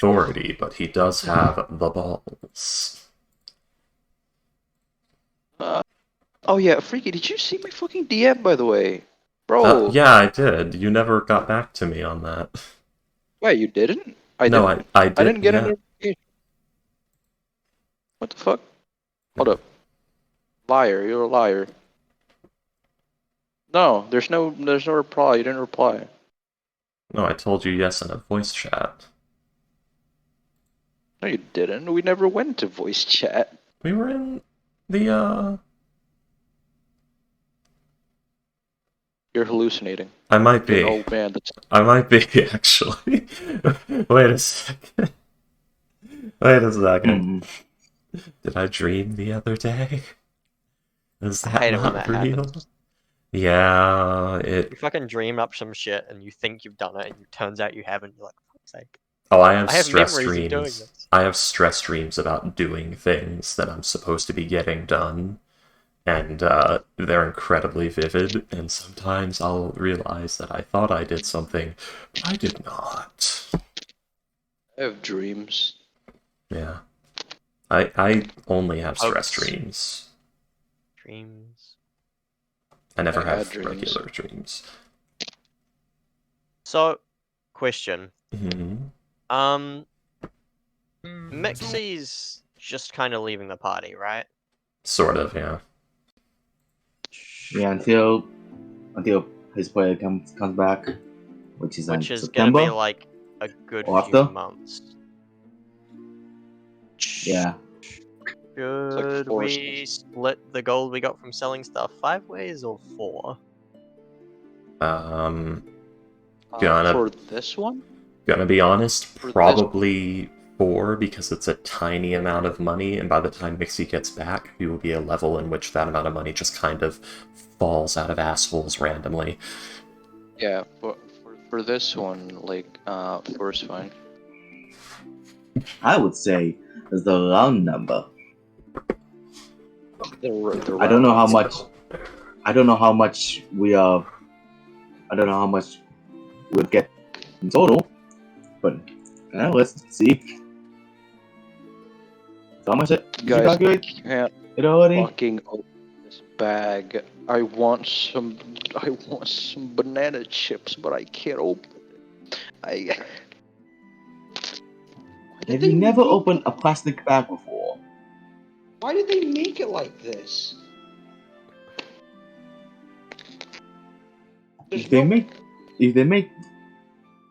authority, but he does have the balls. Uh, oh yeah, Freaky, did you see my fucking DM, by the way? Bro, Yeah, I did. You never got back to me on that. wait, you didn't? I No, didn't. I I did, didn't get a yeah. notification. What the fuck? Hold up. Liar, you're a liar. No, there's no reply. You didn't reply. No, I told you yes in a voice chat. No, you didn't. We never went to voice chat. We were in the, You're hallucinating. I might You're an be. old man. That's I might be, actually. Wait a second. Wait a second. Hmm. Did I dream the other day? Is I that hate it when not that real? happens. Yeah, You fucking dream up some shit and you think you've done it, and it turns out you haven't. You're like, for fuck's sake. Oh, I have I have stress memories of doing dreams. this. I have stress dreams about doing things that I'm supposed to be getting done, and they're incredibly vivid, and sometimes I'll realize that I thought I did something, but I did not. I have dreams. Yeah. I only have stress Hopes. dreams. Dreams. I never I had have dreams. regular dreams. So, question. Hmm. Mixie's just kind of leaving the party, right? Sort of, yeah. Yeah, until his player comes back, which is Which in is gonna be September like a good or few after. months. Yeah. Should four we split the gold we got from selling stuff 5 ways or 4? Um, gonna For this one? Gonna be honest, For this probably 4 because it's a tiny amount of money, and by the time Mixie gets back, we will be a level in which that amount of money just kind of falls out of assholes randomly. Yeah, for this one, like, first one. I would say is the round number. The I don't know how round- much. I don't know how much we are. I don't know how much we'll get in total, but let's see. So how much did you Guys, I calculate can't it already? fucking open this bag. I want some banana chips, but I can't open it. Why did Have they you never make opened it- a plastic bag before? Why did they make it like this? If they make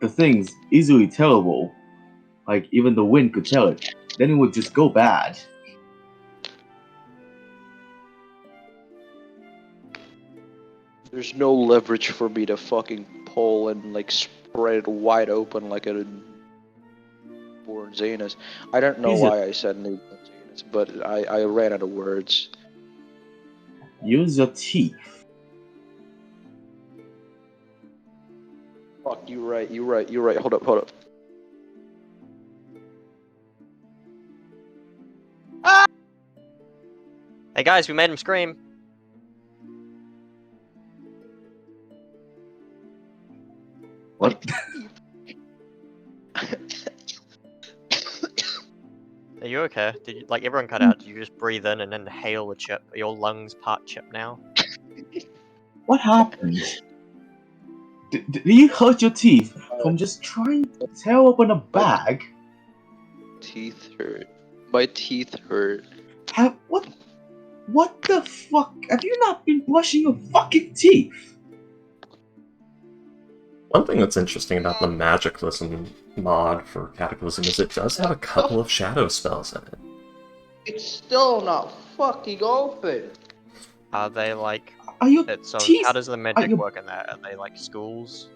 the things easily tellable, like even the wind could tell it, then it would just go bad. There's no leverage for me to fucking pull and like spread it wide open like a born Zanus. I don't know Is it- why I said newborn Zanus, but I ran out of words. Use your teeth. Fuck, you're right. Hold up. Hey guys, we made him scream. What? Are you okay? Did you, like everyone cut out? Did you just breathe in and inhale the chip? Are your lungs part chip now? What happened? Did you hurt your teeth from just trying to tear open a bag? Teeth hurt. My teeth hurt. What? What the fuck? Have you not been brushing your fucking teeth? One thing that's interesting about the Magicalism mod for Cataclysm is it does have a couple of shadow spells in it. It's still not fucking open. Are they like? Are your So teeth? how does the magic you- work in that? Are they like schools?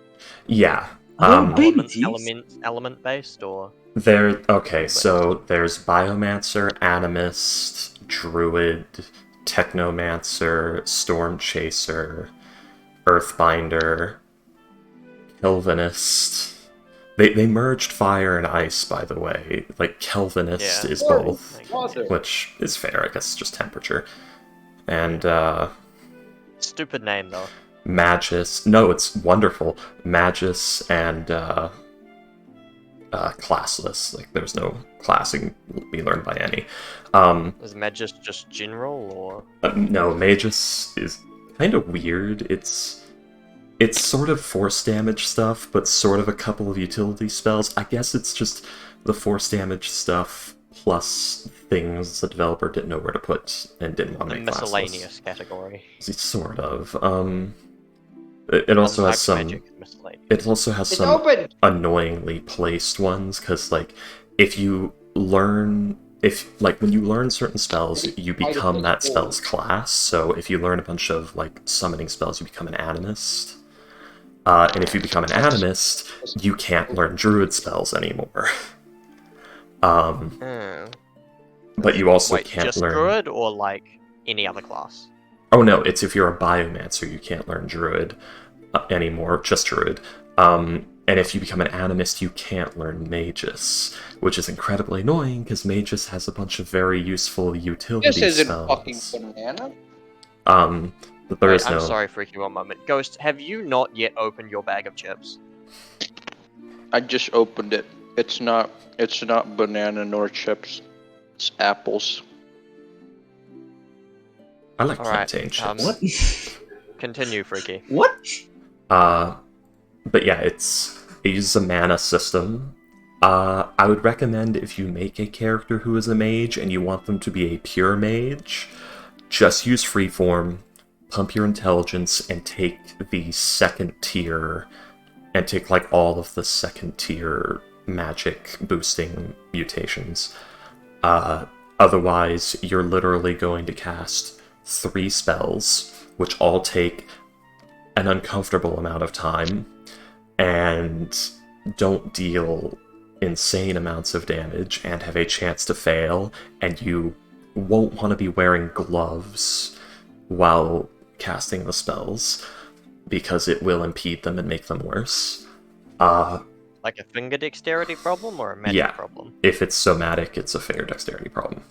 Yeah. Are they baby teeth? Element based or? So there's Biomancer, Animist, Druid, Technomancer, Storm Chaser, Earthbinder, Kelvinist. They merged fire and ice, by the way. Like, Kelvinist Yeah. is both, Mother. which is fair, I guess it's just temperature. And, Stupid name though. Magus. No, it's wonderful. Magus and, classless. Like there's no classing be learned by any. Um, Is Magus just general, or no, Magus is kind of weird. It's sort of force damage stuff, but sort of a couple of utility spells. I guess it's just the force damage stuff plus things the developer didn't know where to put and didn't want the to make classless. miscellaneous category? Sort of. It also has Types of some. magic, miscellaneous. It also has It's some open! annoyingly placed ones because, like, if you learn, if like when you learn certain spells, you become that spell's class. So if you learn a bunch of like summoning spells, you become an animist. And if you become an animist, you can't learn druid spells anymore. Hmm. But you also Wait, can't just learn. druid or like any other class? Oh no, it's if you're a biomancer, you can't learn druid anymore, just druid. And if you become an animist, you can't learn magus, which is incredibly annoying because magus has a bunch of very useful utility This isn't spells. fucking banana. But there Wait, is I'm no. sorry, Freaky, one moment. Ghost, have you not yet opened your bag of chips? I just opened it. It's not banana nor chips. It's apples. I like Alright, plantain chips. What? Continue, Freaky. What? But yeah, it uses a mana system. I would recommend if you make a character who is a mage and you want them to be a pure mage, just use freeform, pump your intelligence, and take the second tier, and take like all of the second tier magic boosting mutations. Otherwise, you're literally going to cast 3 spells, which all take an uncomfortable amount of time, and don't deal insane amounts of damage, and have a chance to fail, and you won't want to be wearing gloves while casting the spells, because it will impede them and make them worse. Like a finger dexterity problem or a magic Yeah. problem? If it's somatic, it's a finger dexterity problem.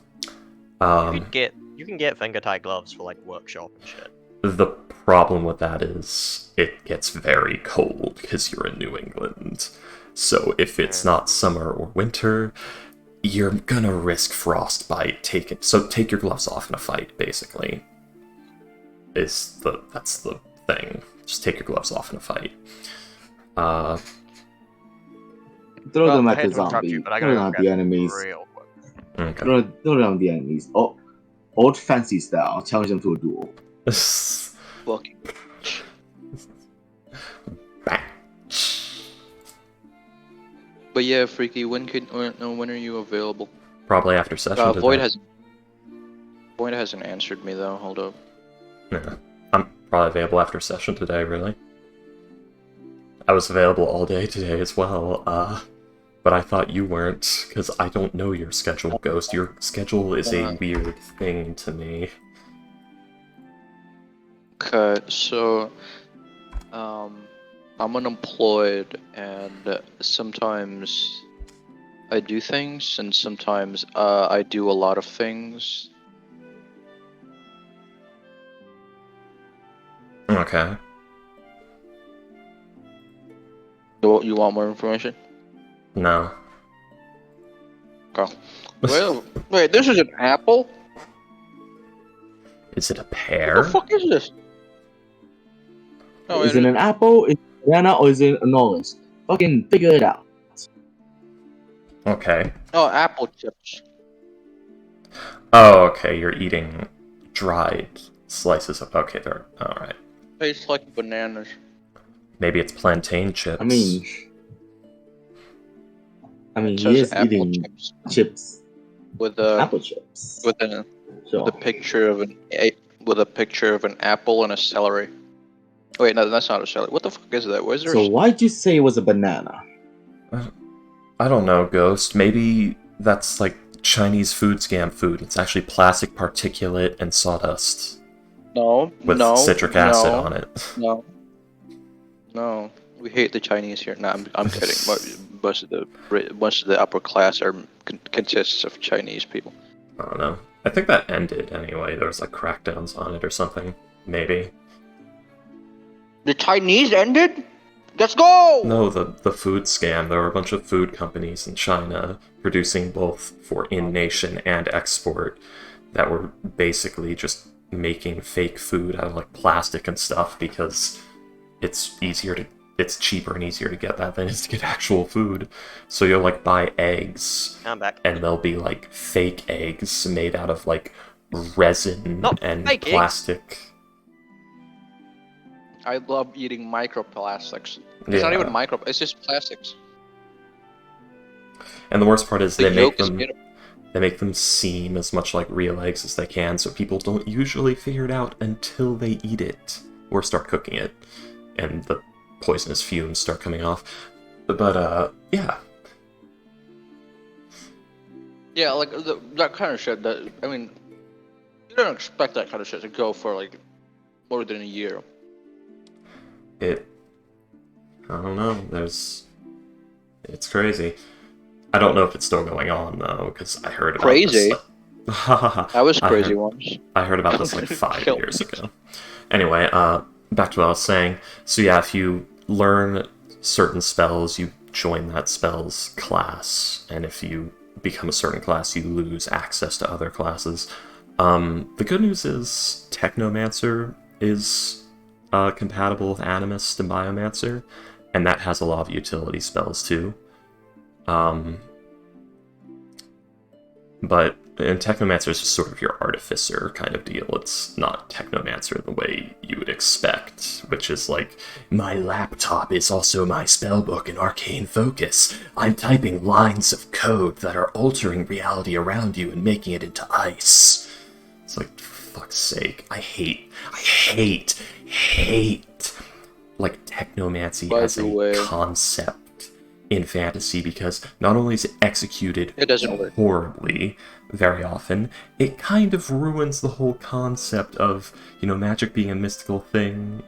You can get finger tight gloves for like workshop and shit. The problem with that is it gets very cold because you're in New England. So if it's not summer or winter, you're gonna risk frostbite. So take your gloves off in a fight, basically. That's the thing. Just take your gloves off in a fight. Throw Well, them I at hate the to interrupt you, zombie. but I Throw gotta them go at grab the some enemies. real quick. Okay. Throw them at the enemies. Oh, old fancy style. Challenge them to a duel. Fucking. But yeah, Freaky, when are you available? Probably after session today. Void hasn't answered me though. Hold up. Yeah. I'm probably available after session today, really. I was available all day today as well, but I thought you weren't, because I don't know your schedule, Ghost. Your schedule is a weird thing to me. Okay, so I'm unemployed, and sometimes I do things, and sometimes I do a lot of things. Okay. You want more information? No. Okay. Well, wait, this is an apple? Is it a What pear? the fuck is this? Oh, Is it an apple? Is it a banana? Or is it a knowledge? Fucking figure it out. Okay. Oh, apple chips. Oh, okay, you're eating dried slices of... Okay, they're... Alright. Tastes like bananas. Maybe it's plantain chips. I mean, It he says is apple eating chips chips. with a Apple chips. with a So, with a picture of an apple and a celery. Wait, no, that's not a celery. What the fuck is that? Where's there? so why'd you say it was a banana? I don't know, Ghost. Maybe that's like Chinese food scam food. It's actually plastic particulate and sawdust No, with no, citric acid no, on it. no. We hate the Chinese here. No, I'm kidding. Most of the upper class consists of Chinese people. I don't know. I think that ended anyway. There was like crackdowns on it or something. Maybe. The Chinese ended? Let's go! No, the food scam. There were a bunch of food companies in China producing both for in-nation and export that were basically just making fake food out of like plastic and stuff because it's cheaper and easier to get that than it is to get actual food. So you'll like buy eggs I'm back. and they'll be like fake eggs made out of like resin Not and fake eggs. plastic. I love eating microplastics. It's not Yeah. even micro. It's just plastics. And the worst part is The they make yolk is them made of. they make them seem as much like real eggs as they can, so people don't usually figure it out until they eat it or start cooking it, and the poisonous fumes start coming off. But yeah, Yeah, like that kind of shit. That I mean, you don't expect that kind of shit to go for like more than a year. I don't know. It's crazy. I don't know if it's still going on though, because I heard about Crazy? this. That was I crazy heard, once. I heard about this like 5 Kill years me. ago. Anyway, back to what I was saying. So yeah, if you learn certain spells, you join that spell's class, and if you become a certain class, you lose access to other classes. The good news is Technomancer is compatible with Animist and Biomancer, and that has a lot of utility spells too. But and Technomancer is just sort of your artificer kind of deal. It's not Technomancer the way you would expect, which is like, my laptop is also my spellbook and arcane focus. I'm typing lines of code that are altering reality around you and making it into ice. It's like, for fuck's sake, I hate, like Technomancy By as the a way- concept in fantasy, because not only is it executed It doesn't work. horribly very often, it kind of ruins the whole concept of, magic being a mystical thing.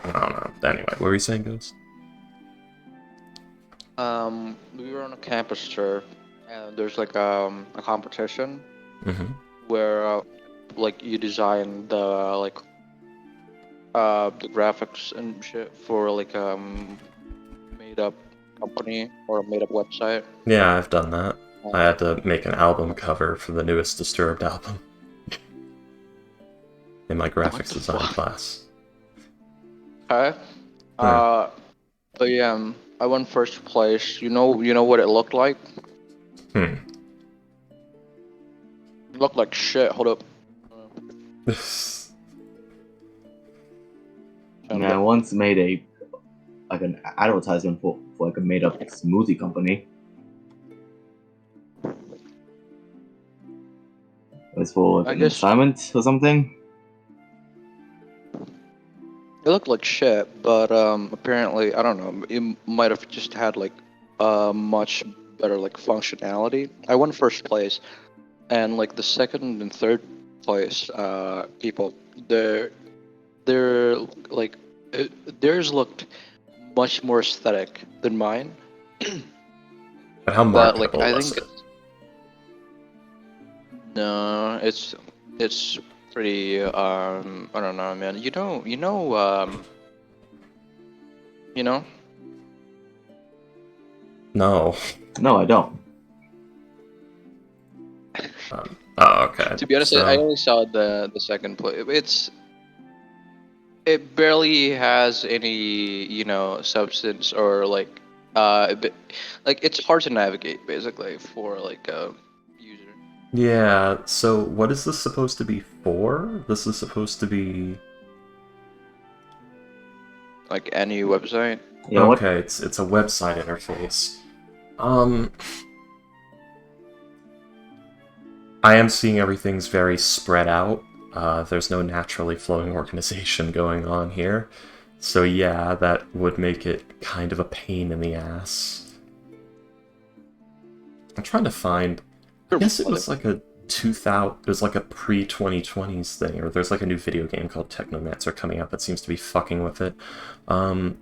I don't know. Anyway, what were you saying, Ghost? We were on a campus tour, and there's like a competition Mm-hmm. where like you design the graphics and shit for like made up company or a made up website. Yeah, I've done that. I had to make an album cover for the newest Disturbed album in my graphics the design fuck? class. Okay. But yeah, I won first place. You know what it looked like? Hmm. It looked like shit. Hold up. Yeah, I once made an advertisement for like a made up smoothie company. It's for I like, an guess- assignment or something. It looked like shit, but apparently I don't know. It might have just had like much better like functionality. I won first place, and like the second and third place people, they're like theirs looked much more aesthetic than mine. But how But like marketable I was think it? no, it's pretty I don't know, man. You know. No. No, I don't. Oh, okay. To be honest, So- I only saw the second play. It barely has any substance or like a bit, like it's hard to navigate basically for like a user. Yeah, so what is this supposed to be for? This is supposed to be... Like any website. Yeah, what? Okay, it's a website interface. I am seeing everything's very spread out. There's no naturally flowing organization going on here. So yeah, that would make it kind of a pain in the ass. I'm trying to find... I guess it was like a 2000... It was like a pre-2020s thing, or there's like a new video game called Technomancer coming out that seems to be fucking with it. But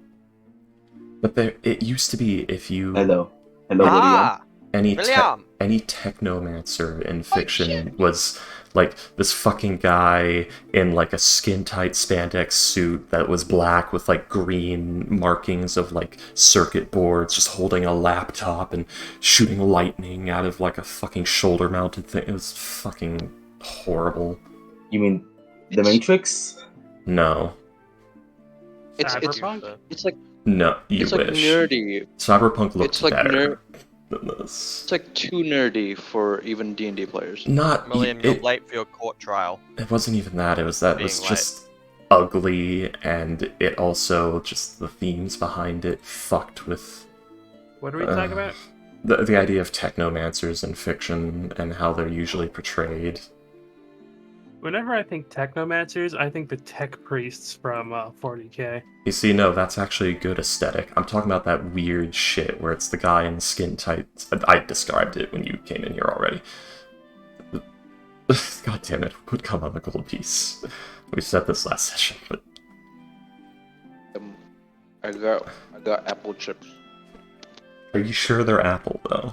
it used to be if you... Hello, William. Ah! Any William! any technomancer in fiction was Like this fucking guy in like a skin tight spandex suit that was black with like green markings of like circuit boards, just holding a laptop and shooting lightning out of like a fucking shoulder mounted thing. It was fucking horrible. You mean The It's- Matrix? No. It's Cyberpunk? it's like No, you it's like wish. nerdy. Cyberpunk looked It's like better than this. It's like too nerdy for even D&D players. Not William, you're it, late for your court trial. it wasn't even that. It was that it was Being just ugly, and it also just the themes behind it fucked with What are we talking about? the idea of technomancers in fiction and how they're usually portrayed. Whenever I think technomancers, I think the tech priests from 40K. You see, no, that's actually a good aesthetic. I'm talking about that weird shit where it's the guy in skin tight. I described it when you came in here already. God damn it, would come on the gold piece. We said this last session, but I got apple chips. are you sure they're apple though?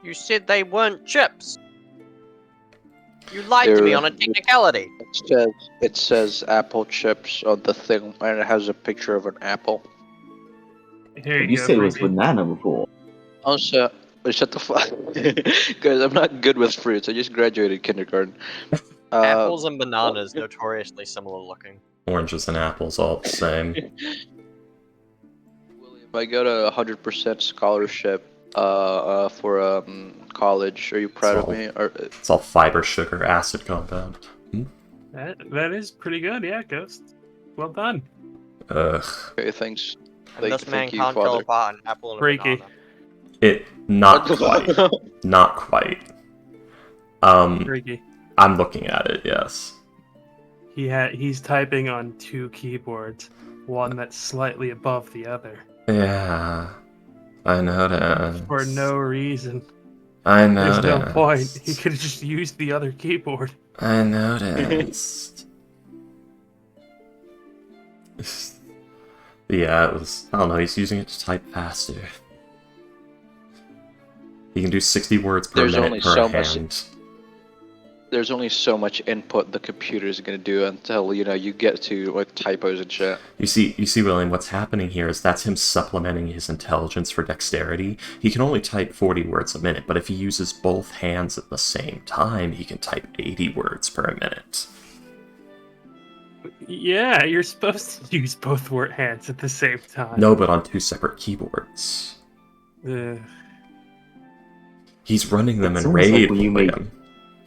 You said they weren't chips. You lied to me They're- on a technicality. It says apple chips on the thing, and it has a picture of an apple. Here You you go. said it was Frankie. banana before. Also, shut the fuck, guys. I'm not good with fruits. I just graduated kindergarten. Apples and bananas notoriously similar looking. Oranges and apples all the same. William, I got a 100% scholarship for college. Are you proud of So- me? Or It's all fiber, sugar, acid compound. That is pretty good, yeah, Ghost. Well done. Ugh. okay, thanks. And this man thank you, can't tell Father. apart an apple and a Freaky. banana. It not quite. Not quite. Freaky. I'm looking at it, yes. He's typing on two keyboards, one that's slightly above the other, Yeah. I noticed. for no reason. I There's noticed. no point. He could have just used the other keyboard. I noticed. Yeah, it was. I don't know, he's using it to type faster. He can do 60 words per There's only minute per so much- hand. There's only so much input the computer's gonna do until you get to like typos and shit. You see, William, what's happening here is that's him supplementing his intelligence for dexterity. He can only type 40 words a minute, but if he uses both hands at the same time, he can type 80 words per minute. Yeah, you're supposed to use both hands at the same time. No, but on two separate keyboards. Ugh. He's running them It's in almost like RAID, when you make- William.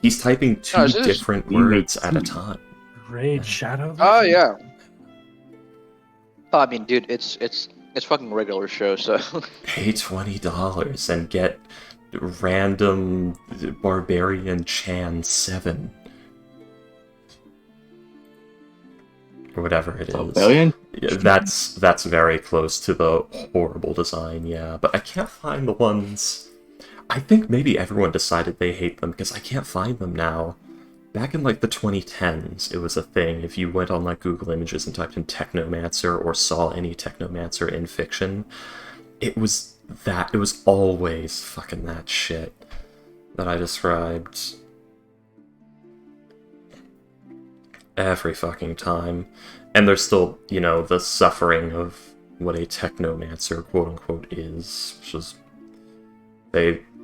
He's typing two No, it's just- different you make words at a two. time. Raid Shadow. Oh Legends? yeah. I mean, dude, it's fucking regular show, so Pay $20 and get random Barbarian Chan 7. Or whatever it is. Rebellion? Yeah, that's very close to the horrible design, yeah. But I can't find the ones. I think maybe everyone decided they hate them because I can't find them now. Back in like the 2010s, it was a thing. If you went on like Google Images and typed in Technomancer or saw any Technomancer in fiction, it was always fucking that shit that I described. Every fucking time. And there's still, the suffering of what a Technomancer quote unquote is, which is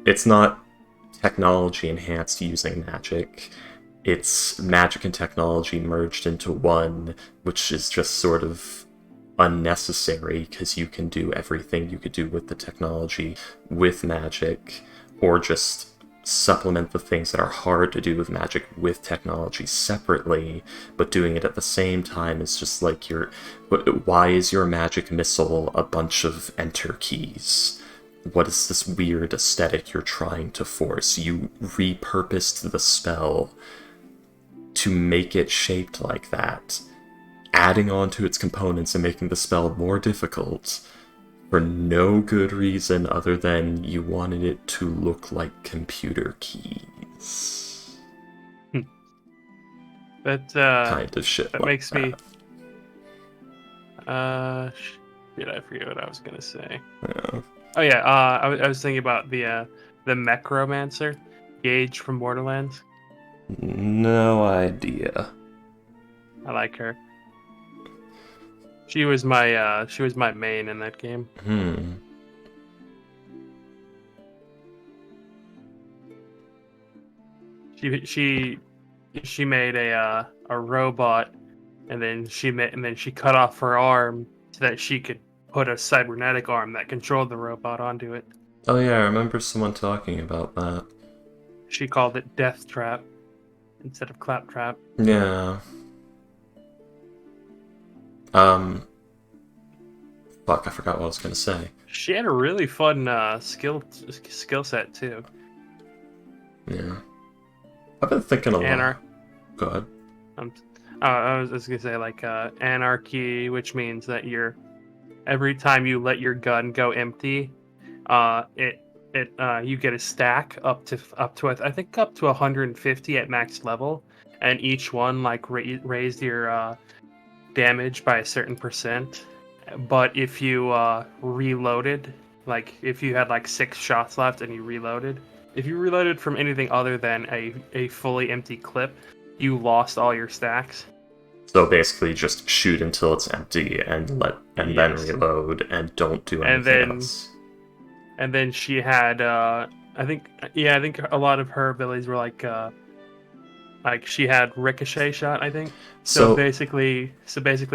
it's not technology enhanced using magic. It's magic and technology merged into one, which is just sort of unnecessary because you can do everything you could do with the technology with magic, or just supplement the things that are hard to do with magic with technology separately, but doing it at the same time is just like why is your magic missile a bunch of enter keys? What is this weird aesthetic you're trying to force? You repurposed the spell to make it shaped like that, adding on to its components and making the spell more difficult for no good reason other than you wanted it to look like computer keys. That Kind of shit that like makes me. that. Shit, I forget what I was gonna say. Yeah. Oh yeah, I was thinking about the Necromancer, Gage from Borderlands. No idea. I like her. She was my main in that game. Hmm. She made a robot, and then she cut off her arm so that she could put a cybernetic arm that controlled the robot onto it. Oh yeah, I remember someone talking about that. She called it Death Trap instead of Claptrap. Yeah. Um. Fuck, I forgot what I was gonna say. She had a really fun skill set too. Yeah. I've been thinking a lot. Anar- Go ahead. um, I was just gonna say like anarchy, which means that every time you let your gun go empty, you get a stack up to I think up to 150 at max level, and each one like raised your damage by a certain percent. But if you reloaded, like if you had like 6 shots left and you reloaded, if you reloaded from anything other than a fully empty clip, you lost all your stacks. So basically, just shoot until it's empty and then Yes. reload and don't do And anything then- else. And then she had I think a lot of her abilities were like she had ricochet shot, I think. So basically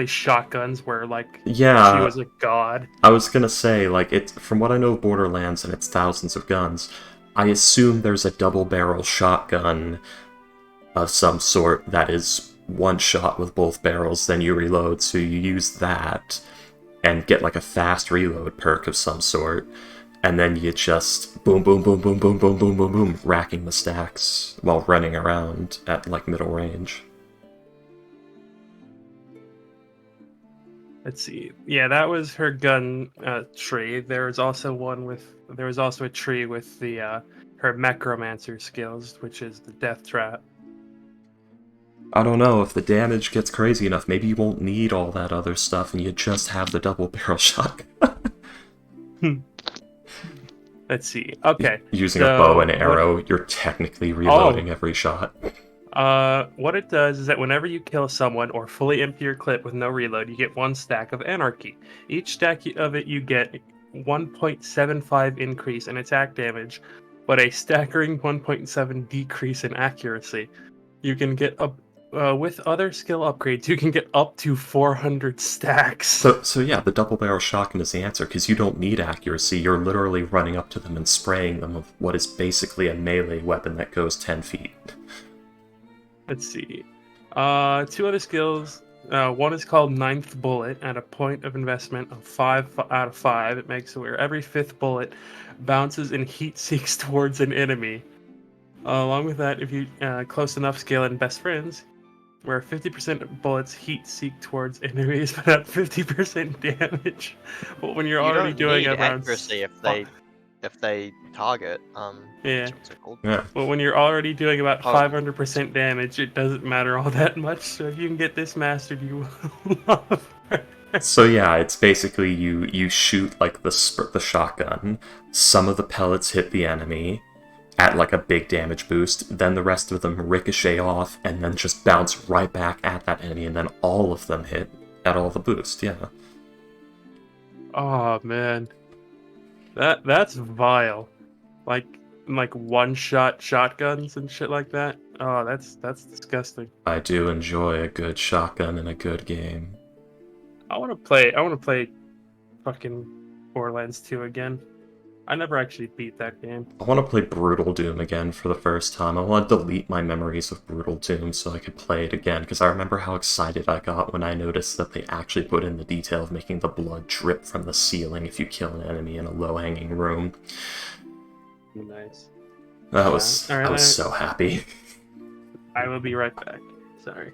shotguns were like yeah, she was a god. I was gonna say, like, it's from what I know of Borderlands and its thousands of guns, I assume there's a double barrel shotgun of some sort that is one shot with both barrels, then you reload, so you use that and get like a fast reload perk of some sort, and then you just boom, boom, boom, boom, boom, boom, boom, boom, boom, racking the stacks while running around at like middle range. Let's see. Yeah, that was her gun tree. There was also a tree with the her necromancer skills, which is the death trap. I don't know, if the damage gets crazy enough, maybe you won't need all that other stuff and you just have the double barrel shotgun. Let's see. Okay. Using a bow and arrow, you're technically reloading every shot. What it does is that whenever you kill someone or fully empty your clip with no reload, you get 1 stack of anarchy. Each stack of it you get 1.75 increase in attack damage, but a staggering 1.7 decrease in accuracy. You can get up with other skill upgrades. You can get up to 400 stacks. So yeah, the double barrel shotgun is the answer, because you don't need accuracy. You're literally running up to them and spraying them with what is basically a melee weapon that goes 10 feet. Let's see. 2 other skills. One is called Ninth Bullet. At a point of investment of 5 out of 5, it makes it where every 5th bullet bounces and heat seeks towards an enemy. Along with that, if you close enough skill and best friends, where 50% of bullets heat seek towards enemies, but at 50% damage. But when you're You already don't doing need around accuracy if they target. Yeah. What's it called? Yeah. But when you're already doing about Oh. 500% damage, it doesn't matter all that much. So if you can get this mastered, you will love her. So yeah, it's basically you shoot like the shotgun, some of the pellets hit the enemy at like a big damage boost, then the rest of them ricochet off and then just bounce right back at that enemy, and then all of them hit at all the boost, yeah. Oh man, that's vile. Like one-shot shotguns and shit like that. Oh, that's disgusting. I do enjoy a good shotgun in a good game. I want to play fucking Borderlands 2 again. I never actually beat that game. I want to play Brutal Doom again for the first time. I want to delete my memories of Brutal Doom so I could play it again, because I remember how excited I got when I noticed that they actually put in the detail of making the blood drip from the ceiling if you kill an enemy in a low-hanging room. Nice. I Yeah. was Alright, so happy. I will be right back. Sorry.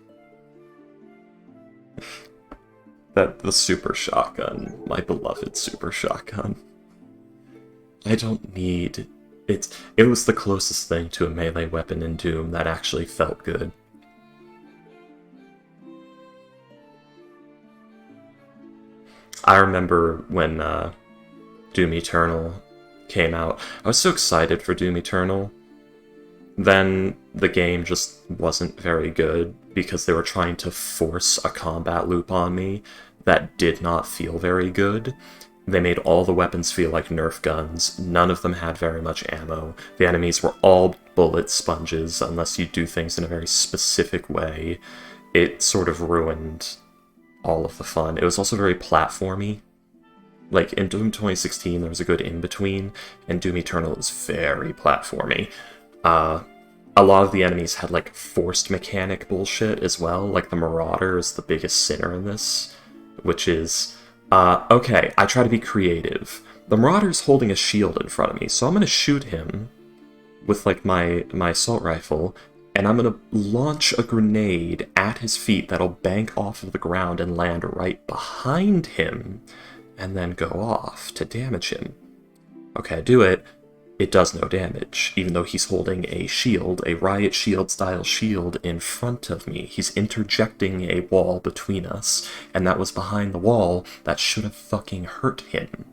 The super shotgun, my beloved super shotgun. I don't need it. It was the closest thing to a melee weapon in Doom that actually felt good. I remember when Doom Eternal came out. I was so excited for Doom Eternal then the game just wasn't very good because they were trying to force a combat loop on me that did not feel very good. They made all the weapons feel like Nerf guns. None of them had very much ammo. The enemies were all bullet sponges unless you do things in a very specific way. It sort of ruined all of the fun. It was also very platformy. Like, in Doom 2016, there was a good in-between, and Doom Eternal is very platformy. A lot of the enemies had, like, forced mechanic bullshit as well. Like, the Marauder is the biggest sinner in this, which is, okay, I try to be creative. The Marauder's holding a shield in front of me, so I'm gonna shoot him with, like, my assault rifle, and I'm gonna launch a grenade at his feet that'll bank off of the ground and land right behind him, and then go off to damage him. Okay, I do it. It does no damage, even though he's holding a shield, a riot shield style shield in front of me. He's interjecting a wall between us, and that was behind the wall that should have fucking hurt him.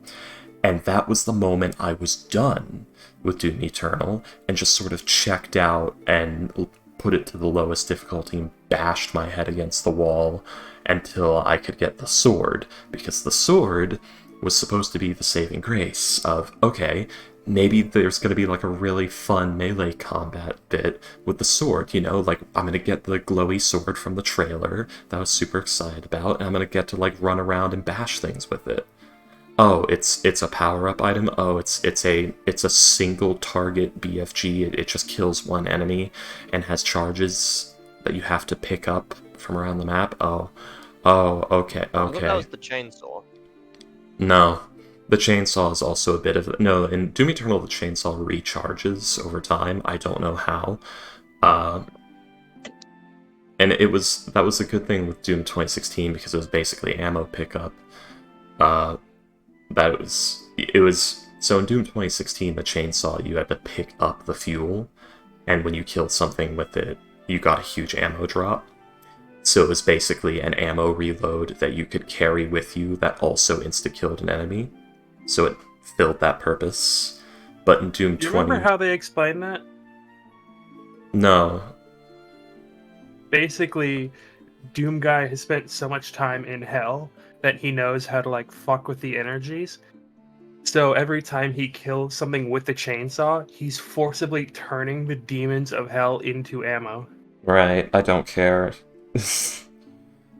And that was the moment I was done with Doom Eternal, and just sort of checked out and put it to the lowest difficulty and bashed my head against the wall until I could get the sword, because the sword was supposed to be the saving grace of, okay, maybe there's going to be like a really fun melee combat bit with the sword, you know, like I'm going to get the glowy sword from the trailer that I was super excited about, and I'm going to get to like run around and bash things with it. Oh, it's a power-up item. Oh, it's a single target BFG. It just kills one enemy and has charges that you have to pick up from around the map. Oh, okay, I thought that okay. was the chainsaw. No, the chainsaw is also a bit of no. In Doom Eternal, the chainsaw recharges over time. I don't know how. And that was a good thing with Doom 2016 because it was basically ammo pickup. It was so in Doom 2016, the chainsaw, you had to pick up the fuel, and when you killed something with it, you got a huge ammo drop. So it was basically an ammo reload that you could carry with you that also insta-killed an enemy. So it filled that purpose. But in Doom 20... Do you remember how they explained that? No. Basically, Doom Guy has spent so much time in hell that he knows how to like fuck with the energies. So every time he kills something with the chainsaw, he's forcibly turning the demons of hell into ammo. Right, I don't care.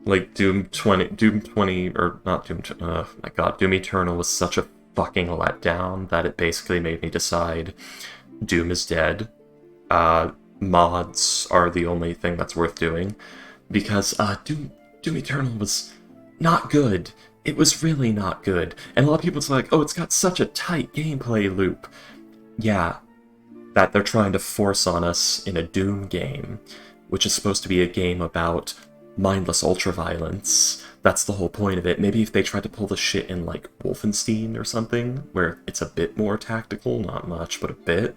Like, Doom 20, or not Doom, my god, Doom Eternal was such a fucking letdown that it basically made me decide Doom is dead. Mods are the only thing that's worth doing, because Doom Eternal was not good. It was really not good. And a lot of people's like, oh, it's got such a tight gameplay loop. Yeah, that they're trying to force on us in a Doom game, which is supposed to be a game about mindless ultraviolence. That's the whole point of it. Maybe if they tried to pull the shit in like Wolfenstein or something, where it's a bit more tactical, not much, but a bit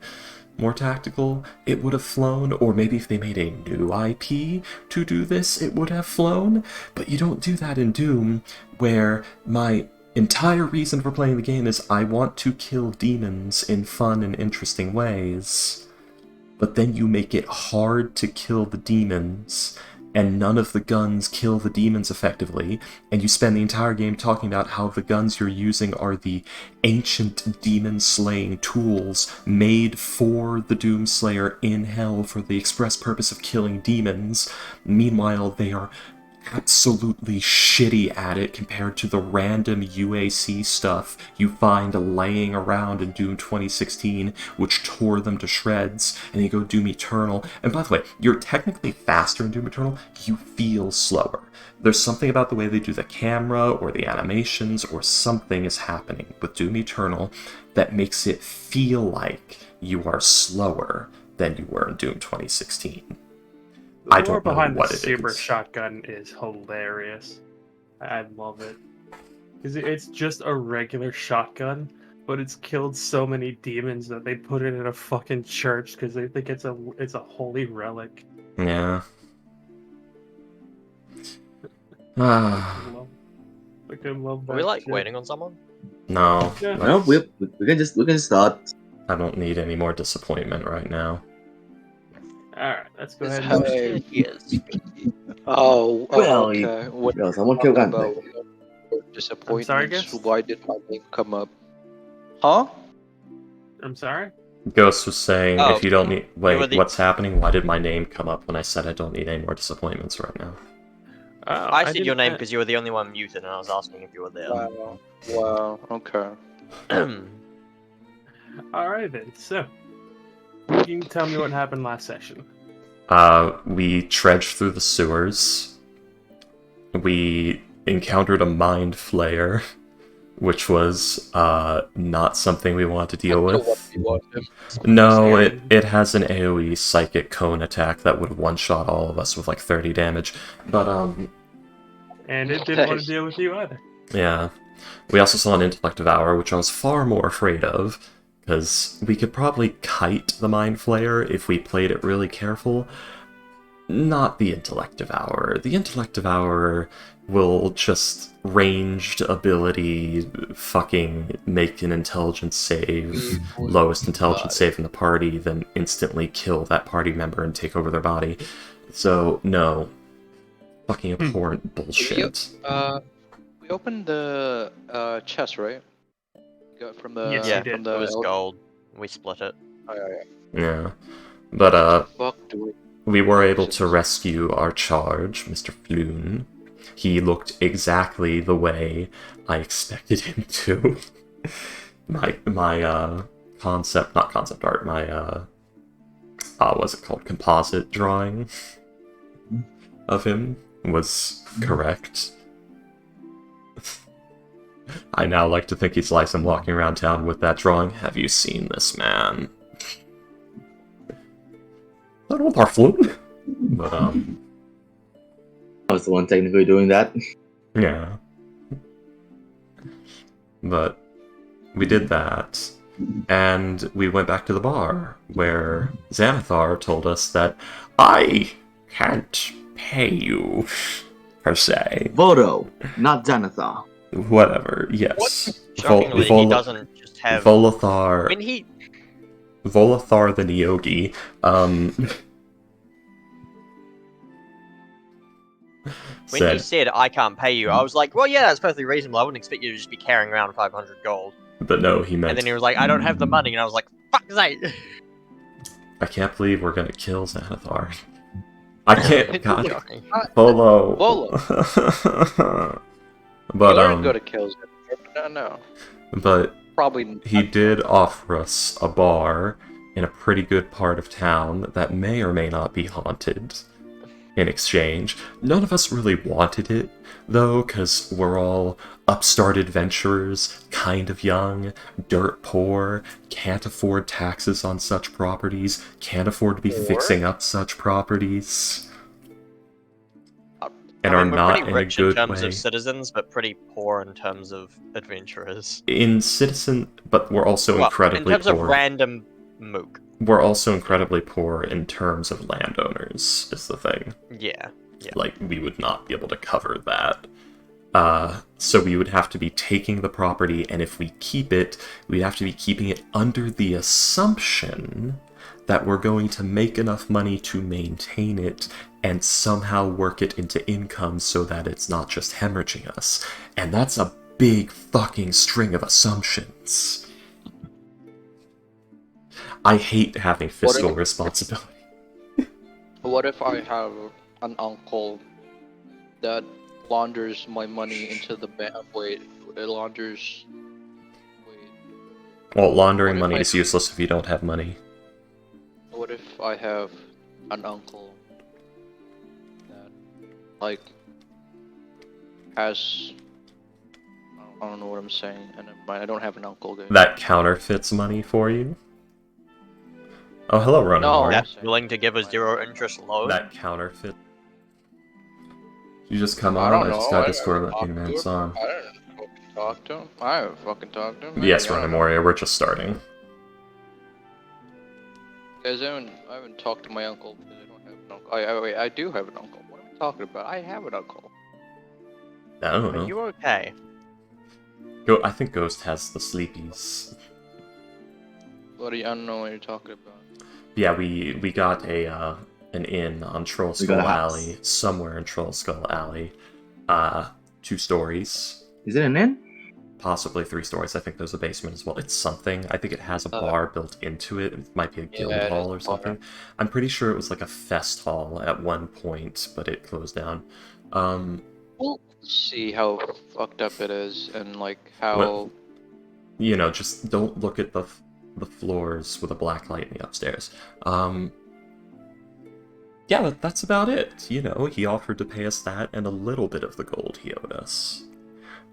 more tactical, it would have flown. Or maybe if they made a new IP to do this, it would have flown. But you don't do that in Doom, where my entire reason for playing the game is I want to kill demons in fun and interesting ways. But then you make it hard to kill the demons, and none of the guns kill the demons effectively, and you spend the entire game talking about how the guns you're using are the ancient demon-slaying tools made for the Doomslayer in hell for the express purpose of killing demons. Meanwhile, they are absolutely shitty at it compared to the random UAC stuff you find laying around in Doom 2016, which tore them to shreds, and you go Doom Eternal. And by the way, you're technically faster in Doom Eternal, you feel slower. There's something about the way they do the camera, or the animations, or something is happening with Doom Eternal that makes it feel like you are slower than you were in Doom 2016. The I don't lore know behind what the it super is. shotgun is hilarious. I love it. Because it's just a regular shotgun, but it's killed so many demons that they put it in a fucking church because they think it's a holy relic. Yeah. I can love that Are we like shit. waiting on someone? No. Yeah. No, we can start. I don't need any more disappointment right now. Alright, let's go It's ahead and Hey. Yes. Well, Okay. What Yo, someone talking killed about Gante. disappointments? Ghost? Why did my name come up? Huh? I'm sorry? Ghost was saying, Oh, if you don't need... were Wait, the- what's happening? Why did my name come up when I said I don't need any more disappointments right now? Oh, I said your didn't- name because you were the only one muted, and I was asking if you were there. Wow. Wow. Okay. Alright then, so. You can tell me what happened last session. We trudged through the sewers. We encountered a mind flayer, which was not something we wanted to deal with. No, it has an AoE psychic cone attack that would one-shot all of us with like 30 damage. But And it didn't want to deal with you either. yeah. We also saw an intellect devour, which I was far more afraid of, because we could probably kite the mind flayer if we played it really careful. Not the intellect devourer. The intellect devourer will just ranged ability fucking make an intelligence save, lowest intelligence save in the party, then instantly kill that party member and take over their body. So, no. Fucking abhorrent bullshit. We opened the chest, right? Got from the Yes, you Yeah, did. from the it was gold. We split it. Oh, yeah. Yeah. But, Fuck do we were able to rescue our charge, Mr. Floon. He looked exactly the way I expected him to. my concept, not concept art, my what's it called? Composite drawing of him was correct. I now like to think he's like I'm walking around town with that drawing. Have you seen this man? I don't know, Floon. But I was the one technically doing that. yeah. But we did that, and we went back to the bar, where Xanathar told us that I can't pay you, per se. Vodo, not Xanathar. Whatever, yes. Shockingly, he doesn't just have. Volathar, When he Volathar the Neogi, When he said, said, I can't pay you, I was like, well, yeah, that's perfectly reasonable. I wouldn't expect you to just be carrying around 500 gold. but no, he meant, And then he was like, I don't have the money. And I was like, fuck's sake. I can't believe we're gonna kill Xanathar. I can't, God, Shocking. Volo. But, you weren't gonna kill him. No. But Probably. he did offer us a bar in a pretty good part of town that may or may not be haunted in exchange. None of us really wanted it, though, because we're all upstart adventurers, kind of young, dirt poor, can't afford taxes on such properties, can't afford to be fixing up such properties, and I mean, are we're not pretty in a rich in good terms way. of citizens, but pretty poor in terms of adventurers. In citizen, but we're also Well, in incredibly terms of poor. random mook. We're also incredibly poor in terms of landowners, is the thing. Yeah. Like, we would not be able to cover that. So we would have to be taking the property, and if we keep it, we'd have to be keeping it under the assumption that we're going to make enough money to maintain it and somehow work it into income so that it's not just hemorrhaging us. And that's a big fucking string of assumptions. I hate having fiscal responsibility. What if I have an uncle that launders my money into the bank? Wait, it launders. Wait. Well, laundering What if money I- is useless if you don't have money. What if I have an uncle that, like, has. I don't know what I'm saying, and I don't have an uncle. Guys. That counterfeits money for you? Oh, hello, Ronan No. Mori. That's willing to give a 0-interest loan. That counterfeit. You just come I on, don't I just know. got I Discord haven't letting talked man to him. on. I didn't fucking talk to him. I haven't fucking talked to him. Yes, I Ronan don't know. Mori, we're just starting. Guys, I haven't talked to my uncle because I don't have an uncle. Wait, I do have an uncle. What am I talking about? I have an uncle. I don't Are know. you okay? I think Ghost has the sleepies. What do you? I don't know what you're talking about. Yeah, we got an inn on Troll We got Skull a Alley, house. somewhere in Troll Skull Alley. Uh, 2 stories, Is it an inn? possibly 3 stories. I think there's a basement as well. It's something. I think it has a Uh, bar built into it. It might be a yeah, guild it is hall or a bar. something. I'm pretty sure it was like a fest hall at one point, but it closed down. Um, We'll see how fucked up it is and like what, how. just don't look at the floors with a black light in the upstairs. Yeah, that's about it. He offered to pay us that and a little bit of the gold he owed us.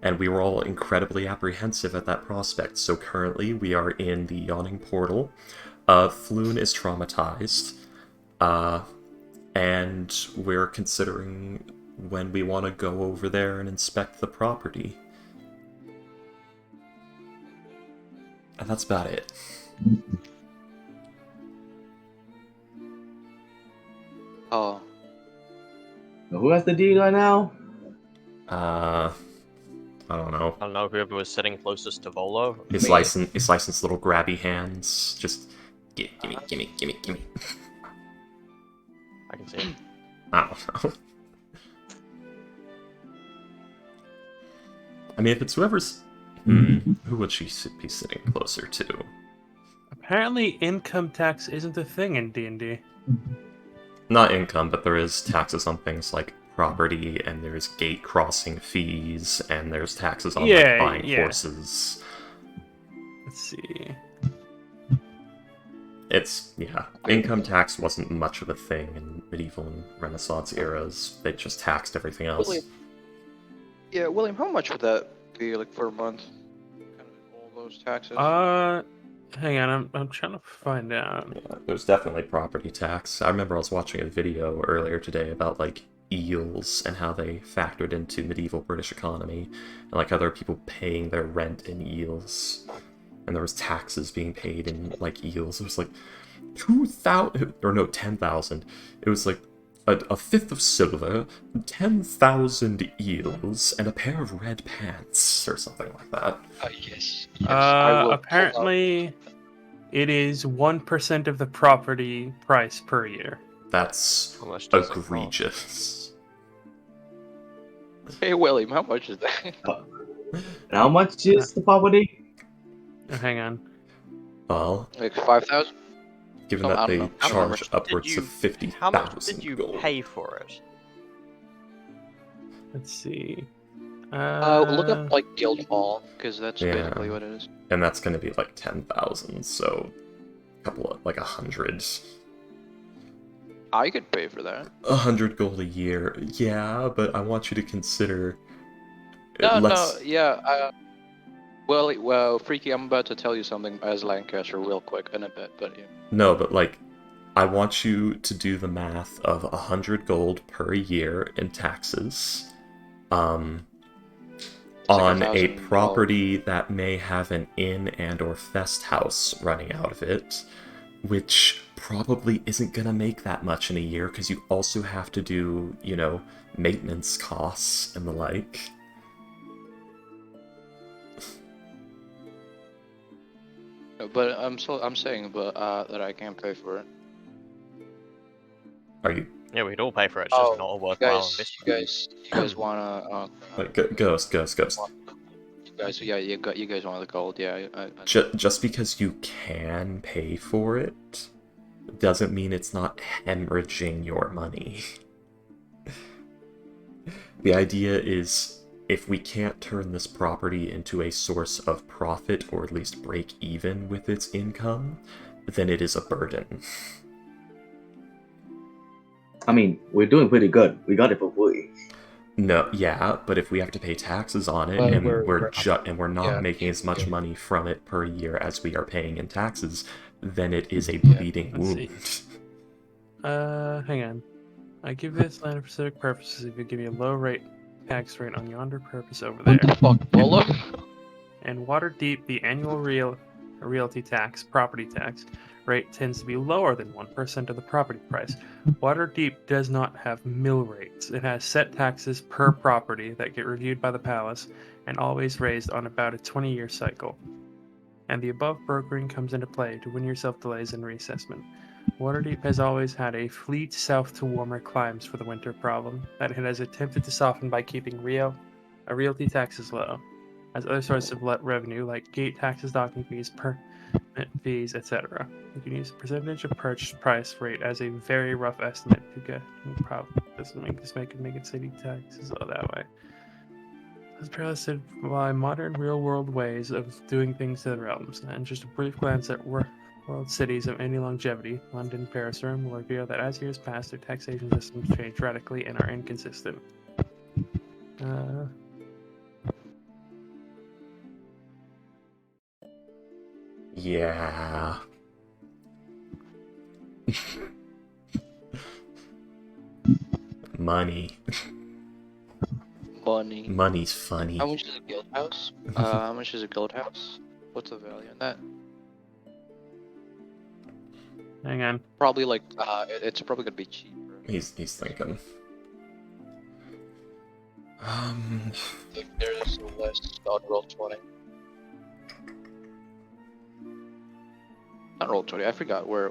And we were all incredibly apprehensive at that prospect, so currently we are in the Yawning Portal. Floon is traumatized, and we're considering when we want to go over there and inspect the property. And that's about it. Oh, So who has the deed right now? I don't know. I don't know whoever was sitting closest to Volo. His Me. licensed little grabby hands, just gimme. I can see. I don't know. I mean, if it's whoever's... who would she be sitting closer to? Apparently, income tax isn't a thing in D&D. Not income, but there is taxes on things like property, and there's gate crossing fees, and there's taxes on Yeah, buying yeah. horses. Let's see. Income tax wasn't much of a thing in medieval and Renaissance eras. They just taxed everything else. William. Yeah, William, how much would that be like for a month? Kind of all those taxes. Hang on, I'm trying to find out. Yeah, there's definitely property tax. I remember I was watching a video earlier today about like eels and how they factored into medieval British economy, and like how there are people paying their rent in eels, and there was taxes being paid in like eels. It was like 2,000 or no 10,000. It was like a fifth of silver, 10,000 eels, and a pair of red pants or something like that. Yes. I will. Apparently, it is 1% of the property price per year. That's How much does it cost? egregious. Hey, William, how much is that? And how much is the property? Hang on. Well, Like 5,000? given Oh, I that don't they know. I don't charge remember. upwards of 50,000 How much did you gold. pay for it? Let's see. Look up like Guild Hall, because that's Yeah. basically what it is. And that's going to be like 10,000, so a couple of like 100. I could pay for that. 100 gold a year. Yeah, but I want you to consider. No, yeah. Well, Freaky, I'm about to tell you something as Lancaster real quick in a bit, but yeah. No, but like, I want you to do the math of 100 gold per year in taxes. On a 1,000 property that may have an inn and or fest house running out of it, which probably isn't gonna make that much in a year because you also have to do, maintenance costs and the like. But I'm saying, that I can't pay for it. Are you Yeah, we'd all pay for it. It's just not a worthwhile investment. You guys wanna? like Ghost? You guys, yeah, you guys want the gold? Yeah. Just because you can pay for it doesn't mean it's not hemorrhaging your money. The idea is, if we can't turn this property into a source of profit, or at least break even with its income, then it is a burden. I mean, we're doing pretty good. We got it for free. No, yeah, but if we have to pay taxes on it, Well, and we're we're not yeah, making as much yeah. money from it per year as we are paying in taxes, then it is a bleeding Let's see. wound. Hang on. I give this land for specific purposes if you give me a low rate tax rate on yonder purpose over there. What the fuck, Bolo? And Waterdeep, the annual realty tax, property tax rate tends to be lower than 1% of the property price. Waterdeep does not have mill rates. It has set taxes per property that get reviewed by the palace and always raised on about a 20-year cycle. And the above brokering comes into play to win yourself delays in reassessment. Waterdeep has always had a fleet south to warmer climes for the winter problem that it has attempted to soften by keeping realty taxes low, as other sources of revenue like gate taxes, docking fees, permit fees, etc. You can use percentage of purchase price rate as a very rough estimate to get problem. Doesn't make it city taxes all that way. It's presented by modern real-world ways of doing things to the realms, and just a brief glance at world cities of any longevity, London, Paris, Rome, will reveal that as years pass, their taxation systems change radically and are inconsistent. Yeah. Money. Money. Money's funny. How much is a guild house? How much is a guild house? What's the value on that? Hang on. Probably like it's probably gonna be cheaper. He's thinking. Like there's a list on Roll20. Not Roll20. I forgot where.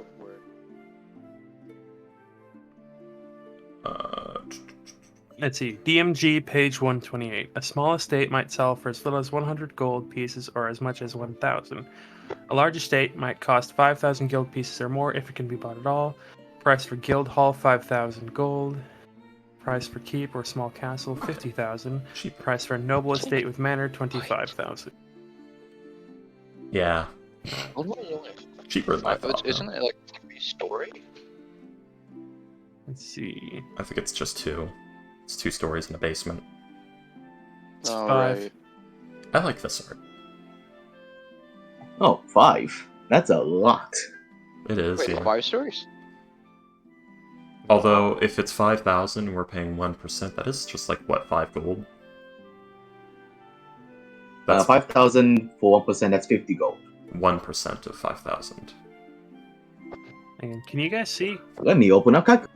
Let's see. DMG page 128. A small estate might sell for as little as 100 gold pieces or as much as 1,000. A large estate might cost 5,000 guild pieces or more if it can be bought at all. Price for guild hall 5,000 gold. Price for keep or small castle 50,000. Cheaper. Price for a noble estate with manor 25,000. Yeah. Cheaper than I thought. Isn't it like 3-story? Let's see. I think it's just 2. It's 2 stories in a basement. It's All 5. right. I like this art. Oh, 5. That's a lot. It is, Wait, yeah. 5 stories? Although, if it's 5,000 and we're paying 1%, that is just like, what, 5 gold? That's 5,000 for 1%, that's 50 gold. 1% of 5,000. And can you guys see? Let me open up calculator.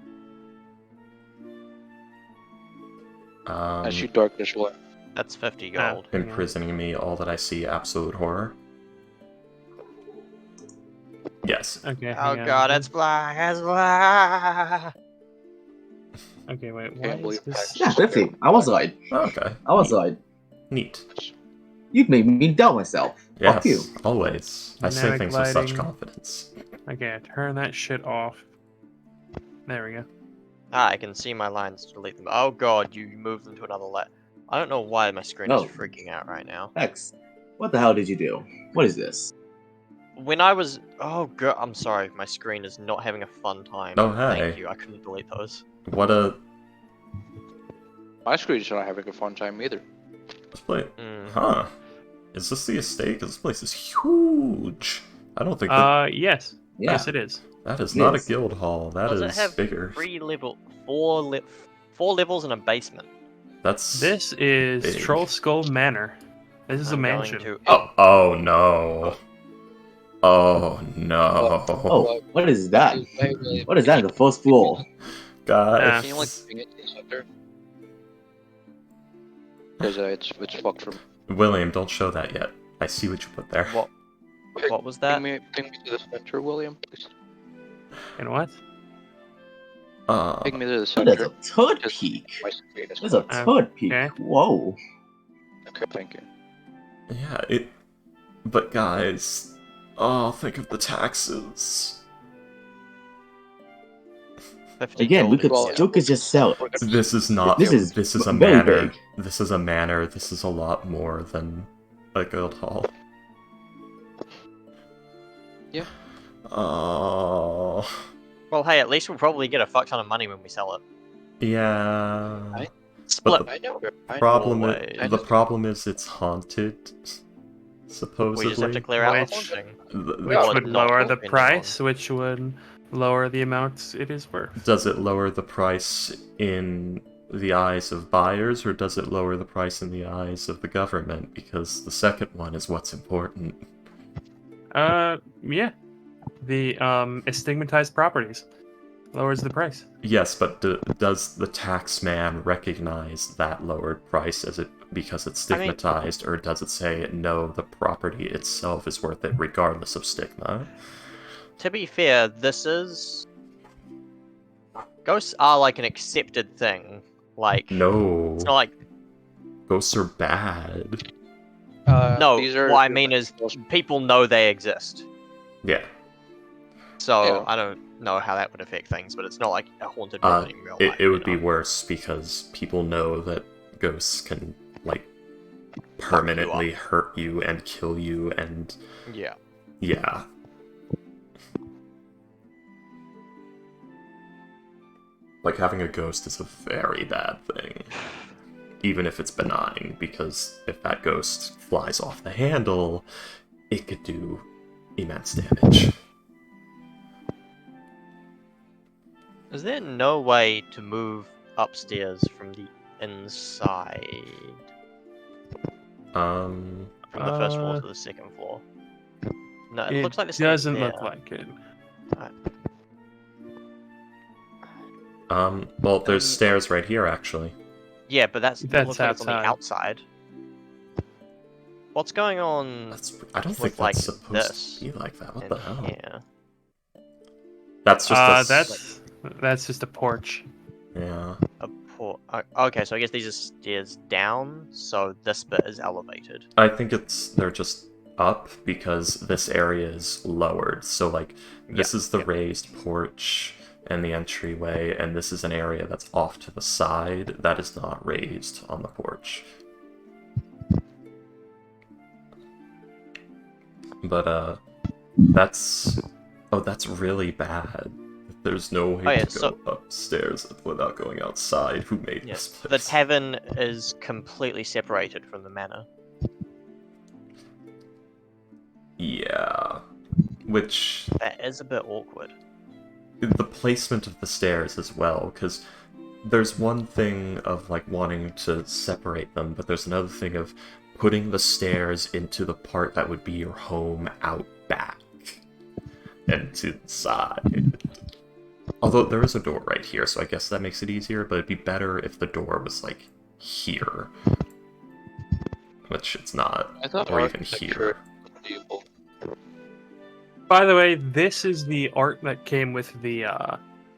I shoot darkness what? That's 50 gold. Imprisoning me, all that I see, absolute horror. Yes. Okay. Oh hang on. god, it's black, it's black! Okay, wait. Why Can't is believe this? that. Yeah, 50. I was right. Okay. I was Neat. right. Neat. You made me doubt myself. Fuck you. Yes, always. I say Dynamic things with such lighting. confidence. Okay, turn that shit off. There we go. Ah, I can see my lines to delete them. Oh god, you moved them to another let. I don't know why my screen No. is freaking out right now. X, what the hell did you do? What is this? When I was... Oh god, I'm sorry, my screen is not having a fun time. Oh, hey. Thank you, I couldn't delete those. What a... My screen's not having a fun time either. This place... Mm. Huh. Is this the estate? 'Cause this place is huge. I don't think that... Yes. Yeah. Yes, it is. that is it not is. a guild hall. That Does is it have bigger. 4 levels and a basement? That's... This is big. Troll Skull Manor. This is a I'm going mansion. to... Oh no. Oh no. Oh, what is that? What is that in the first floor? Guys. Can you like bring it to the center? Because it's fucked from. William, don't show that yet. I see what you put there. What was that? Ping me to the center, William, please. And what? Ping me to the Oh, center. there's a third Just- peak. My screen is There's a fucked. third peak. Okay. Whoa. Okay, thank you. Yeah, it... But guys... Oh, think of the taxes. 50 Again, we gold could is- still could just sell it. This is not... This is a very manor. big. This is a manor. This is a lot more than a guild hall. Yeah. Oh... Well, hey, at least we'll probably get a fuck ton of money when we sell it. Yeah... Split. I know. Always. The problem is it's haunted, We supposedly. just have to clear out the Which- haunting. Which Well, would not lower the depending price, which would lower the amount it is worth. Does it lower the price in the eyes of buyers, or does it lower the price in the eyes of the government? Because the second one is what's important. Yeah. The stigmatized properties lowers the price. Yes, but does the tax man recognize that lowered price as it because it's I mean- stigmatized, or does it say no, the property itself is worth it regardless of stigma? to be fair, this is ghosts are like an accepted thing. Like No, it's not like ghosts are bad. no. These are What I mean is people know they exist. Yeah. So Yeah. I don't know how that would affect things, but it's not like a haunted building in real life. It would you be know? worse because people know that ghosts can like you permanently hurt you and kill you, and Yeah. yeah. Like having a ghost is a very bad thing. Even if it's benign, because if that ghost flies off the handle, it could do immense damage. Is there no way to move upstairs from the inside? From the first floor to the second floor? No, it looks like the stairs doesn't there. look like it. Well, there's stairs right here, actually. Yeah, but that That's looks like it's on the outside. outside. What's going on I don't with, think like, that's supposed this to be like that. What in the hell? here? That's just That's just a porch. yeah. Okay, so I guess these are stairs down, so this bit is elevated. I think they're just up because this area is lowered. So like this is the raised porch and the entryway, and this is an area that's off to the side that is not raised on the porch. But that's really bad. There's no way to go upstairs without going outside. Who made this place? The tavern is completely separated from the manor. Yeah. Which That is a bit awkward. the placement of the stairs as well, because there's one thing of like wanting to separate them, but there's another thing of putting the stairs into the part that would be your home out back and to the side. Although there is a door right here, so I guess that makes it easier, but it'd be better if the door was like here. Which it's not. I thought Or even architecture here. was evil. By the way, this is the art that came with the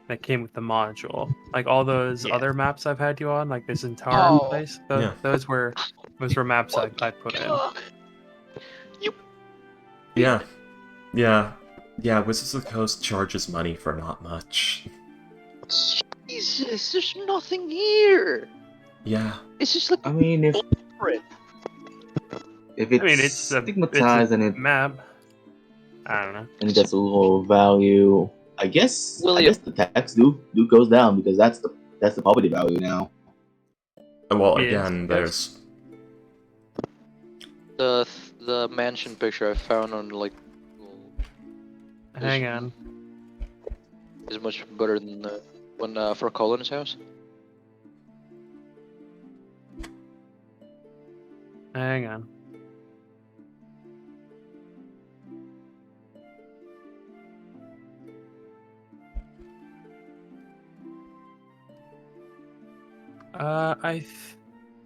module. Like all those other maps I've had you on, like this entire place. Those were maps I put in. Yeah, Wizards of the Coast charges money for not much. Jesus, there's nothing here. Yeah. It's just like I mean, if it's stigmatized and it map. I don't know. and it gets a little value, I guess the tax do goes down because that's the property value now. Well, again, there's the mansion picture I found on like Google Hang on. is much better than the one for Colin's house. Hang on. I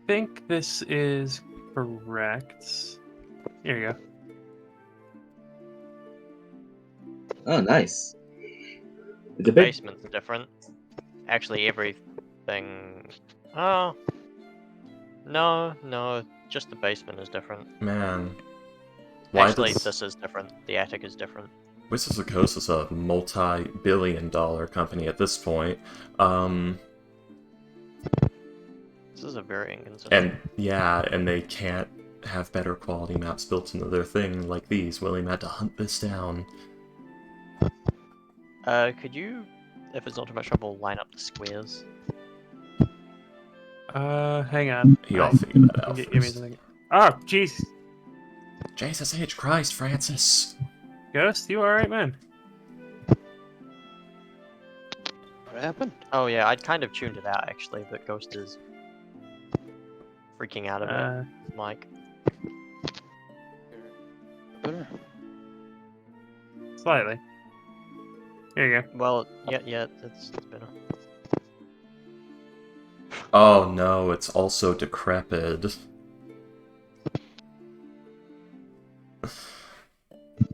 think this is correct. Here you go. Oh, nice. It's a The bit. basement's different. Actually, everything. Oh. No, just the basement is different. man. Actually, this is different. The attic is different. Wizards of the Coast is a multi-billion-dollar company at this point. This is a very inconsistent. And they can't have better quality maps built into their thing like these. William had to hunt this down. Could you, if it's not too much trouble, line up the squares? Hang on. I'll figure that out Give me a first. second. Oh, jeez. Jesus H. Christ, Francis. Ghost, you alright, man? What happened? Oh yeah, I'd kind of tuned it out actually, but Ghost is freaking out a bit. Mike. Better. Slightly. Here you go. Well, yeah, it's better. Oh no, it's also decrepit.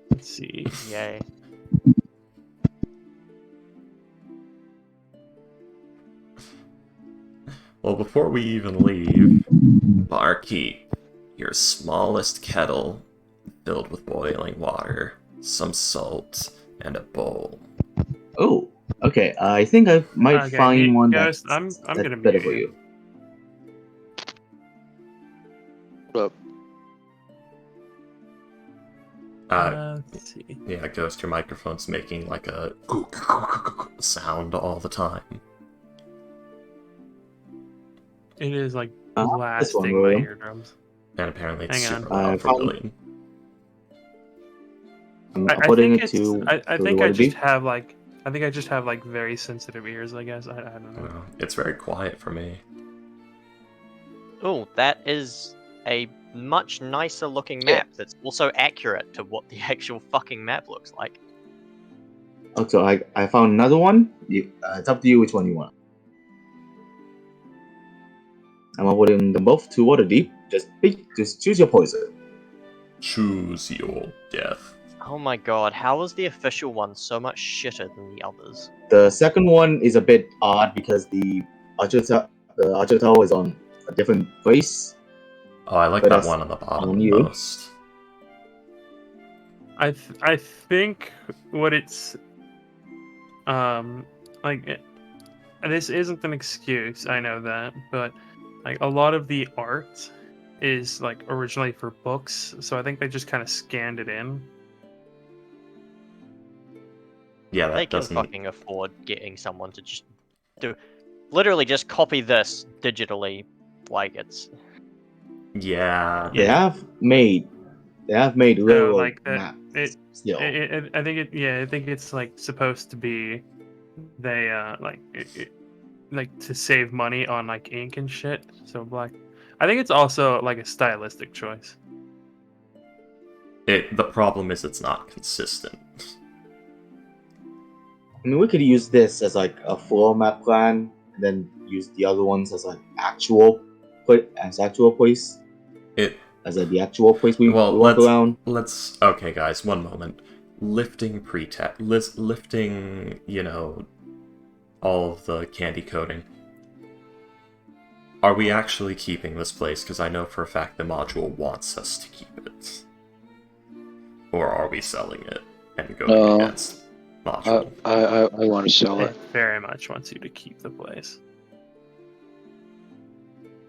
Let's see. Yay. Well, before we even leave, barkeep, your smallest kettle filled with boiling water, some salt, and a bowl. Oh, okay. I think I might Okay, find one Ghost, that's I'm gonna better mute for you. you. What up? Let's see. Yeah, Ghost, your microphone's making like a sound all the time. It is like This one, blasting my William. eardrums. And apparently it's Hang on. super loud for found- William. I'm I putting think it it's. to. I to think the I water just deep. have like. I think I just have like very sensitive ears. I guess I don't know. It's very quiet for me. Oh, that is a much nicer looking Yeah. map that's also accurate to what the actual fucking map looks like. Oh, so I found another one. It's up to you which one you want. I'm putting them both to water deep. Just choose your poison. Choose your death. Oh my god, how is the official one so much shitter than the others? The second one is a bit odd because the Archer Tower is on a different place. Oh, I like But that that's one on the bottom on the you. most. I think what it's like this isn't an excuse. I know that, but like a lot of the art is like originally for books, so I think they just kind of scanned it in. Yeah, They that can doesn't. fucking afford getting someone to just literally just copy this digitally, like it's. Yeah. They have made railroad like that- maps still. I think I think it's like supposed to be they like to save money on like ink and shit. So black. I think it's also like a stylistic choice. The problem is it's not consistent. I mean, we could use this as like a floor map plan, and then use the other ones as like actual place. As the actual place we Well, walk around. let's. Okay, guys, one moment. Lifting lifting, all of the candy coating. Are we actually keeping this place? Because I know for a fact the module wants us to keep it. Or are we selling it and going against module? I want to sell It it. very much wants you to keep the place.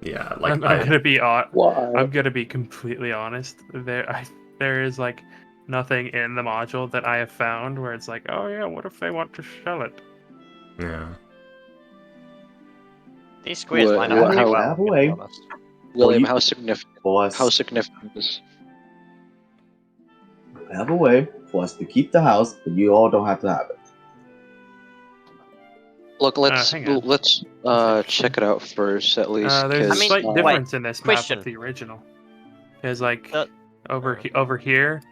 Yeah, like I'm gonna be Why? I'm gonna be completely honest. There is like nothing in the module that I have found where it's like, oh yeah, what if they want to sell it? Yeah. These squares What- line what- up pretty how- well. have I'm gonna a be way. honest. William, you- how significant? For us, How significant is? I have a way for us to keep the house, but you all don't have to have it. Look, let's hang on. let's That's check it out first, at least. There's a I mean, slight wait, difference in this question. map with the original. Because like Uh, over here,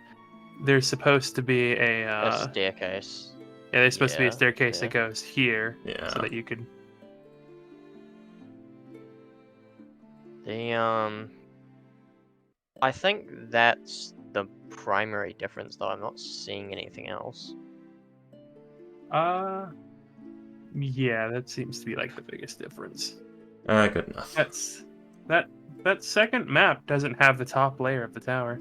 there's supposed to be a A staircase. yeah, there's supposed to be a yeah, staircase yeah. that goes here, Yeah. so that you could. The I think that's the primary difference, though. I'm not seeing anything else. Yeah, that seems to be like the biggest difference. Good enough. That second map doesn't have the top layer of the tower.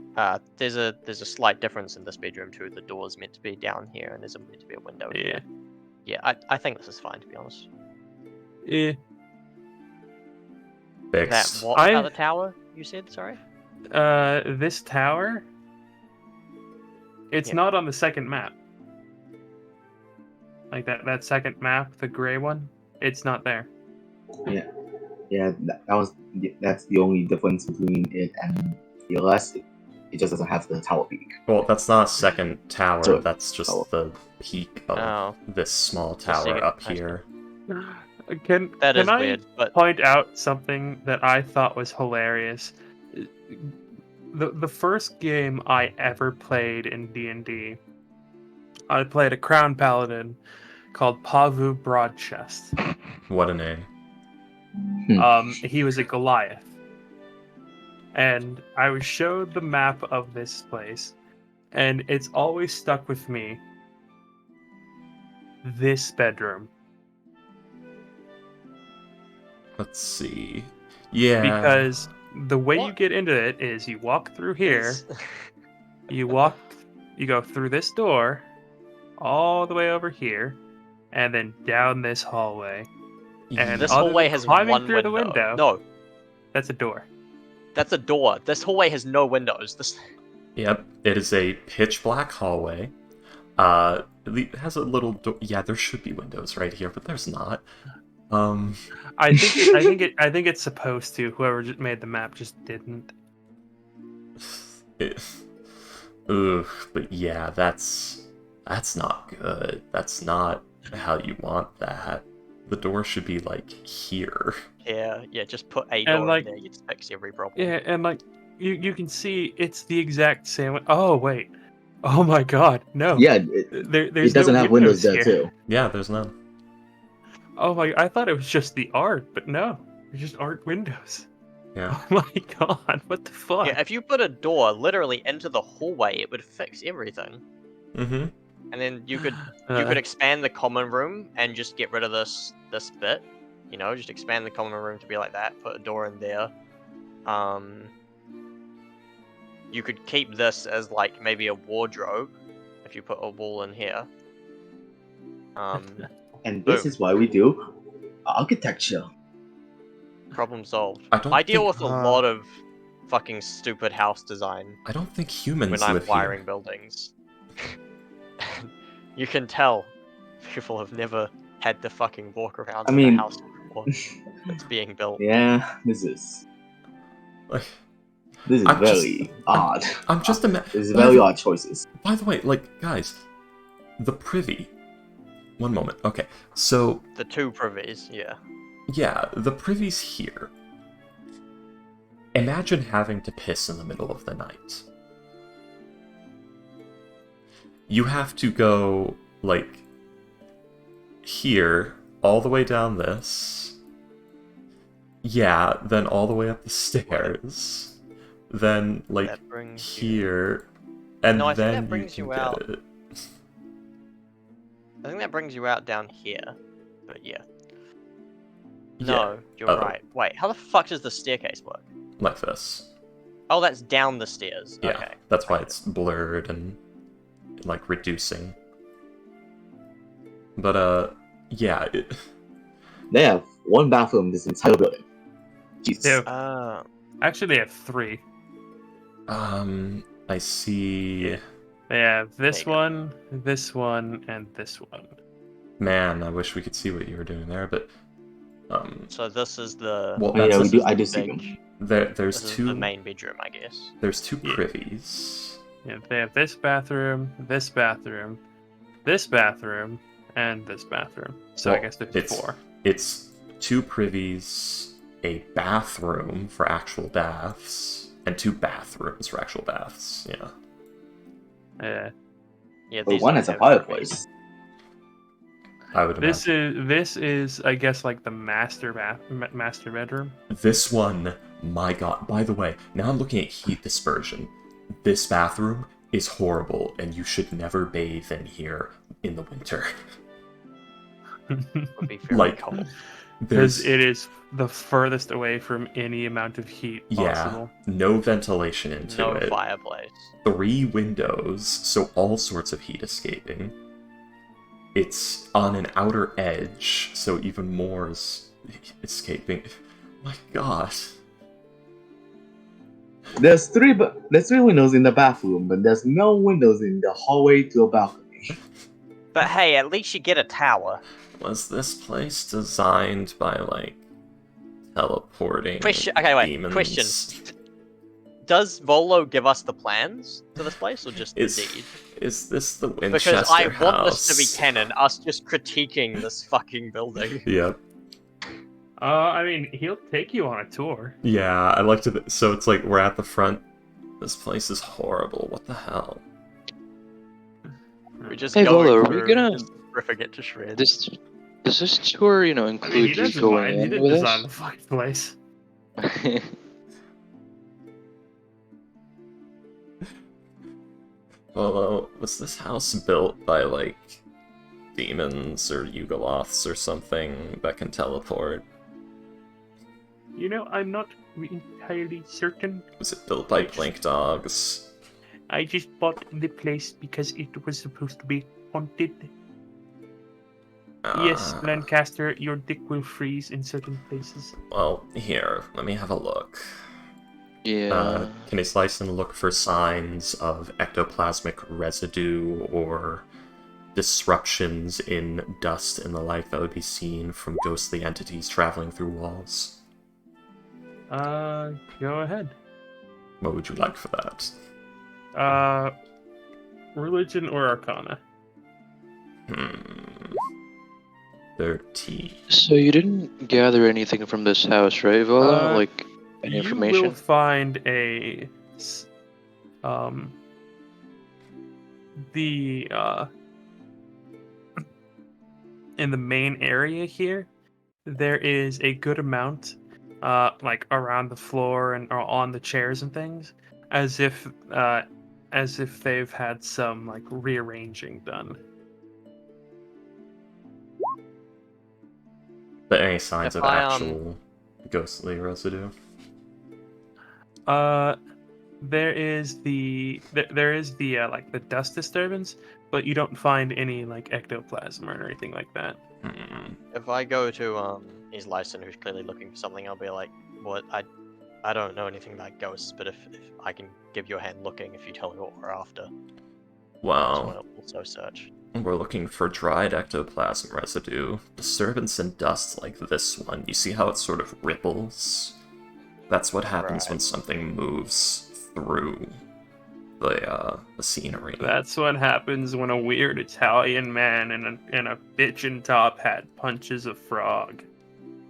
There's a slight difference in this bedroom too. The door's meant to be down here, and there's meant to be a window Yeah. here. Yeah, I think this is fine, to be honest. Eh. Fixed. That what about the tower? You said, sorry. This tower. It's Yeah. not on the second map. Like that second map, the gray one. It's not there. Yeah, that's the only difference between it and the rest. It just doesn't have the tower peak. Well, that's not a second tower, So- that's just oh. the peak of Oh, this small see tower it. up I see. here. Can that is I weird, but point out something that I thought was hilarious? The first game I ever played in D&D, I played a Crown Paladin called Pavu Broadchest. What a name. He was a Goliath. And I was showed the map of this place, and it's always stuck with me. This bedroom. Let's see. Yeah. Because the way you What? get into it is you walk through here, Is- you go through this door, all the way over here, and then down this hallway. And This other hallway than has climbing one through the window. window, No, that's a door. that's a door. This hallway has no windows. This. Yep. It is a pitch black hallway. It has a little door. Yeah, there should be windows right here, but there's not. I think it's supposed to. Whoever just made the map just didn't. It, ugh, but yeah, that's not good. That's not how you want that. The door should be like here. Yeah, just put a And, door like- in there. You'd fix every problem. Yeah, and like you can see it's the exact same. Oh wait. Oh my God, no. Yeah, There's it doesn't no have windows there here. too. Yeah, there's none. Oh my! I thought it was just the art, but no, there's just art windows. Yeah. Oh my God, what the fuck? Yeah, if you put a door literally into the hallway, it would fix everything. Mm-hmm. And then you could expand the common room and just get rid of this bit. You know, just expand the common room to be like that. Put a door in there. You could keep this as like maybe a wardrobe if you put a wall in here. And this Boom. is why we do architecture. Problem solved. I don't I deal think- with a lot of fucking stupid house design I don't think humans when I'm live wiring here. buildings. You can tell people have never had to fucking walk around I in mean- a house before it's being built. Yeah, this is Like, very I'm just- odd. I'm just This is by very the- odd choices. By the way, like, guys, the privy. One moment. Okay, so The two privies, yeah. yeah, the privy's here. Imagine having to piss in the middle of the night. You have to go, like, here, all the way down this. Yeah, then all the way up the stairs. Then, like, That brings you. here. And No, I think that then brings you you can out. get it. I think that brings you out down here. But yeah. Yeah, No, you're Oh. right. Wait, how the fuck does the staircase work? like this. Oh, that's down the stairs. Yeah, Okay. that's why Got it. it's blurred and, like, reducing. But, yeah, They have one bathroom in this entire building. Jesus. Yeah. Actually, they have 3. I see. They have this There one, this one, and this one. Man, I wish we could see what you were doing there, but, So this is the. well, Oh, yeah, that's, I do see them. big- there's This is two, the main bedroom, I guess. there's two Yeah. privies. Yeah, they have this bathroom, this bathroom, this bathroom, and this bathroom. So I Well, guess there's it's- 4. It's two privies, a bathroom for actual baths, and 2 bathrooms for actual baths, yeah. Yeah. Yeah, But these one don't has a have fireplace. I would imagine. This is I guess like the master bedroom. This one, my god, by the way, now I'm looking at heat dispersion. This bathroom is horrible, and you should never bathe in here in the winter. Would be very Like, cold. Because There's, it is the furthest away from any amount of heat yeah, possible. no ventilation into No it. fireplace. 3 windows, so all sorts of heat escaping. It's on an outer edge, so even more is escaping. My god. There's 3 windows in the bathroom, but there's no windows in the hallway to a balcony. But hey, at least you get a tower. Was this place designed by, like, teleporting Question. Okay, wait. demons? Question. Does Volo give us the plans to this place, or just the Is, deed? is this the Winchester Because I house? want this to be canon. Us just critiquing this fucking building. Yep. I mean, he'll take you on a tour. Yeah, I like to. So it's like we're at the front. This place is horrible. What the hell? We just Hey, go Volo, are we through gonna- just ripping it to shreds. Does this tour, I mean, include he you doesn't going mind. He in didn't with design us? the fucking place. Well, was this house built by, like, demons or Yugoloths or something that can teleport? I'm not entirely certain. Was it built by Blink Dogs? I just bought the place because it was supposed to be haunted. Yes, Lancaster, your dick will freeze in certain places. Well, here, let me have a look. Yeah. Can a slice and look for signs of ectoplasmic residue or disruptions in dust and the like that would be seen from ghostly entities traveling through walls? Go ahead. What would you like for that? Religion or Arcana? 13. So you didn't gather anything from this house, right, Vola? Like any You information? will find in the main area here, there is a good amount, like around the floor and or on the chairs and things, as if they've had some like rearranging done. But any signs If of I, actual ghostly residue? There is the like the dust disturbance, but you don't find any like ectoplasm or anything like that. If I go to his license, who's clearly looking for something, I'll be like, "What? I don't know anything about ghosts, but if I can give you a hand looking, if you tell me what we're after." Wow. So I'll also search. We're looking for dried ectoplasm residue. Disturbance in dust like this one. You see how it sort of ripples? That's what happens when something moves through the scenery. That's what happens when a weird Italian man in a bitchin' top hat punches a frog.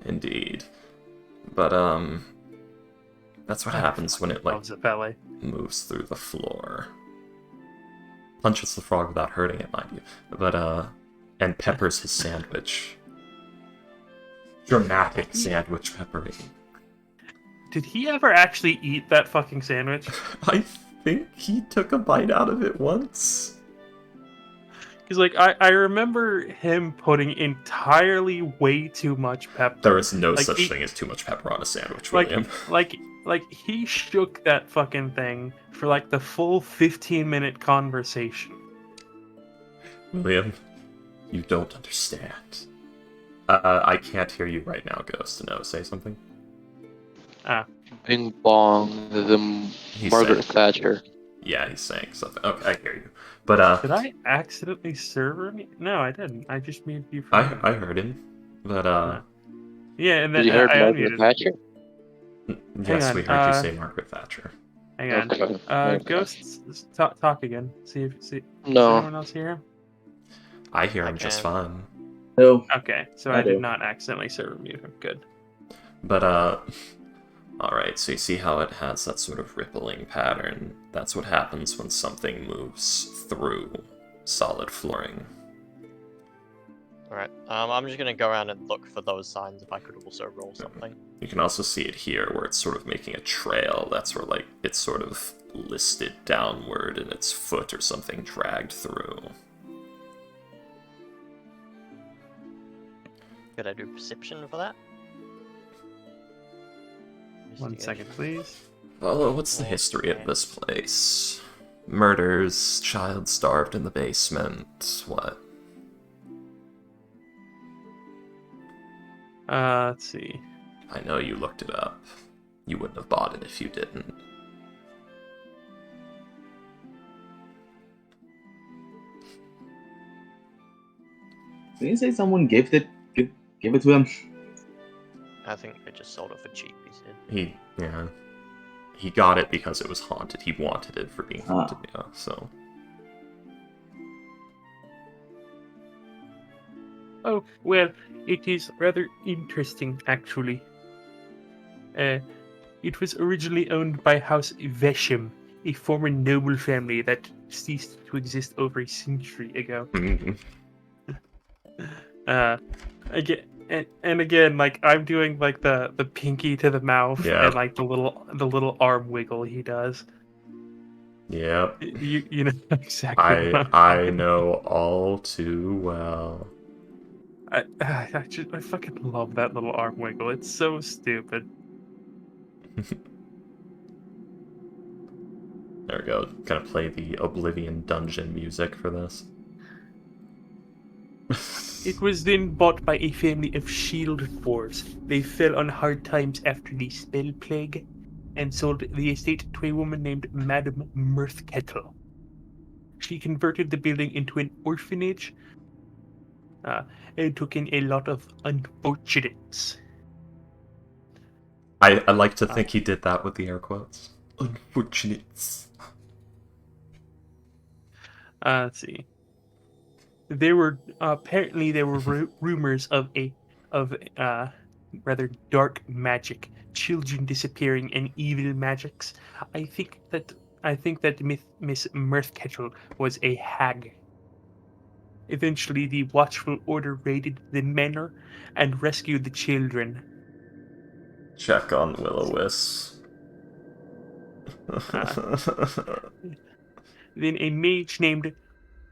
Indeed. But, that's what happens when it, like, moves through the floor. Punches the frog without hurting it, mind you. But, and peppers his sandwich. Dramatic sandwich peppering. Did he ever actually eat that fucking sandwich? I think he took a bite out of it once. Because, like, I remember him putting entirely way too much pepper. There is no such thing as too much pepper on a sandwich, William. Like, he shook that fucking thing for, like, the full 15-minute conversation. William, you don't understand. I can't hear you right now, Ghost. No, say something. Bing bong, the Margaret Thatcher. Yeah, he's saying something. Okay, I hear you. But, Did I accidentally server me? No, I didn't. I just muted you for I heard him. But, yeah, and then Did you hear I Margaret unmuted. Thatcher? Yes, we heard you say Margaret Thatcher. Hang on. Okay. Ghosts, talk again. Does No. anyone else hear him? I hear him just fine. No. Okay, so I did not accidentally server mute him. Good. But, alright, so you see how it has that sort of rippling pattern? That's what happens when something moves through solid flooring. Alright, I'm just gonna go around and look for those signs if I could also roll something. You can also see it here where it's sort of making a trail. That's where, like, it's sort of listed downward and its foot or something dragged through. Could I do perception for that? 1 second, please. Well, what's the history of this place? Murders, child starved in the basement, what? Let's see. I know you looked it up. You wouldn't have bought it if you didn't. Did you say someone gave it to him? I think they just sold it for cheap, he said. He got it because it was haunted. He wanted it for being haunted, yeah, so. Oh, well, it is rather interesting, actually. It was originally owned by House Vesham, a former noble family that ceased to exist over a century ago. Again, like I'm doing like the pinky to the mouth and like the little arm wiggle he does. Yep. You know exactly. I know all too well. I fucking love that little arm wiggle. It's so stupid. There we go. Gonna play the Oblivion Dungeon music for this. It was then bought by a family of shield dwarves. They fell on hard times after the spell plague, and sold the estate to a woman named Madame Mirthkettle. She converted the building into an orphanage, and took in a lot of unfortunates. I like to think he did that with the air quotes. Unfortunates. Let's see. There were apparently rumors of rather dark magic, children disappearing, and evil magics. I think that Miss Mirthkettle was a hag. Eventually, the Watchful Order raided the manor and rescued the children. Check on Will-O-Wisp. Then a mage named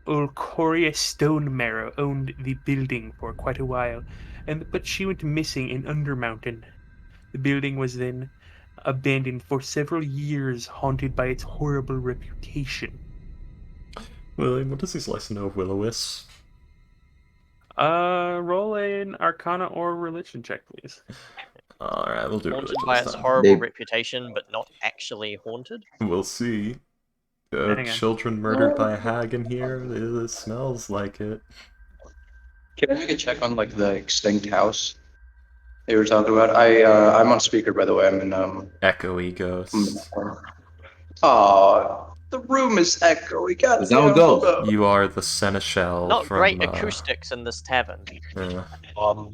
Ulcoria Stonemarrow owned the building for quite a while, but she went missing in Undermountain. The building was then abandoned for several years, haunted by its horrible reputation. William, what does his license know of Will-O-Wisp? Roll an Arcana or Religion check, please. Alright, we'll do Haunted religion by this its time. horrible reputation, but not actually haunted. We'll see. Hang on. Children murdered by a hag in here? It smells like it. Can I make a check on like the extinct house they were talking about? I'm on speaker, by the way. I'm in Echoey ghost. Oh, the room is echoey. God Is that what goes? You are the seneschal Not from... great acoustics in this tavern. Nice. Boom,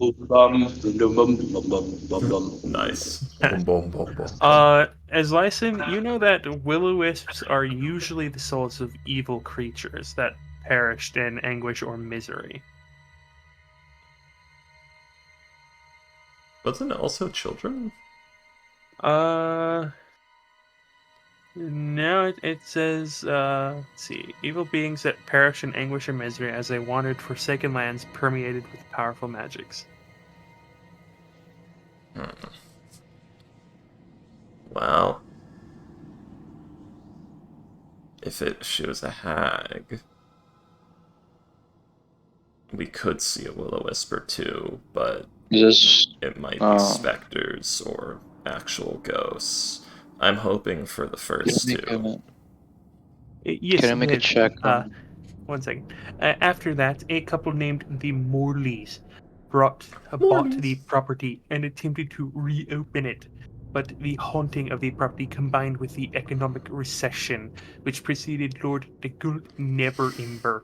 boom, boom, boom. As Lyson, you know that will-o-wisps are usually the souls of evil creatures that perished in anguish or misery. Wasn't it also children? No, it says, let's see, evil beings that perish in anguish or misery as they wandered forsaken lands permeated with powerful magics. Well, if she was a hag, we could see a will-o-wisp or two, but it might be specters or actual ghosts. I'm hoping for the first two. Yes, Can I make a check? 1 second. After that, a couple named the Morleys bought the property and attempted to reopen it. But the haunting of the property combined with the economic recession, which preceded Lord de Gult Neverember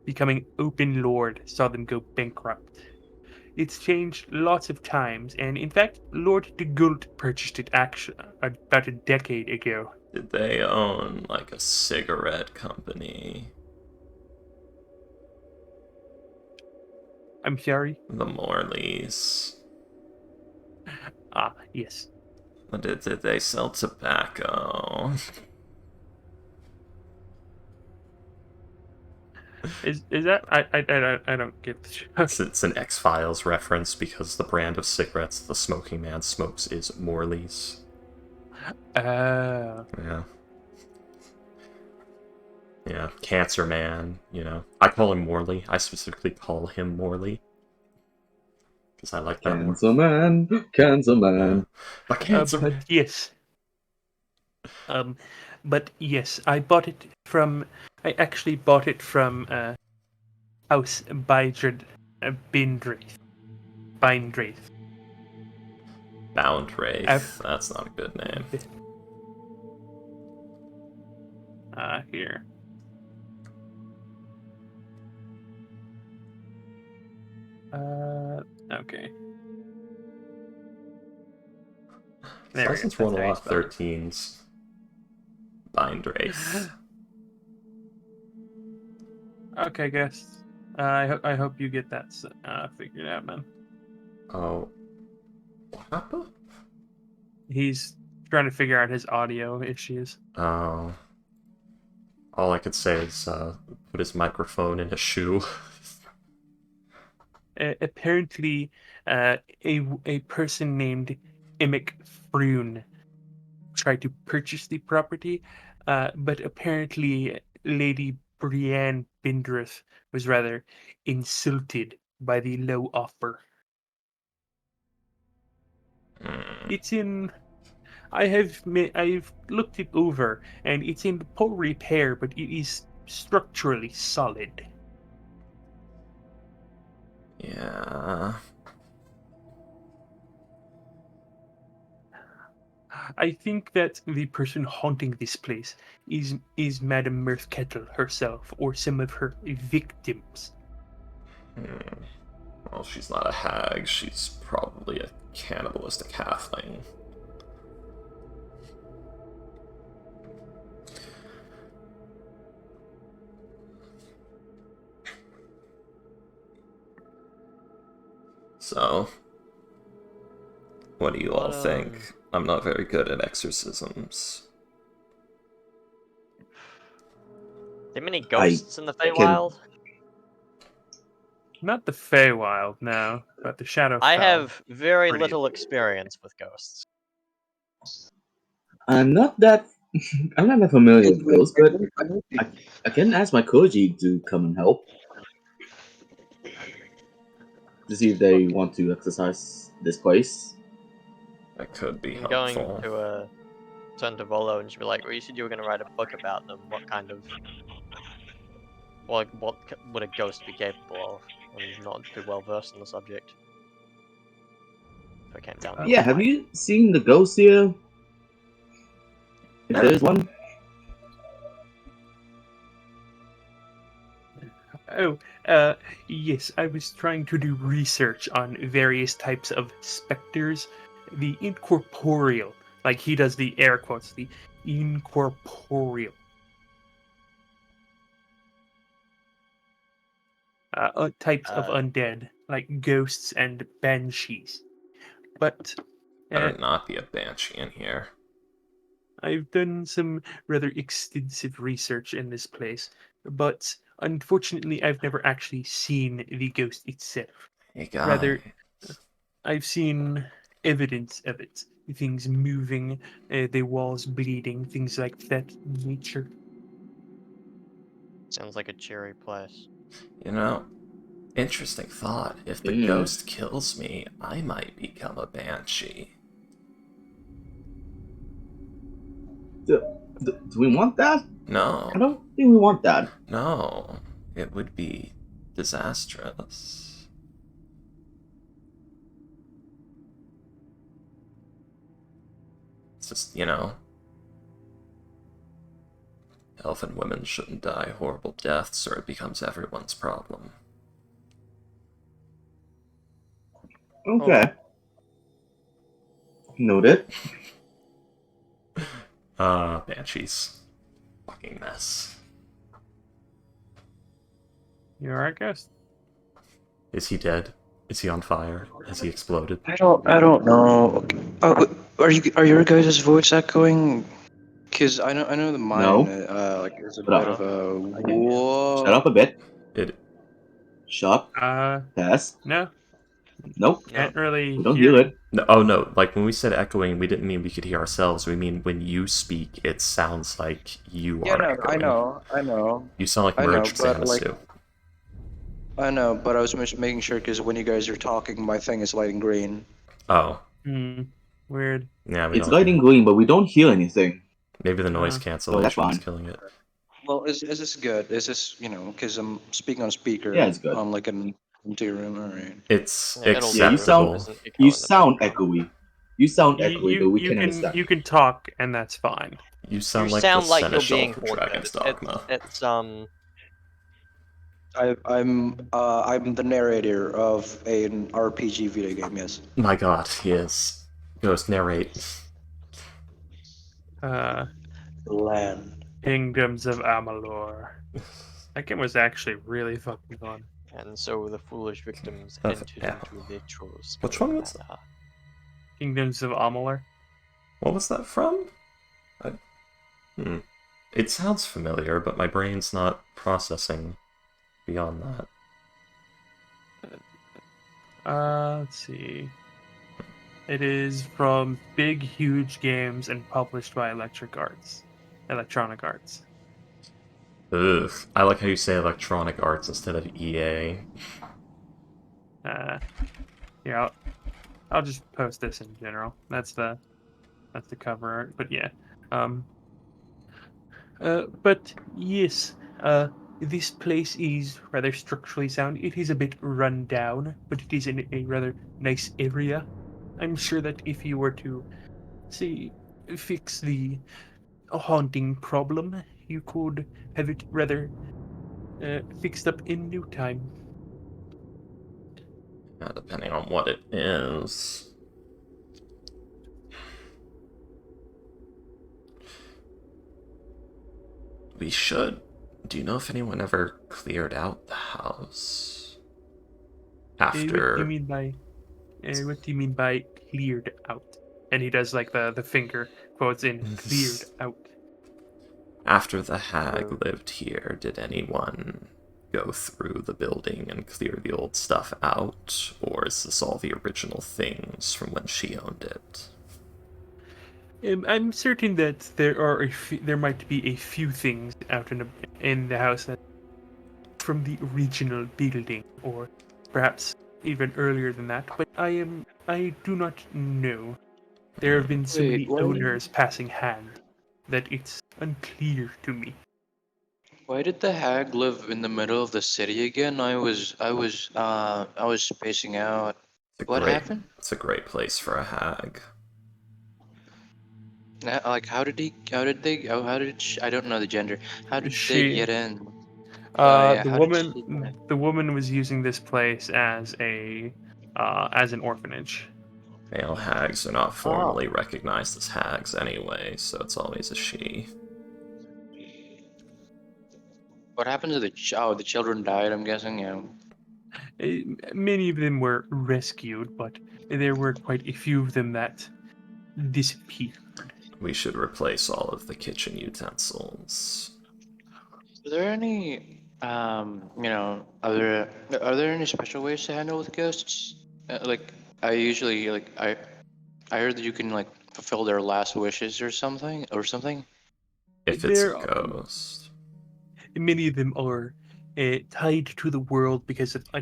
becoming open lord, saw them go bankrupt. It's changed lots of times, and in fact, Lord de Gult purchased it about a decade ago. Did they own, like, a cigarette company? I'm sorry? The Morleys. Ah, yes. Did they sell tobacco? Is that I don't get the joke. It's an X-Files reference because the brand of cigarettes the smoking man smokes is Morley's. Yeah. Yeah, Cancer Man, you know. I call him Morley. I specifically call him Morley. Because I like that more. Cancer Man. But Cancer Man. Yes. But yes, I actually bought it from House Byndraith. Byndraith. Boundraith. That's not a good name. Here. Okay. There Since one a lot of 13s. Byndraith. Okay, guess. I hope you get that figured out, man. Oh. What happened? He's trying to figure out his audio issues. Oh. All I could say is put his microphone in a shoe. Apparently, a person named Emic Froon try to purchase the property, but apparently Lady Brienne Bindrith was rather insulted by the low offer. It's in. I've looked it over, and it's in poor repair, but it is structurally solid. Yeah. I think that the person haunting this place is Madame Mirthkettle herself, or some of her victims. Hmm. Well, she's not a hag. She's probably a cannibalistic halfling. So, what do you all think? I'm not very good at exorcisms. There many ghosts in the Feywild? Not the Feywild, no, but the Shadowfell. I have very Pretty- little experience with ghosts. I'm not that familiar with those, but I can ask my Koji to come and help to see if they want to exercise this place. That could be I'm going helpful. to turn to Volo and just be like, well, you said you were going to write a book about them. What would a ghost be capable of? I'm not too well versed in the subject. If I came down to Yeah, have you seen the ghost here? If there's one. Oh, yes, I was trying to do research on various types of specters. The incorporeal, like he does the air quotes, the incorporeal. Types of undead, like ghosts and banshees. But Better not be a banshee in here. I've done some rather extensive research in this place, but unfortunately, I've never actually seen the ghost itself. Hey, guy. Rather, I've seen evidence of it. Things moving, the walls bleeding, things like that nature. Sounds like a cheery place. You know, interesting thought. If the ghost kills me, I might become a banshee. Do we want that? No. I don't think we want that. No. It would be disastrous. It's just, elfin women shouldn't die horrible deaths or it becomes everyone's problem. Okay. Noted. Banshees. Fucking mess. You alright, ghost? Is he dead? Is he on fire? Has he exploded? I don't know. Are your guys' voice echoing? Because I know the mine like is a bit of a whoa. Shut up a bit. Shut. No. Nope. Can't really We don't hear hear it. No, oh no, like when we said echoing, we didn't mean we could hear ourselves. We mean when you speak, it sounds like you are echoing. I know. You sound like merged Xanastu. I know, but I was just making sure because when you guys are talking, my thing is lighting green. Oh. Weird. Yeah, it's lighting green, but we don't hear anything. Maybe the noise cancellation is killing it. Well, is this good? Is this, because I'm speaking on speaker? Yeah, it's good. On like an empty room, alright. It's acceptable. You sound echoey. You sound echoey, but we can understand. You can talk, and that's fine. You sound like the you're seneschal being from Dragon's Dogma. I'm the narrator of an RPG video game. Yes. My God, he is. Ghost, narrate. Land. Kingdoms of Amalur. That game was actually really fucking fun. And so the foolish victims entered into the trolls. Which one was that? Kingdoms of Amalur. What was that from? It sounds familiar, but my brain's not processing beyond that. Let's see. It is from Big Huge Games and published by Electronic Arts. Ugh. I like how you say Electronic Arts instead of EA. Uh, yeah, I'll just post this in general. That's the cover art. But yeah, um, but yes, this place is rather structurally sound. It is a bit run down, but it is in a rather nice area. I'm sure that if you were to, say, fix the haunting problem, you could have it rather fixed up in no time. Depending on what it is. We should. Do you know if anyone ever cleared out the house? What do you After. mean by cleared out? And he does like the finger quotes in cleared out. After the hag lived here, did anyone go through the building and clear the old stuff out? Or is this all the original things from when she owned it? I'm certain that there might be a few things out in the house that from the original building, or perhaps even earlier than that. But I do not know. There have been so Wait, many owners passing hand that it's unclear to me. why did the hag live in the middle of the city again? I was spacing out. What happened? It's a great place for a hag. Like, how did she, I don't know the gender. How did they She, get in? Yeah, the how did she get in? woman was using this place as an orphanage. Male hags are not Oh, formally recognized as hags anyway, so it's always a she. what happened to the children died, I'm guessing, yeah. Many of them were rescued, but there were quite a few of them that disappeared. We should replace all of the kitchen utensils. Are there any, are there any special ways to handle with ghosts? Like, I usually, I heard that you can, like, fulfill their last wishes or something. If it's a There, ghost. many of them are tied to the world because of uh,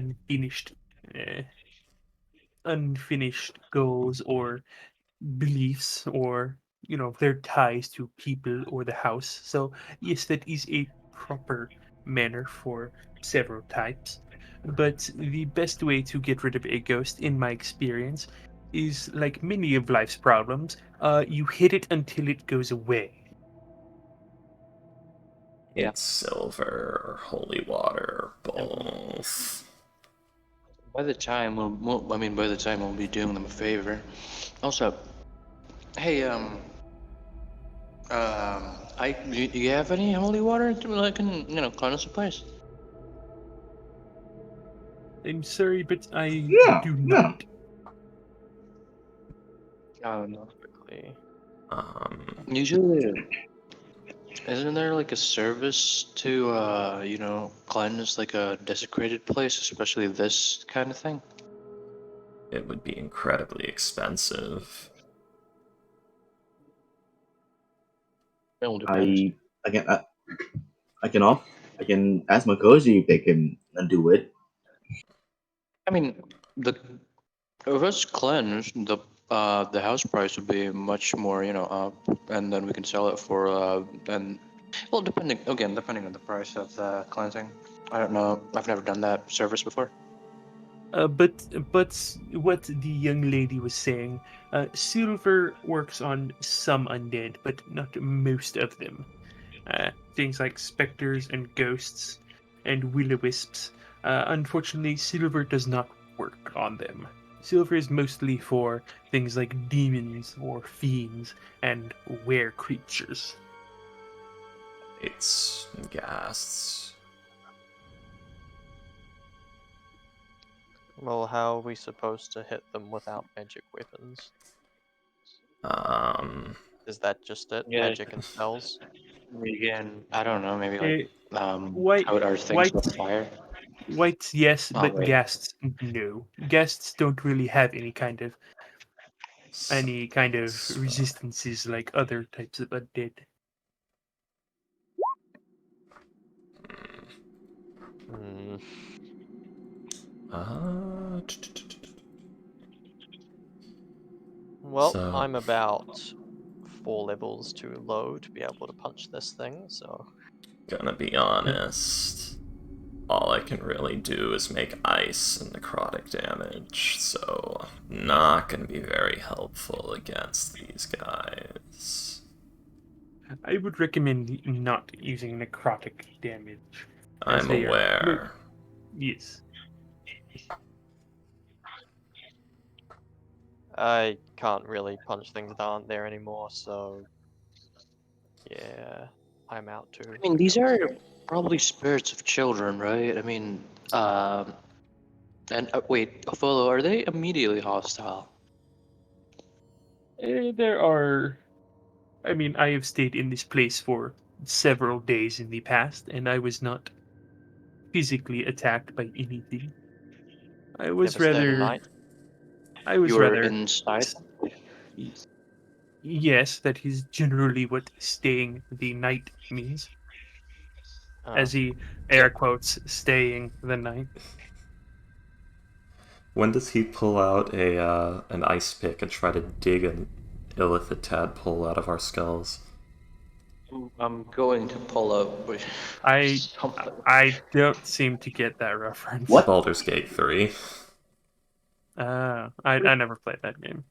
unfinished goals or beliefs, or their ties to people or the house. So yes, that is a proper manner for several types. But the best way to get rid of a ghost, in my experience, is like many of life's problems. You hit it until it goes away. Yeah. It's silver or holy water, And both. by the time we'll be doing them a favor. Also, hey, do you have any holy water that can, cleanse the place? I'm sorry, but I Yeah, do yeah. not. No. Quickly. Usually, isn't there like a service to, cleanse like a desecrated place, especially this kind of thing? It would be incredibly expensive. It all depends. I can I can off I can ask my coach if they can do it. I mean, the if it's cleansed, the house price would be much more, up, and then we can sell it for and well, depending on the price of the cleansing. I don't know. I've never done that service before. But what the young lady was saying, Silver works on some undead, but not most of them. Things like specters and ghosts and will-o-wisps. Unfortunately, Silver does not work on them. Silver is mostly for things like demons or fiends and were creatures. It's ghasts. Well, how are we supposed to hit them without magic weapons? Um, Is that just it? Yeah. Magic and spells? Again, I don't know. Maybe like White, how are things white, with fire? whites, yes, Oh but wait. ghasts, no. Ghasts don't really have any kind of any kind of So- resistances like other types of undead. Hmm. Uh, Well, So- I'm about 4 levels too low to be able to punch this thing, so Gonna be honest, all I can really do is make ice and necrotic damage, so not gonna be very helpful against these guys. I would recommend not using necrotic damage. as I'm they are- aware. Yes. I can't really punch things that aren't there anymore, so yeah, I'm out too. I mean, these to be honest. are probably spirits of children, right? I mean, and wait, Apollo, are they immediately hostile? There are. I mean, I have stayed in this place for several days in the past, and I was not physically attacked by anything. I was Never stayed at rather. night. I was You were rather. inside? Yes, that is generally what staying the night means. As he air quotes, staying the night. When does he pull out an ice pick and try to dig an illithid tadpole out of our skulls? I'm going to pull up I something. I don't seem to get that reference. What? Baldur's Gate 3. I never played that game.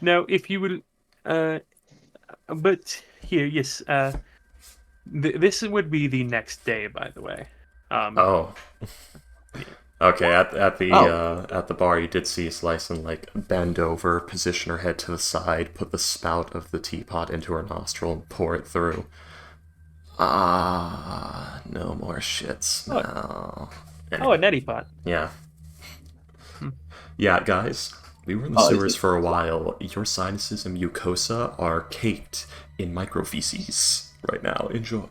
No, if you would, but here, yes, this would be the next day, by the way. Oh. Okay, Oh. at the bar, you did see Slicin like bend over, position her head to the side, put the spout of the teapot into her nostril, and pour it through. Ah, no more shit smell. Oh, a neti pot. Yeah. Hmm. Yeah, guys, we were in the Oh, is sewers it- for a while. Your sinuses and mucosa are caked in microfeces right now. Enjoy.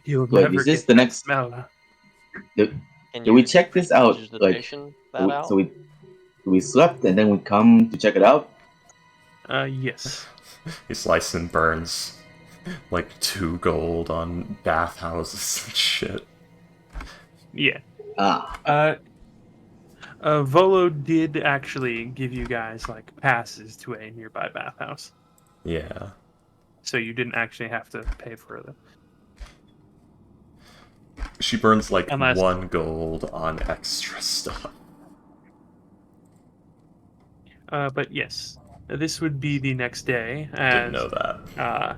You'll Wait, never is this get the that next? smell. Did, Can did we you check this out? Like, prestidigitation that out? so we slept and then we come to check it out. Yes. He slices and burns like 2 gold on bathhouses and shit. Yeah. Ah, Volo did actually give you guys like passes to a nearby bathhouse, Yeah. so you didn't actually have to pay for them. She burns like Unless- 1 gold on extra stuff. But yes, this would be the next day. Didn't As know that.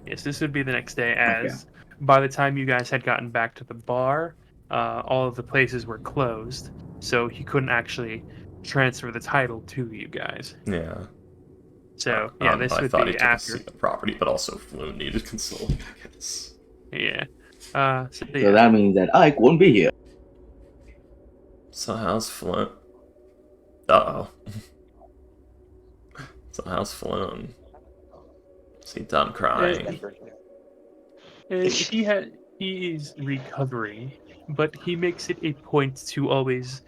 yes, this would be the next day. As by the time you guys had gotten back to the bar, all of the places were closed, so he couldn't actually transfer the title to you guys. Yeah. So yeah, this I would thought be he took a after. seat of property, but also Floon needed consoling, I guess. Yeah. So so yeah. that means that Ike won't be here. So how's Floon? Uh-oh. So how's Floon? Is he done crying? He is recovering, but he makes it a point to always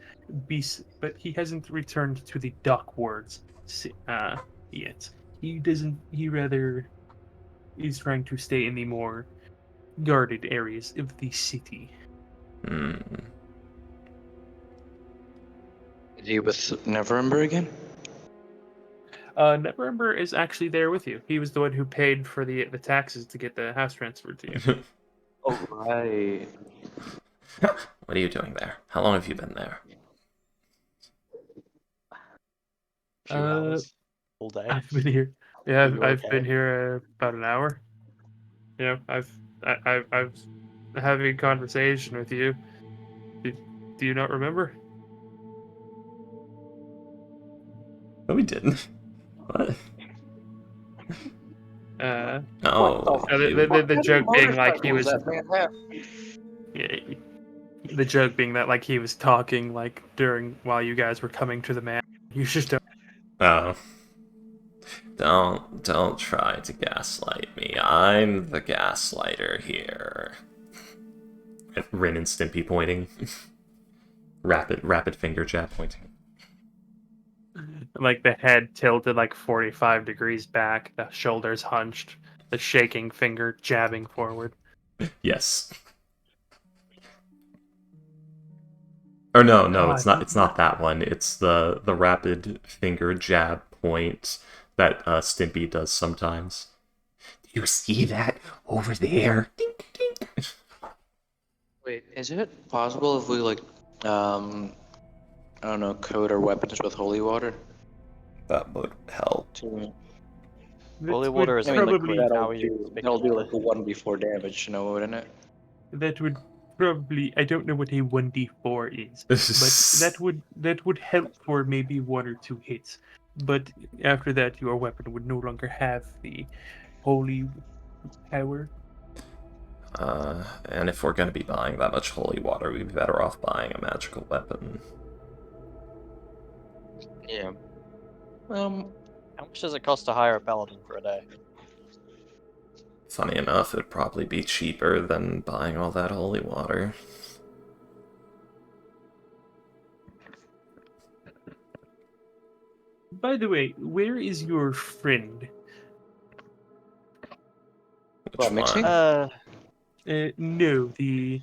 be. But he hasn't returned to the dock wards yet. He doesn't. He rather is trying to stay in the more guarded areas of the city. Hmm. Is he with Neverember again? Neverember is actually there with you. He was the one who paid for the taxes to get the house transferred to you. Oh, right. What are you doing there? How long have you been there? Few hours, all day. I've been here. Yeah, Are you I've okay? been here about an hour. Yeah, I've having a conversation with you. Do you not remember? No, we didn't. What? Oh, The joke being like he was. That man have? Yeah, the joke being that like he was talking like during while you guys were coming to the man. You just don't. oh. Don't try to gaslight me. I'm the gaslighter here. Rin and Stimpy pointing. Rapid finger jab pointing. like the head tilted like 45 degrees back, the shoulders hunched, the shaking finger jabbing forward. Yes. Or no, God, it's not that one. It's the rapid finger jab point that Stimpy does sometimes. Do you see that over there? Dink, dink. Wait, is it possible if we like, I don't know, coat our weapons with holy water? That would help. To, Holy That water would is I mean, like probably that'll do like a 1d4 damage, wouldn't it? that would probably I don't know what a 1d4 is, but that would help for maybe 1 or 2 hits. But after that, your weapon would no longer have the holy power. And if we're going to be buying that much holy water, we'd be better off buying a magical weapon. Yeah. How much does it cost to hire a paladin for a day? Funny enough, it'd probably be cheaper than buying all that holy water. By the way, where is your friend? Which What, mixing? one? No, the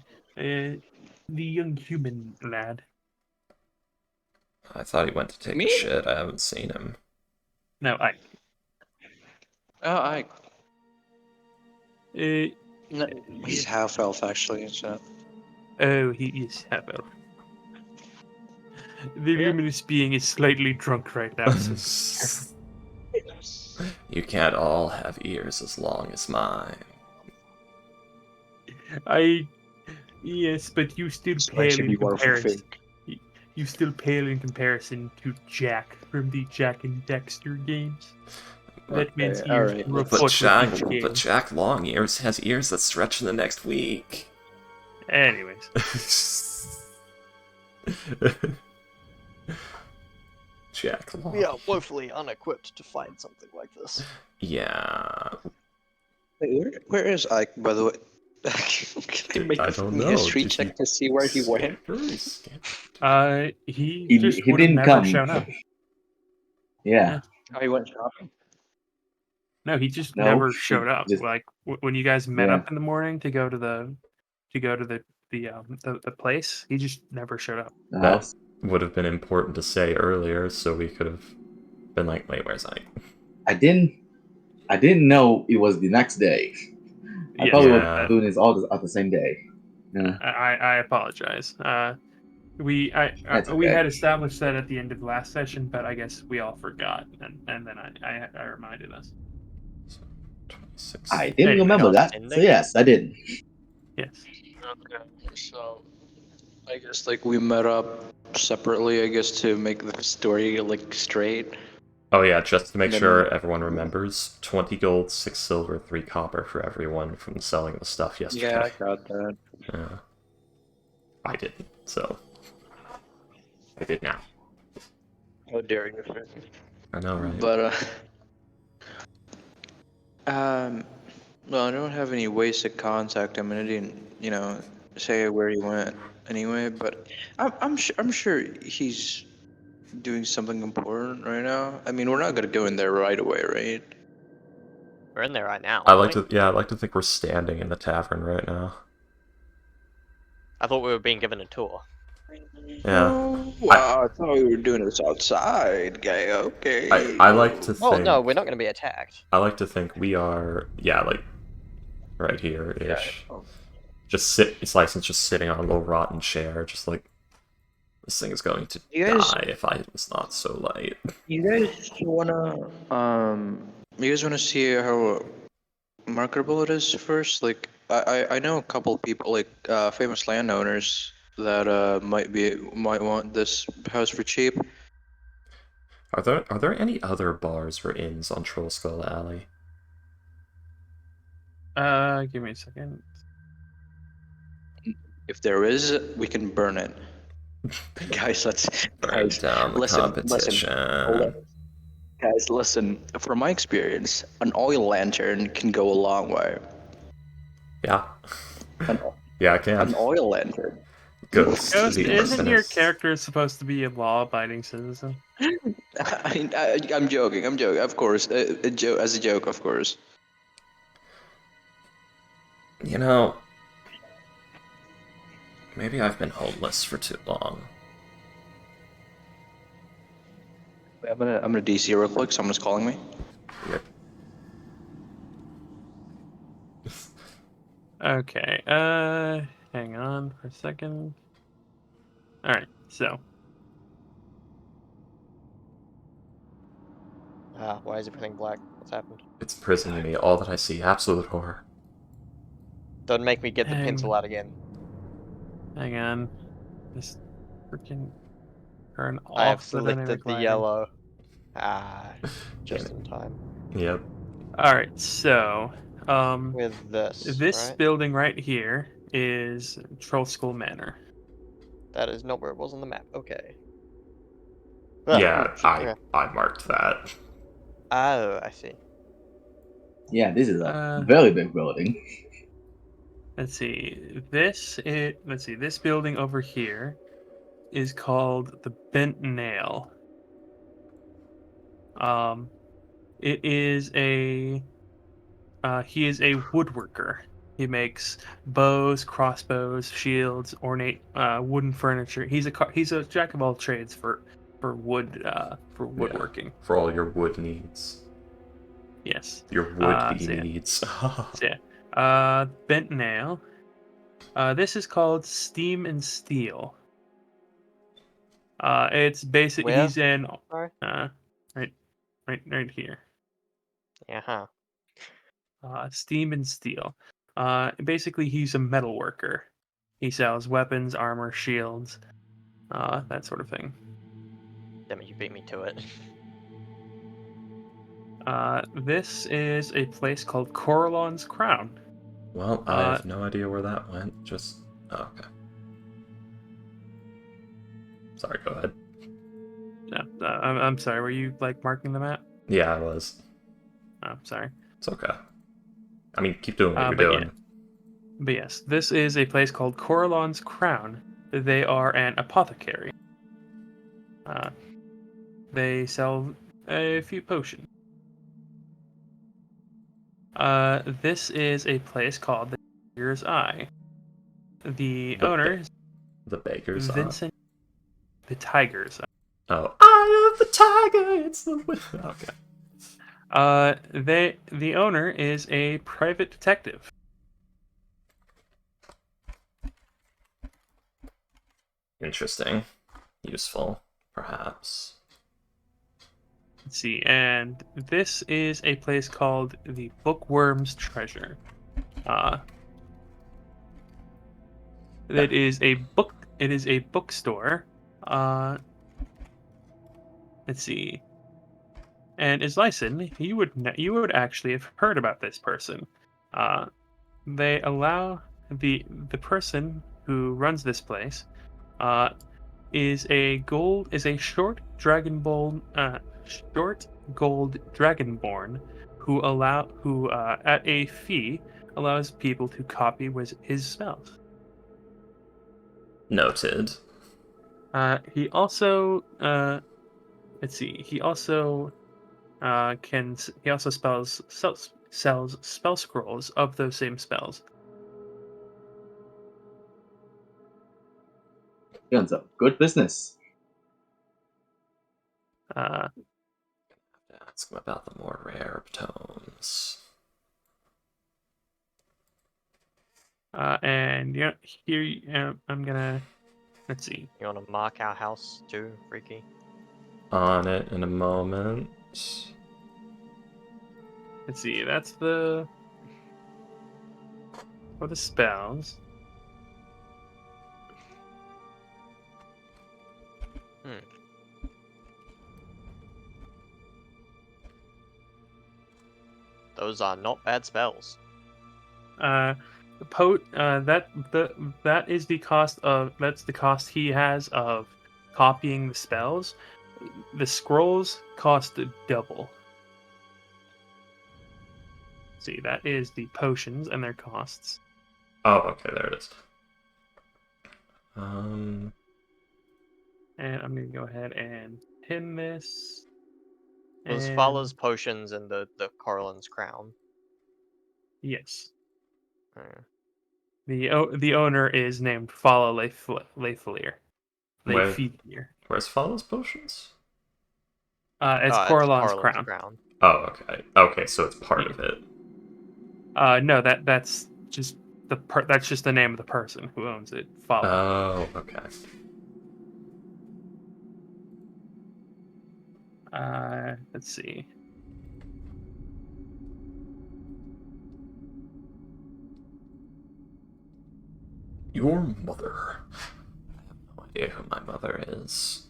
young human lad. I thought he went to take Me? a shit. I haven't seen him. No, Oh, uh, no, he's half elf actually, so. oh, he is half elf. The luminous being is slightly drunk right now. So You can't all have ears as long as mine. yes, but you still This pale makes you in be more comparison. fake. You still pale in comparison to Jack from the Jack and Dexter games. That man's Okay, ears alright. grew a But foot Jack, with each game. but Jack Longears has ears that stretch in the next week. Anyways, Jack Long. We are woefully unequipped to fight something like this. Yeah. Wait, where is Ike, by the way? Can I make I a don't know. history Did check he to see where he went? he just He would have didn't never come. shown up. Yeah. Oh, he went shopping. No, he just No, never he showed up. just- Like when you guys met Yeah. up in the morning to go to the place, he just never showed up. The That house. would have been important to say earlier, so we could have been like, wait, where's Ike? I didn't know it was the next day. I Yes, thought we Yeah. were doing this all at the same day. Yeah. I apologize. We That's we okay. had established that at the end of last session, but I guess we all forgot, and then I reminded us. 26. I didn't Anyway, remember that. ending? So yes, I did. Yes. Okay, so I guess like we met up separately, I guess, to make the story like straight. Oh yeah, just to make And then- sure everyone remembers, 20 gold, 6 silver, 3 copper for everyone from selling the stuff yesterday. Yeah, I got that. Yeah. I didn't, so I did now. How dare you? I know, right? But well, I don't have any ways to contact him, and I didn't, say where he went anyway. But I'm sure he's doing something important right now. I mean, we're not gonna go in there right away, right? We're in there right now. I aren't like we? to, I like to think we're standing in the tavern right now. I thought we were being given a tour. Yeah. Oh, wow, I thought we were doing this outside, guy. Okay. I like to Well, think. no, we're not going to be attacked. I like to think we are, yeah, like right here ish. Oh. It's licensed just sitting on a little rotten chair, just like this thing is going to You guys- die if I was not so light. You guys wanna see how marketable it is first? Like, I know a couple people, like famous landowners that might want this house for cheap. Are there any other bars or inns on Troll Skull Alley? Give me a second. If there is, we can burn it. Guys, Burn down the listen, competition. hold on. Guys, listen. From my experience, an oil lantern can go a long way. Yeah. An, Yeah, I an can. oil lantern. Ghost. Ghost, the isn't your arsonist. character supposed to be a law-abiding citizen? I'm joking. I'm joking. Of course, as a joke, of course. You know, maybe I've been homeless for too long. Wait, I'm gonna DC real quick. Someone's calling me. Yep. Okay. Hang on for a second. All right. So, Why is everything black? What's happened? It's imprisoning me, all that I see, absolute horror. Don't make me get the pencil hang, out again. hang on. Just freaking turn I have off the selected dynamic the lighting. yellow. Ah, Damn just it. in time. Yep. All right. So, With this, this right? building right here is Troll School Manor. That is not where it was on the map. Okay. Ah, Yeah, shit. I Okay. I marked that. Oh, I see. Yeah, this is a Uh, very big building. let's see. Let's see. This building over here is called the Bent Nail. Um, it is a he is a woodworker. He makes bows, crossbows, shields, ornate wooden furniture. He's a jack of all trades for Yeah. woodworking. For all your wood needs. Yes. Your would-be So yeah. needs. So yeah. Bent nail. This is called Steam and Steel. It's basic. Where? He's in Sorry. right, right here. Yeah. Huh. Steam and Steel. Basically, he's a metal worker. He sells weapons, armor, shields, that sort of thing. Damn it! You beat me to it. This is a place called Coralon's Crown. Well, I Uh, have no idea where that went. Just. Oh, okay. Sorry, go ahead. no, I'm sorry. Were you like marking the map? Yeah, I was. Oh, sorry. It's okay. I mean, keep doing what you're But yeah, doing. but yes, this is a place called Coralon's Crown. They are an apothecary. Uh, they sell a few potions. This is a place called the Tiger's Eye. The The owner ba- is the Baker's Eye. Vincent the Tiger's Eye. Oh, Eye of the Tiger. It's the okay. The owner is a private detective. Interesting. Useful, perhaps. Let's see, and this is a place called the Bookworm's Treasure. Uh, That it is a book. It is a bookstore. Uh, let's see, and is licensed. You would actually have heard about this person. Uh, they allow the person who runs this place. Is a short gold dragonborn who at a fee allows people to copy his spells. noted. He also let's see. He also sells spell scrolls of those same spells. Guns up. Good business. Uh, Ask him about the more rare tomes. and yeah, here I'm gonna let's see. You want to mark our house too, Freaky? On it in a moment. Let's see. That's for the spells. Hmm. Those are not bad spells. That is the cost of that's the cost he has of copying the spells. The scrolls cost double. See, that is the potions and their costs. Oh, okay, there it is. Um, And I'm gonna go ahead and pin this. Was And Fala's potions in the Corlin's crown? yes, Uh, the owner is named Fala Leifelier. Where, Leifelier. where's Fallow's potions? It's oh, it's Coralon's Corlin's crown. crown. Oh, okay. Okay, so it's part Yeah. of it. No, that's just that's just the name of the person who owns it. Fala. Oh, okay. Let's see. Your mother. I have no idea who my mother is.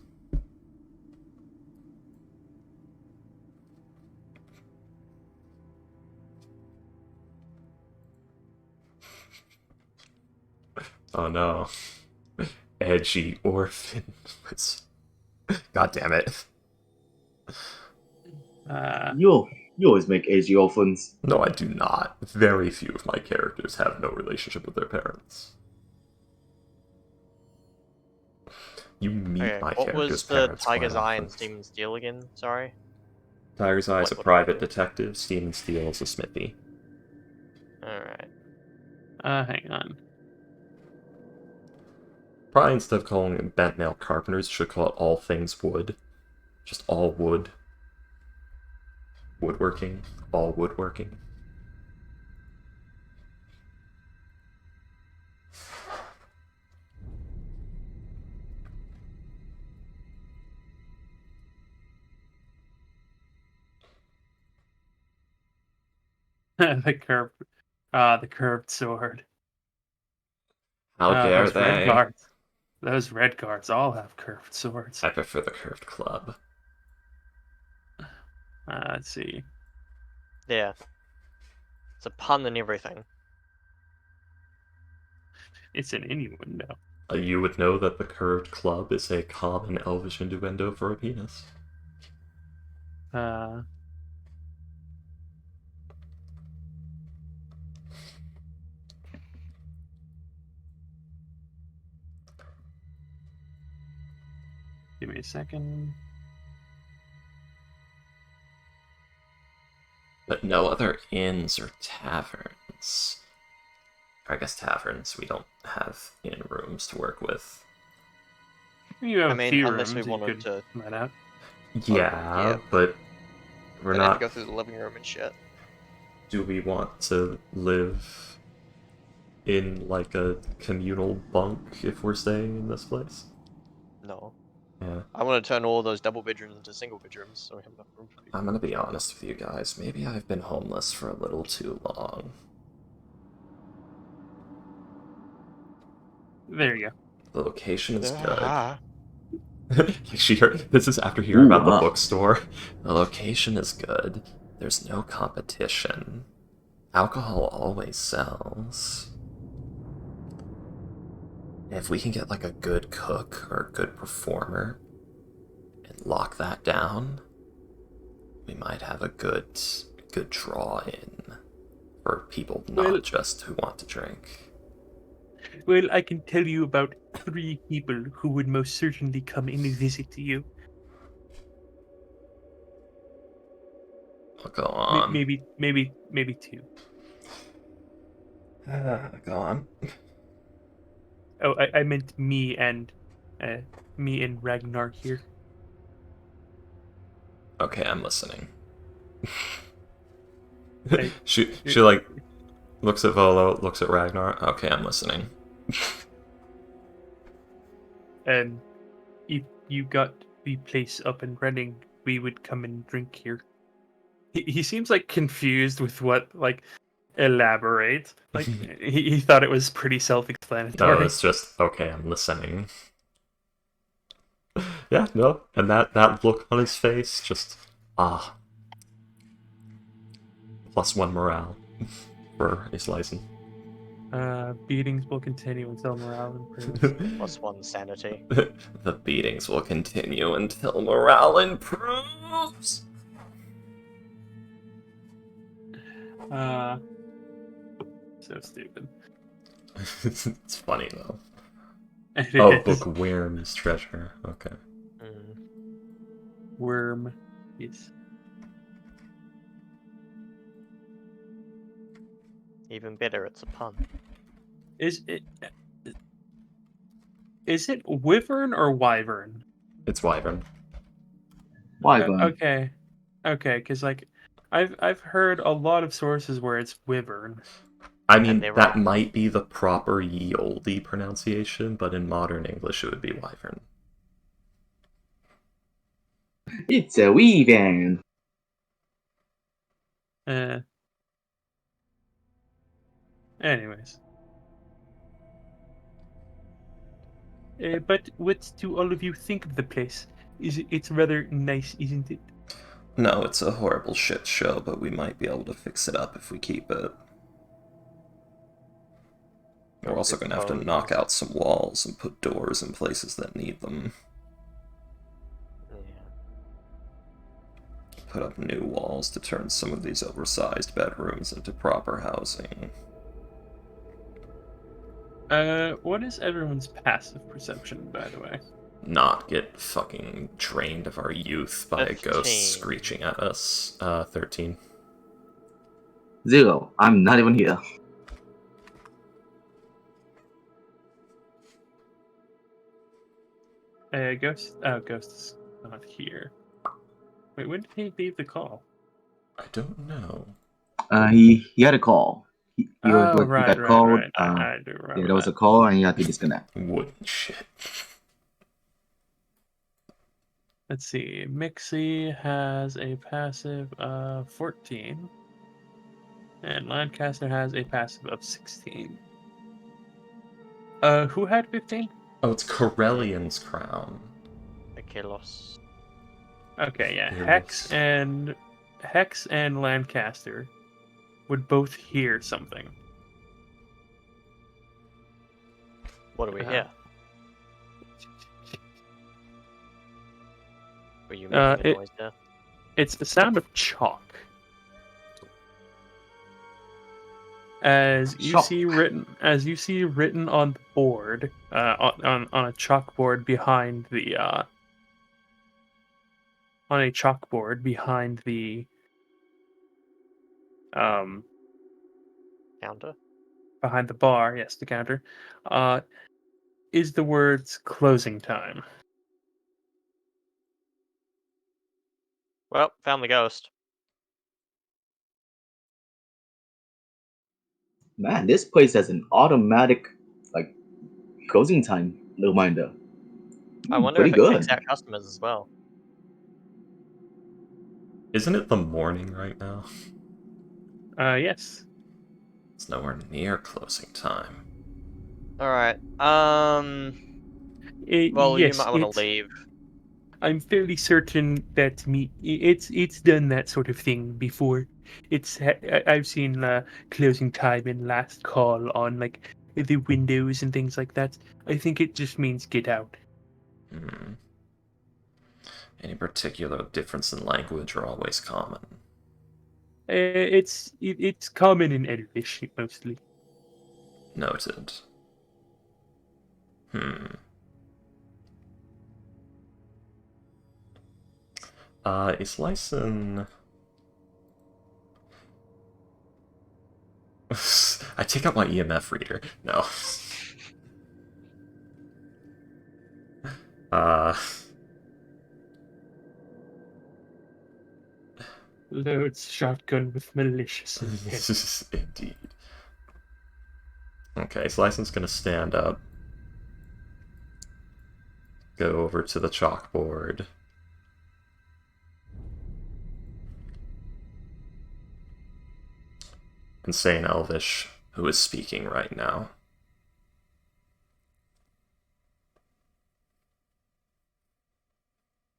Oh no. Edgy orphan. God damn it. You always make edgy orphans. No, I do not. Very few of my characters have no relationship with their parents. You meet Okay, my what character's was the parents Tiger's quite Eye often. and Steam Steel again? Sorry. Tiger's Eye is a What do they private do? detective. Steam and Steel is a smithy. Alright. Hang on. Probably instead of calling it bent nail carpenters, should call it all things wood. Just all wood. Woodworking. All woodworking. The curved sword. How dare Those red they? guards. Those red guards all have curved swords. I prefer the curved club. Let's see. Yeah. It's a pun and everything. It's an innuendo. You would know that the curved club is a common elvish innuendo for a penis. Uh, Give me a second. But no other inns or taverns. I guess taverns, we don't have inn rooms to work with. You have I a mean, few unless rooms we you wanted could to, let out. Yeah, yeah. but we're Then I have to not. go through the living room and shit. Do we want to live in like a communal bunk if we're staying in this place? No. Yeah. I want to turn all those double bedrooms into single bedrooms so we have enough room for people. I'm gonna be honest with you guys. Maybe I've been homeless for a little too long. There you go. The location is good. Ah. This is after hearing about the Ooh, bookstore. The location is good. There's no competition. Alcohol always sells. If we can get like a good cook or a good performer and lock that down, we might have a good draw in for people not Well- just who want to drink. Well, I can tell you about 3 people who would most certainly come and visit you. Go on. Maybe 2. Go on. Oh, I meant me and Ragnar here. Okay, I'm listening. Hey, she like looks at Volo, looks at Ragnar. Okay, I'm listening. And if you got the place up and running, we would come and drink here. He seems like confused with what like elaborate. Like he thought it was pretty No, self-explanatory. it's just okay, I'm listening. Yeah, no, and that look on his face, just +1 morale for a slicing. Beatings will continue until morale improves. +1 sanity. The beatings will continue until morale improves. So stupid. It's funny though. It Oh, is. bookworm's treasure. Okay. Mm. Worm. Yes. Even better, it's a pun. Is it wyvern or wyvern? It's wyvern. Wyvern. Okay. Okay, because like I've heard a lot of sources where it's wyvern. I And mean, they're that wrong. might be the proper ye olde pronunciation, but in modern English it would be wyvern. It's a Wyvern. Uh, anyways. But what do all of you think of the place? It's rather nice, isn't it? No, it's a horrible shit show, but we might be able to fix it up if we keep it. We're I also going to have to knock suppose. out some walls and put doors in places that need them. Yeah. Put up new walls to turn some of these oversized bedrooms into proper housing. What is everyone's passive perception, by the way? Not get fucking drained of our youth by a ghost 15. screeching at us. 13. 0. I'm not even here. Ghost. Oh, Ghost is not here. Wait, when did he leave the call? I don't know. He had a call. Oh, He right, got right, called. right. I do Yeah, remember there was a that. call and he had to disconnect. Wooden shit. Let's see. Mixie has a passive of 14, and Lancaster has a passive of 16. Who had 15? Oh, it's Corellian's crown. Achelos. Okay, yeah. Heroes. Hex and Lancaster would both hear something. What do we Uh, hear? Were you making a it noise there? it's the sound of chalk. As you Chalk. see written on the board, on a chalkboard behind the on a chalkboard behind um Counter? behind the bar, yes, the counter, uh, is the words closing time. Well, found the ghost. Man, this place has an automatic like closing time reminder. I wonder Pretty if it kicks good. out customers as well. Isn't it the morning right now? Yes. It's nowhere near closing time. Alright. Well, you Yes, might want to leave. I'm fairly certain that it's done that sort of thing before. I've seen closing time and last call on like the windows and things like that. I think it just means get out. Hmm. Any particular difference in language are always common. It's common in Elvish mostly. Noted. Hmm. Is Lyson... I take out my EMF reader. No. uh... Loads shotgun with malicious intent. Indeed. Okay, so Lyson's gonna stand up. Go over to the chalkboard. And say in Elvish, who is speaking right now.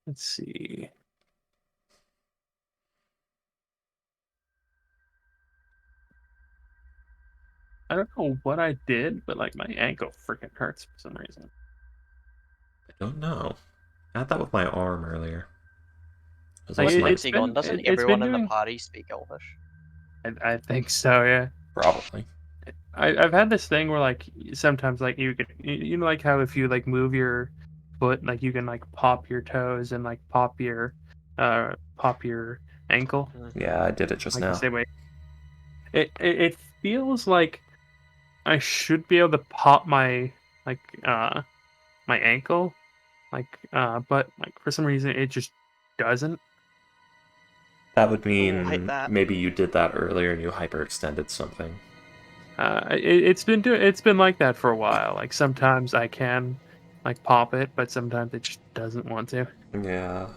Let's see. I don't know what I did, but like my ankle freaking hurts for some reason. I don't know. I had that with my arm earlier. It was Like also What's my... it's Mixie gone? been Doesn't it's been everyone in the doing. party speak Elvish? I think so, yeah. Probably. I've had this thing where like sometimes like you could you know like how if you like move your foot like you can like pop your toes and like pop your ankle Yeah, I did it just like the now. same way. It feels like I should be able to pop my like my ankle but like for some reason it just doesn't. That would Oh, I hate mean that. maybe you did that earlier and you hyperextended something. It's been like that for a while. Like sometimes I can like pop it, but sometimes it just doesn't want to. Yeah,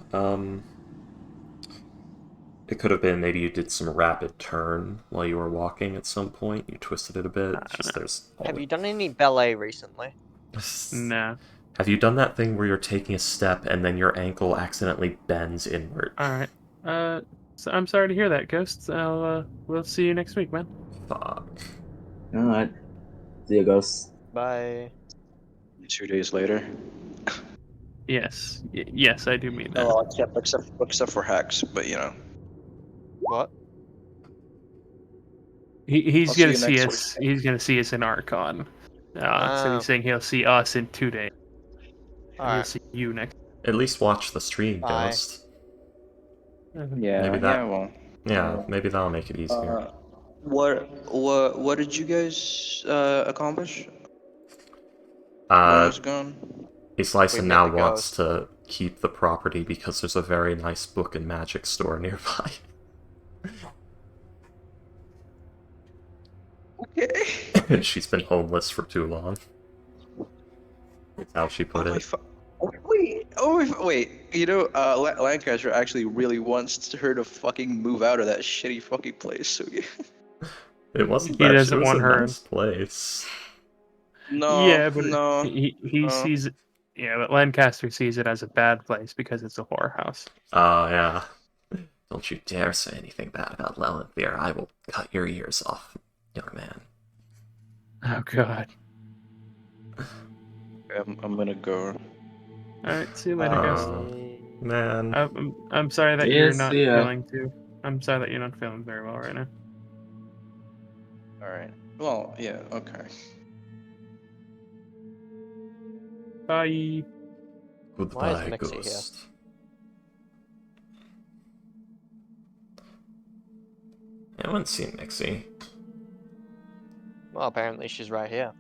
it could have been maybe you did some rapid turn while you were walking at some point. You twisted it a bit. It's just there's Have all. you done any ballet recently? No. Have you done that thing where you're taking a step and then your ankle accidentally bends inward? All right. So I'm sorry to hear that, Ghosts. We'll see you next week, man. Fuck. All right. See you, Ghost. Bye. 2 days later. Yes, I do mean Oh, that. well, except for Hex, but you know. What? He's I'll see gonna you see next us. week. He's gonna see us in Archon. So Oh, he's saying he'll see us in 2 days, and he'll alright. see you next. At least watch the stream, Bye. Ghost. Maybe Yeah, that. well. Yeah, maybe that'll make it easier. Uh, what did you guys accomplish while I Uh, was gone? Slice We met now the wants ghost. to keep the property because there's a very nice book and magic store nearby. Okay. She's been homeless for too long. That's how she Oh put my it. fu- wait. You know, Lancaster actually really wants her to fucking move out of that shitty fucking place. So yeah. It wasn't He that. It doesn't was want a her. nice place. No, Yeah, but no, he no. sees it. Yeah, but Lancaster sees it as a bad place because it's a horror house. Oh, yeah. Don't you dare say anything bad about Lelanthier. I will cut your ears off, young man. Oh God. I'm gonna go. All right. See you later, Ghost. Bye. Man. I'm sorry that you're Yes, not yeah. feeling too. I'm sorry that you're not feeling very well right now. All right. Well, yeah. Okay. Bye. Why is Goodbye, Mixie here? Ghost. I haven't seen Nixie. Well, apparently she's right here.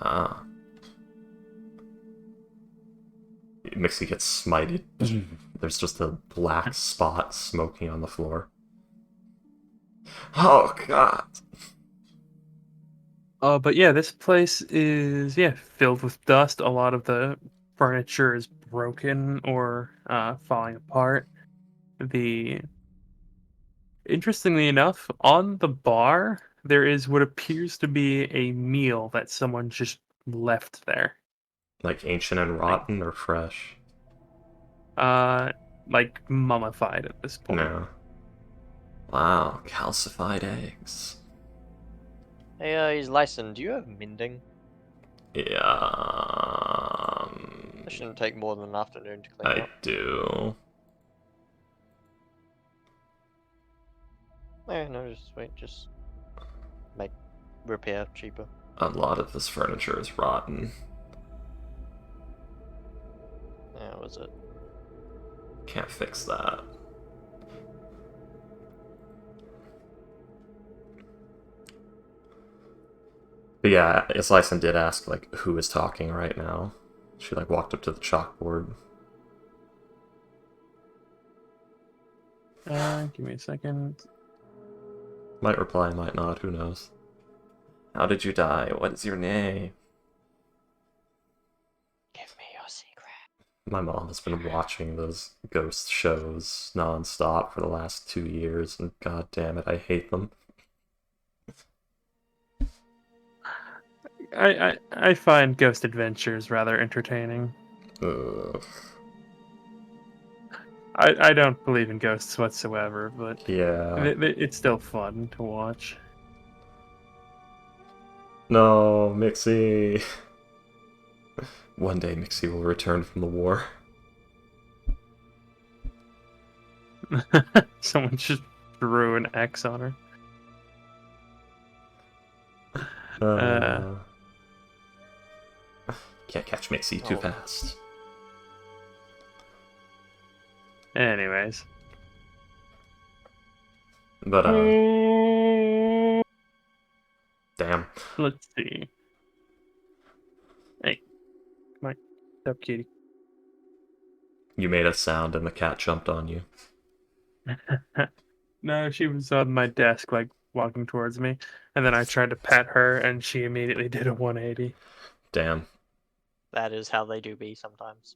Ah. Mixie gets smited. There's just a black spot smoking on the floor. Oh, God. But yeah, this place is filled with dust. A lot of the furniture is broken or falling apart. The Interestingly enough, on the bar there is what appears to be a meal that someone just left there. Like ancient and Like rotten or fresh? uh like mummified at this point. No. Wow, calcified eggs. Hey, he's licensed. Do you have mending? Yeah, That shouldn't take more than an afternoon to clean I up. do. No, just wait. Just make repair cheaper. A lot of this furniture is rotten. Yeah, was it? Can't fix that. But yeah, Slicen did ask, like, who is talking right now. She, like, walked up to the chalkboard. Give me a second. Might reply, might not, who knows. How did you die? What is your name? Give me your secret. My mom has been watching those ghost shows non-stop for the last 2 years, and god damn it, I hate them. I find Ghost Adventures rather entertaining. Ugh. I don't believe in ghosts whatsoever, but Yeah. it's still fun to watch. No, Mixie. One day Mixie will return from the war. Someone just threw an X on her. Uh, can't catch Mixie too Oh. fast. Anyways. But damn. Let's see. Hey, come on. What's up, kitty? You made a sound and the cat jumped on you. No, she was on my desk, like walking towards me, and then I tried to pet her, and she immediately did a 180. Damn. That is how they do be sometimes.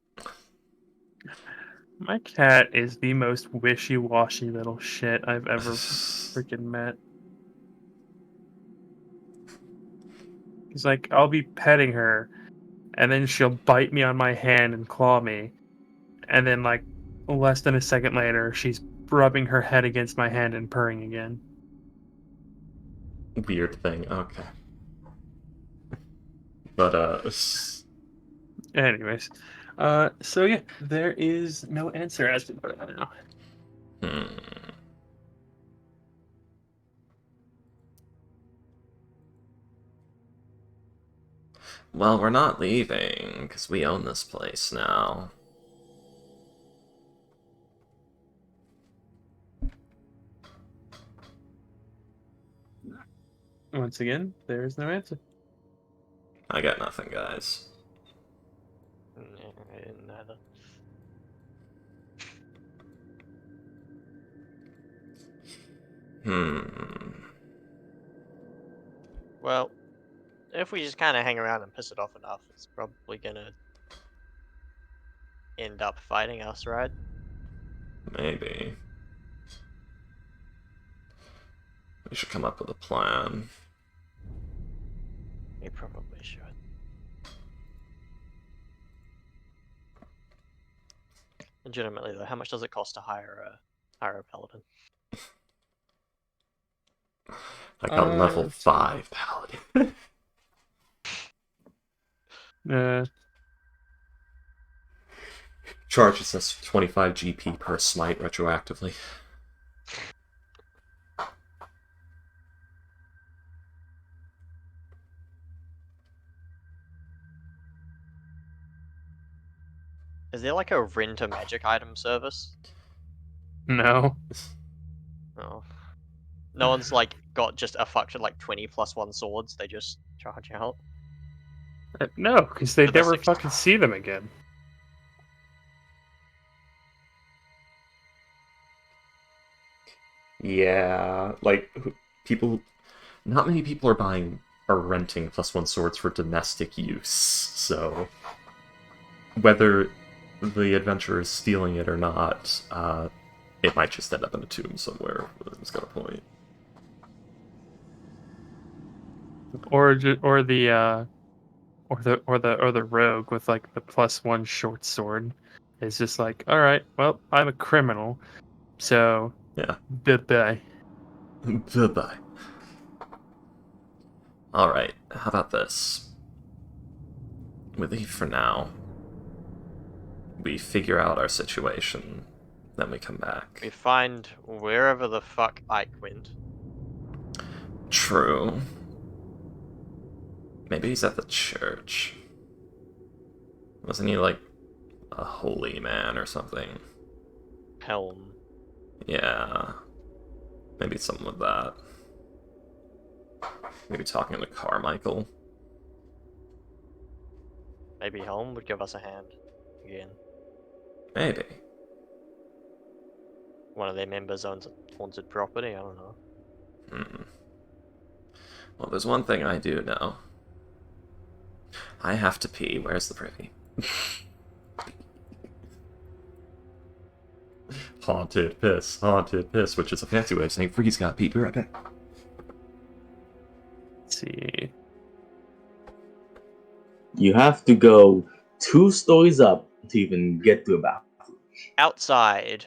My cat is the most wishy-washy little shit I've ever freaking met. It's like I'll be petting her, and then she'll bite me on my hand and claw me, and then like less than a second later, she's rubbing her head against my hand and purring again. Weird thing. Okay. But Anyways, so yeah, there is no answer as to what I know. hmm. Well, we're not leaving because we own this place now. Once again, there is no answer. I got nothing, guys. Neither. Hmm. Well, if we just kind of hang around and piss it off enough, it's probably gonna end up fighting us, right? Maybe. We should come up with a plan. We probably should. Legitimately though, how much does it cost to hire a paladin? Like a level Let's see. 5 paladin. Charges us 25 GP per smite retroactively. Is there like a rent a magic item service? No. Oh. No one's like got just a fucking like 20 plus 1 swords, they just charge out. No, because they For the never 60. fucking see them again. Yeah, like, people... Not many people are buying or renting +1 swords for domestic use, so... Whether the adventurer is stealing it or not, it might just end up in a tomb somewhere. It's got a point. Or the rogue with like the +1 short sword is just like, all right, well, I'm a criminal, so Yeah. bye. Bye-bye. Alright, how about this? We leave for now. We figure out our situation, then we come back. We find wherever the fuck Ike went. True. Maybe he's at the church. Wasn't he like a holy man or something? Helm. Yeah. Maybe it's something with that. Maybe talking to Carmichael. Maybe Helm would give us a hand. Again. Maybe. One of their members owns a haunted property, I don't know. Hmm. Well, there's one thing I do know. I have to pee. Where's the privy? Haunted piss, which is a fancy way of saying Freaky's got pee. Be right back. Let's see. You have to go 2 stories up to even get to a bathroom. Outside.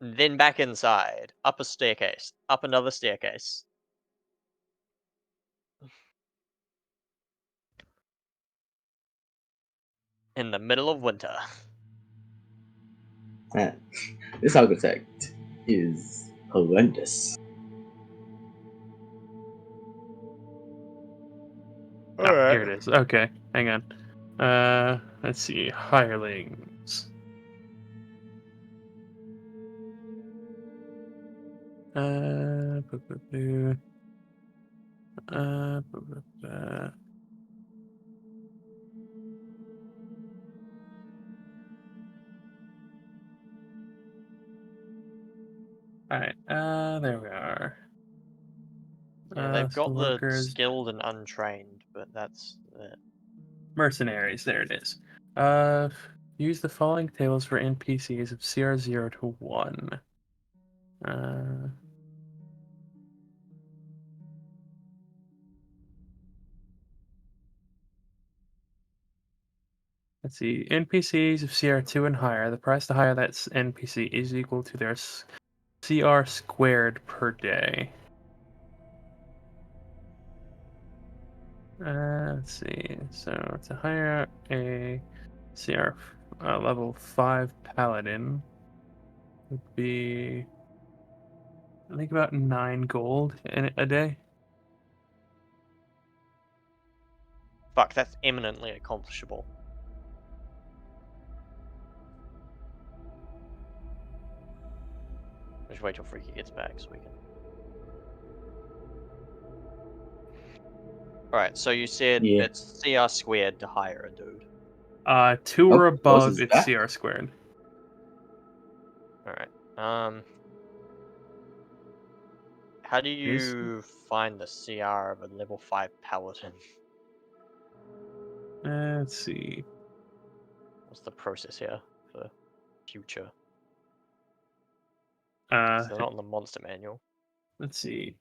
Then back inside. Up a staircase. Up another staircase. In the middle of winter. Man, this architect is horrendous. Oh, here it is. Okay, hang on. Let's see. Hirelings. Boo, boo, boo. Boo, boo, boo. Alright, there we are. Yeah, they've got Skilled the workers, skilled and untrained, but that's it. mercenaries, there it is. Use the following tables for NPCs of CR 0 to 1. Let's see. NPCs of CR 2 and higher. The price to hire that NPC is equal to their CR squared per day. Let's see. So to hire a CR level 5 paladin would be, I think, about 9 gold a day. Fuck, that's eminently accomplishable. Just wait till Freaky gets back so we can. Alright, so you said Yeah. it's CR squared to hire a dude. 2 or above, is it's that? CR squared. Alright. How do you find the CR of a level 5 paladin? Let's see. What's the process here for future? Uh, So they're not in the monster manual. let's see.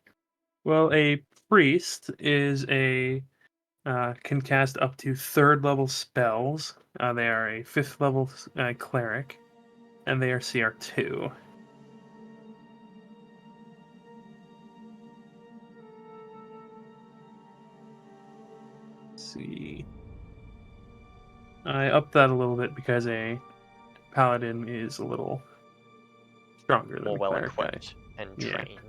Well, a priest is a can cast up to 3rd level spells. They are a 5th level cleric, and they are CR2. Let's see. I upped that a little bit because a paladin is a little stronger than More a well cleric guy. equipped and Yeah. trained.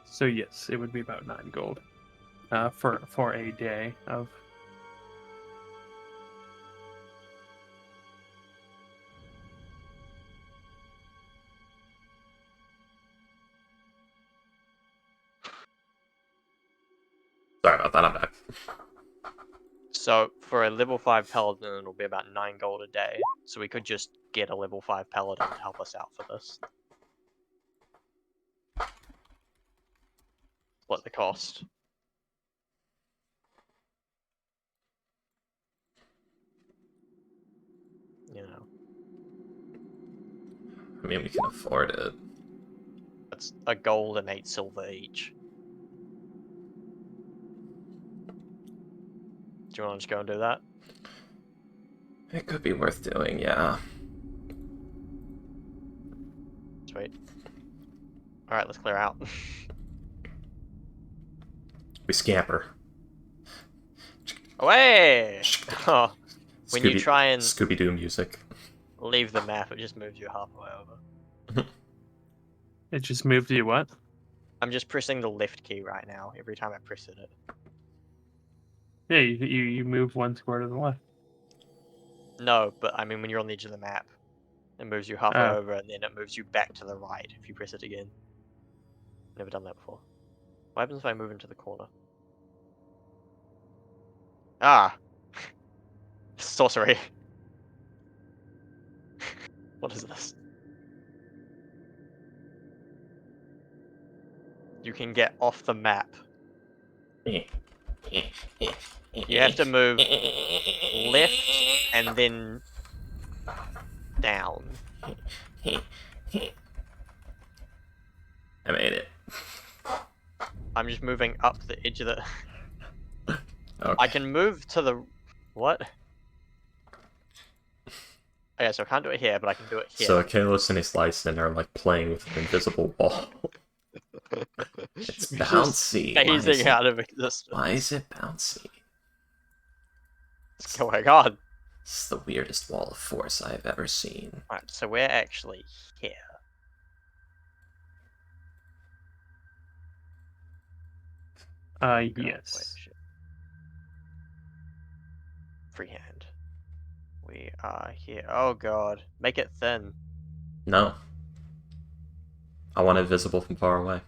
So yes, it would be about 9 gold for a day of. Sorry about that, I'm back. So for a level 5 paladin, it'll be about 9 gold a day. So we could just get a level 5 paladin to help us out for this. Split the cost. You know, I mean, we can afford it. that's a gold and 8 silver each. Do you want to just go and do that? It could be worth doing, yeah. Sweet. Alright, let's clear out. We scamper. Away! Oh, when you try and Scooby-Doo music. leave the map, it just moves you halfway over. It just moved you what? I'm just pressing the left key right now, every time I press it. Yeah, you move 1 square to the left. No, but I mean when you're on the edge of the map, it moves you halfway Oh. over and then it moves you back to the right if you press it again. Never done that before. What happens if I move into the corner? Ah! Sorcery. What is this? You can get off the map. You have to move left and then down. I made it. I'm just moving up the edge of the... Okay. I can move to the... What? Okay, so I can't do it here, but I can do it here. So Kalos and his Lyson are like playing with an invisible wall. It's bouncy. Phasing out of existence. Why is it bouncy? What's going on? This is the weirdest wall of force I've ever seen. Right, so we're actually here. Wait, Yes. shit. Freehand. We are here. Oh god. Make it thin. No. I want it visible from far away.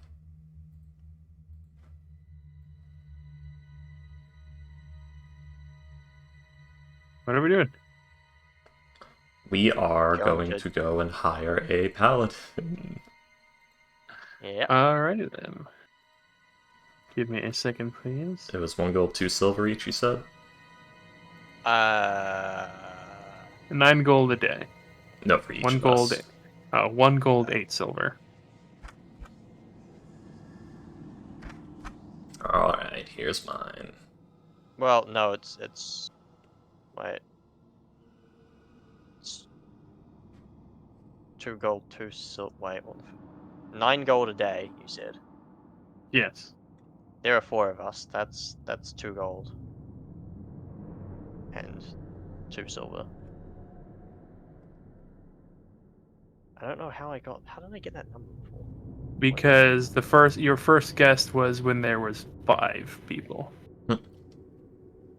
What are we doing? We are Going going to- to go and hire a paladin. Yeah. Alrighty then. Give me a second, please. It was 1 gold, 2 silver each, you said? 9 gold a day. No, for each 1 of gold. us. 1 gold, 8 silver. Alright, here's mine. Well, no, it's wait. It's 2 gold, 2 silver. Wait, 9 gold a day, you said. Yes. There are 4 of us. That's 2 gold. And 2 silver. I don't know how did I get that number before? Because your first guest was when there was 5 people.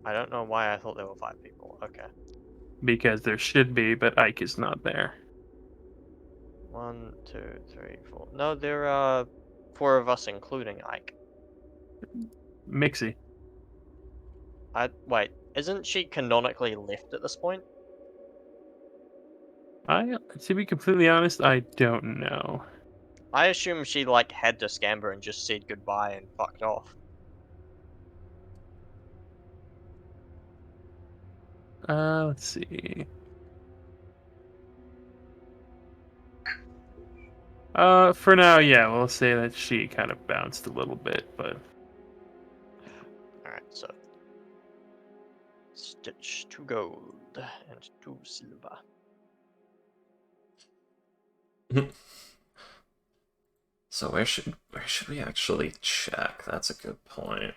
I don't know why I thought there were 5 people. Okay. Because there should be, but Ike is not there. 1, 2, 3, 4. No, there are 4 of us including Ike. Mixie. Wait, isn't she canonically left at this point? To be completely honest, I don't know. I assume she like had to scamper and just said goodbye and fucked off. Let's see. For now, yeah, we'll say that she kind of bounced a little bit, but Alright, so Stitch 2 gold and 2 silver. So where should we actually check? That's a good point.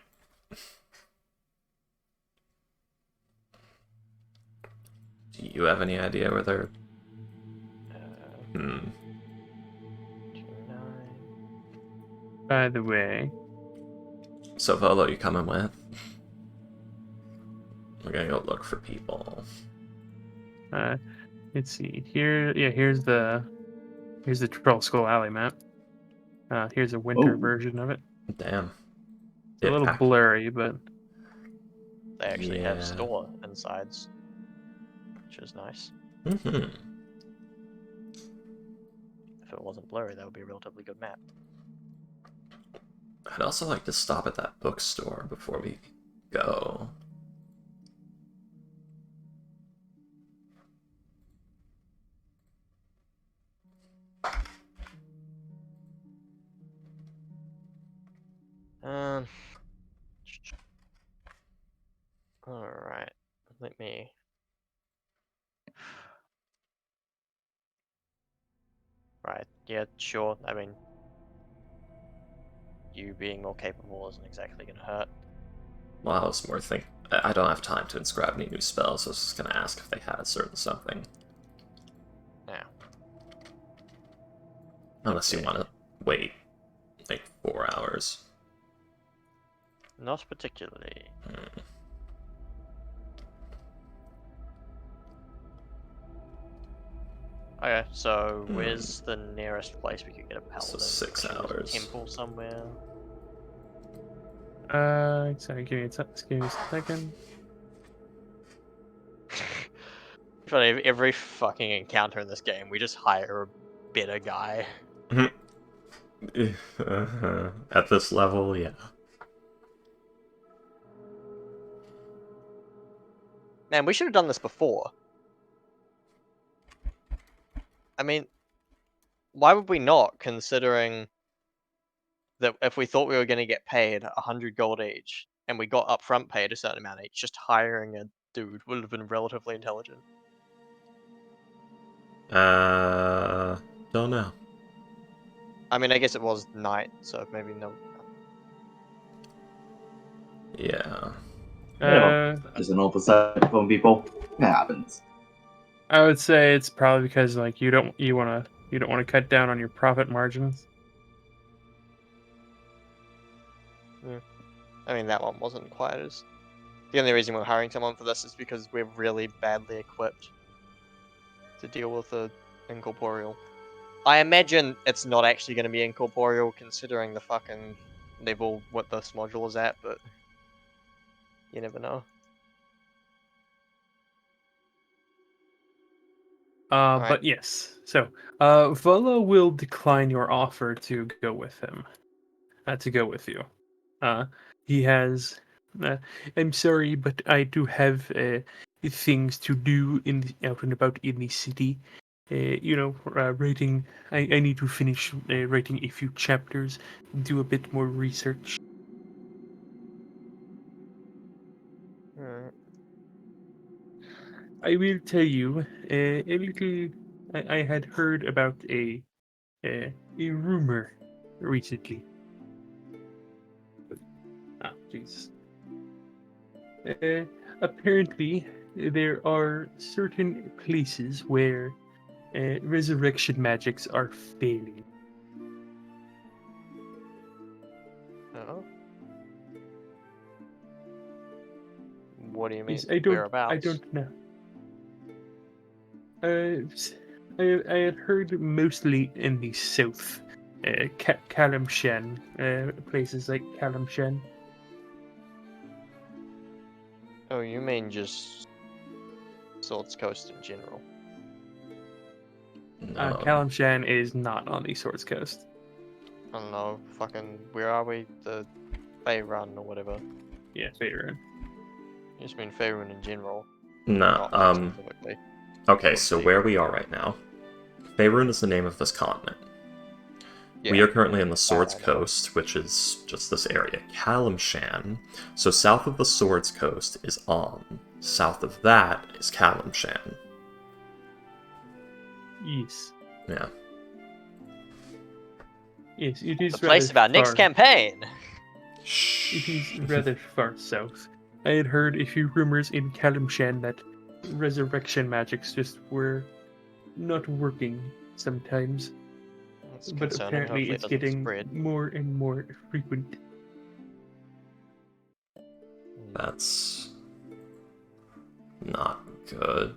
Do you have any idea where they're... Hmm. 2, 9. by the way, So Volo, you coming with? We're gonna go look for people. let's see. Here's the Troll Skull Alley map. Here's a winter Oh. version of it. Damn. It's a little blurry, but They actually have Yeah. store insides, which is nice. Mm-hmm. If it wasn't blurry, that would be a relatively good map. I'd also like to stop at that bookstore before we go. Um. Alright. Let me. Right. Yeah, sure. I mean, you being more capable isn't exactly gonna hurt. Well, I was more thinking... I don't have time to inscribe any new spells, so I was just gonna ask if they had a certain something. Now. Unless you want to wait, like, 4 hours. Not particularly. Hmm. Okay, so where's the nearest place we could get a paladin? So 6 Assume there's a hours. temple somewhere. sorry, give me a second. Funny, every fucking encounter in this game, we just hire a better guy. At this level, yeah. Man, we should have done this before. I mean, why would we not, considering that if we thought we were going to get paid 100 gold each, and we got upfront paid a certain amount each, just hiring a dude would have been relatively intelligent. Don't know. I mean, I guess it was night, so maybe no. Yeah. Just an oversight from people. It happens. I would say it's probably because like you don't want to cut down on your profit margins. I mean, that one wasn't quite as. The only reason we're hiring someone for this is because we're really badly equipped to deal with the incorporeal. I imagine it's not actually going to be incorporeal considering the fucking level what this module is at, but you never know. Alright. But yes, so Volo will decline your offer to go with him, to go with you. He has. Uh, I'm sorry, but I do have things to do out and about in the city. Writing. I need to finish writing a few chapters, do a bit more research. Alright. I will tell you a little. I had heard about a rumor recently. Ah, jeez. Apparently, there are certain places where resurrection magics are failing. Oh. What do you mean? Yes, I Whereabouts? don't know. I had heard mostly in the south, Kalimshan, places like Kalimshan. Oh, you mean just Swords Coast in general? No. Kalimshan is not on the Swords Coast. I don't know, fucking, where are we? The Faerun or whatever. Yeah, Faerun. You just mean Faerun in general, No. not specifically. Okay, so where we are right now, Faerun is the name of this continent. We Yeah. are currently in the Swords I know. Coast, which is just this area. Kalimshan. So south of the Swords Coast is Om. South of that is Kalimshan. Yes. Yeah. Yes, it is The place of our next far. campaign! It is rather far south. I had heard a few rumors in Kalimshan that resurrection magics just were not working sometimes, That's but concerning. apparently Hopefully it it's doesn't getting spread. more and more frequent. That's not good.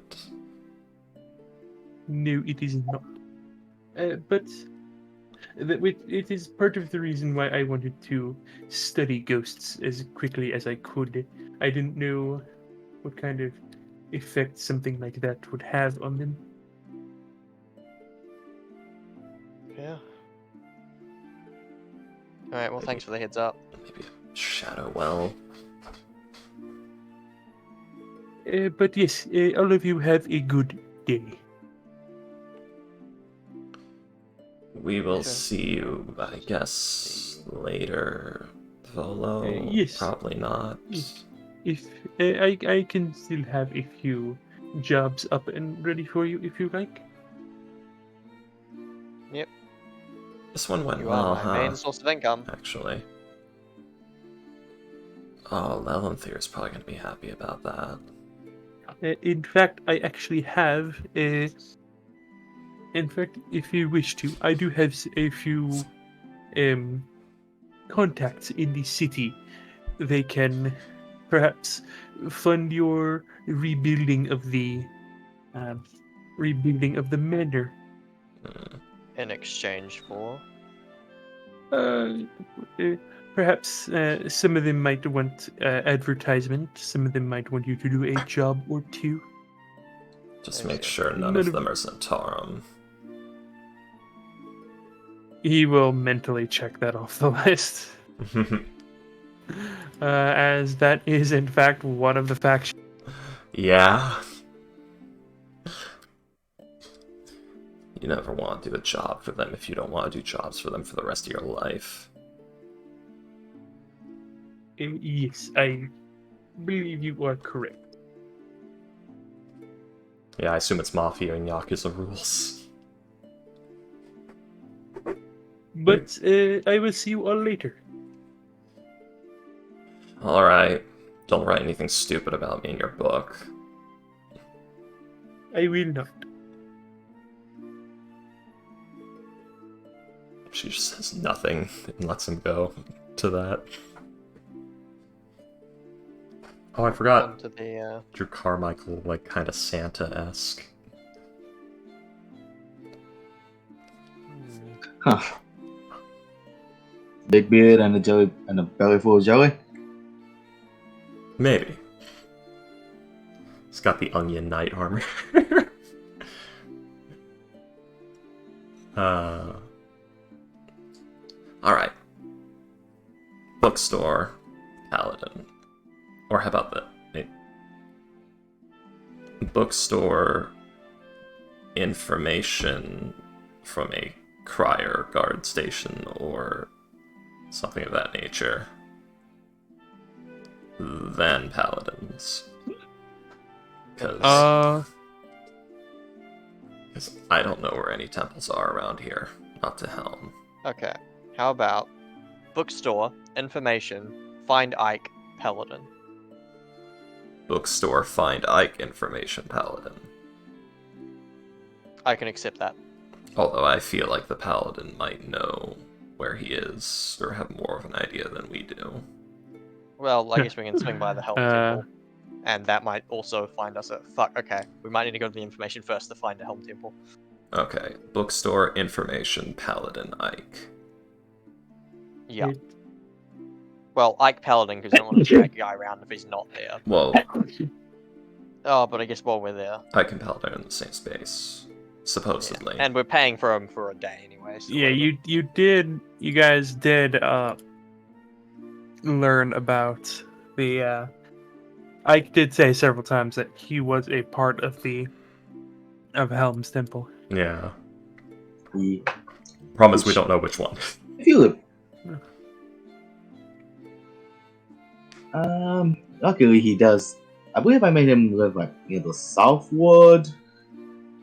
No, it is not. But it is part of the reason why I wanted to study ghosts as quickly as I could. I didn't know what kind of effect something like that would have on them. Yeah. Alright, well, thanks for the heads up. Maybe a shadow well. But yes, all of you have a good day. We will Sure. see you, I guess, later. Volo? Yes. Probably not. If I can still have a few jobs up and ready for you if you like. Yep, This one went you well, are my huh? main source of income. Actually. Oh, Lelanthier is probably going to be happy about that. In fact, I actually have a. In fact, if you wish to, I do have a few contacts in the city. They can perhaps fund your rebuilding of the manor. In exchange for. Uh, uh, Perhaps some of them might want advertisement. Some of them might want you to do a job or two. Just I make see. sure none of them are Zentarum. He will mentally check that off the list, as that is in fact one of the factions. Yeah. You never want to do a job for them if you don't want to do jobs for them for the rest of your life. Yes, I believe you are correct. Yeah, I assume it's Mafia and Yakuza rules. But I will see you all later. Alright. Don't write anything stupid about me in your book. I will not. She just says nothing and lets him go to that. Oh, I forgot. onto the. Drew Carmichael, like, kind of Santa-esque. Huh. Big beard and a jelly and a belly full of jelly. Maybe. He's got the onion knight armor. Alright. Bookstore, paladin. Or how about that? Bookstore information from a crier guard station or something of that nature. Then paladins. Because I don't know where any temples are around here. Not to Helm. Okay. How about bookstore, information, find Ike, paladin. Bookstore, find Ike, information, paladin. I can accept that. Although I feel like the paladin might know where he is, or have more of an idea than we do. Well, I guess we can swing by the Helm Temple. And that might also find us a... Fuck, okay. We might need to go to the information first to find the Helm Temple. Okay, bookstore, information, paladin, Ike. Yeah. Well, Ike Paladin, because I don't want to drag a guy around if he's not there. Well, Oh, but I guess while we're there... Ike and paladin are in the same space. Supposedly. Yeah. And we're paying for him for a day anyway. So Yeah, whatever. you guys did learn about the Ike did say several times that he was a part of Helm's Temple. Yeah. We Promise we don't know which one. feel it. Luckily he does. I believe I made him live like near the Southwood.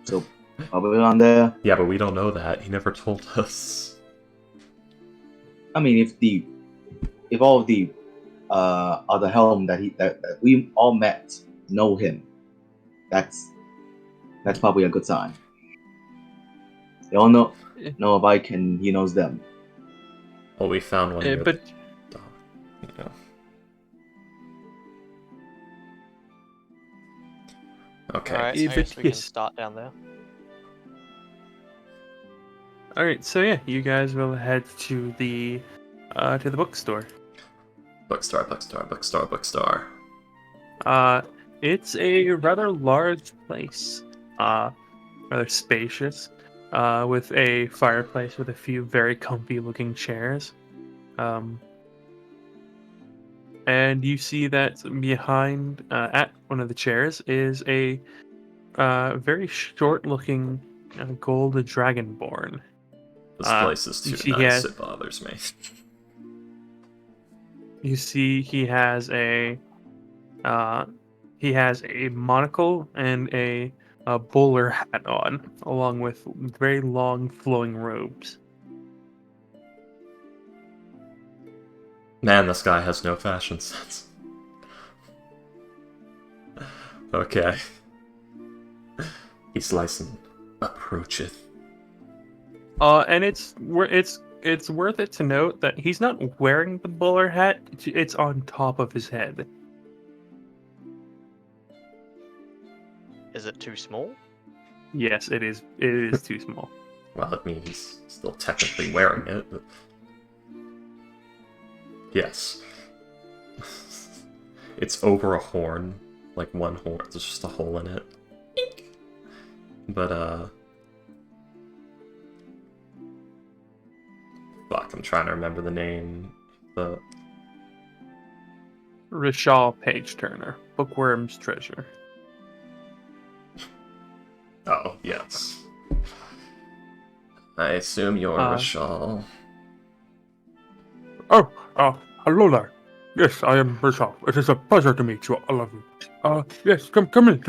So probably on there. Yeah, but we don't know that. He never told us. I mean, if all of the other Helm that we all met know him, that's probably a good sign. They all know of Ike and he knows them. Well, we found one. But Yeah. Okay. Alright, Yeah, so I but guess we can yes. start down there. all right, so yeah, you guys will head to the bookstore. Bookstore, bookstore, bookstore, bookstore. It's a rather large place, rather spacious, with a fireplace with a few very comfy-looking chairs. And you see that behind, at one of the chairs, is a very short-looking gold dragonborn. This place is you too see he nice, has- it bothers me. You see he has a monocle and a bowler hat on, along with very long flowing robes. Man, this guy has no fashion sense. Okay. He's licensed. Approacheth. And it's worth it to note that he's not wearing the bowler hat; it's on top of his head. Is it too small? Yes, it is. It is too small. Well, it means he's still technically wearing it, but... Yes. It's over a horn. Like one horn. There's just a hole in it. But, fuck, I'm trying to remember the name. The... Rishal Page Turner, Bookworm's Treasure. Oh, yes. I assume you're Rishal. Oh, hello there. Yes, I am Rishal. It is a pleasure to meet you, all of you. Yes, come in.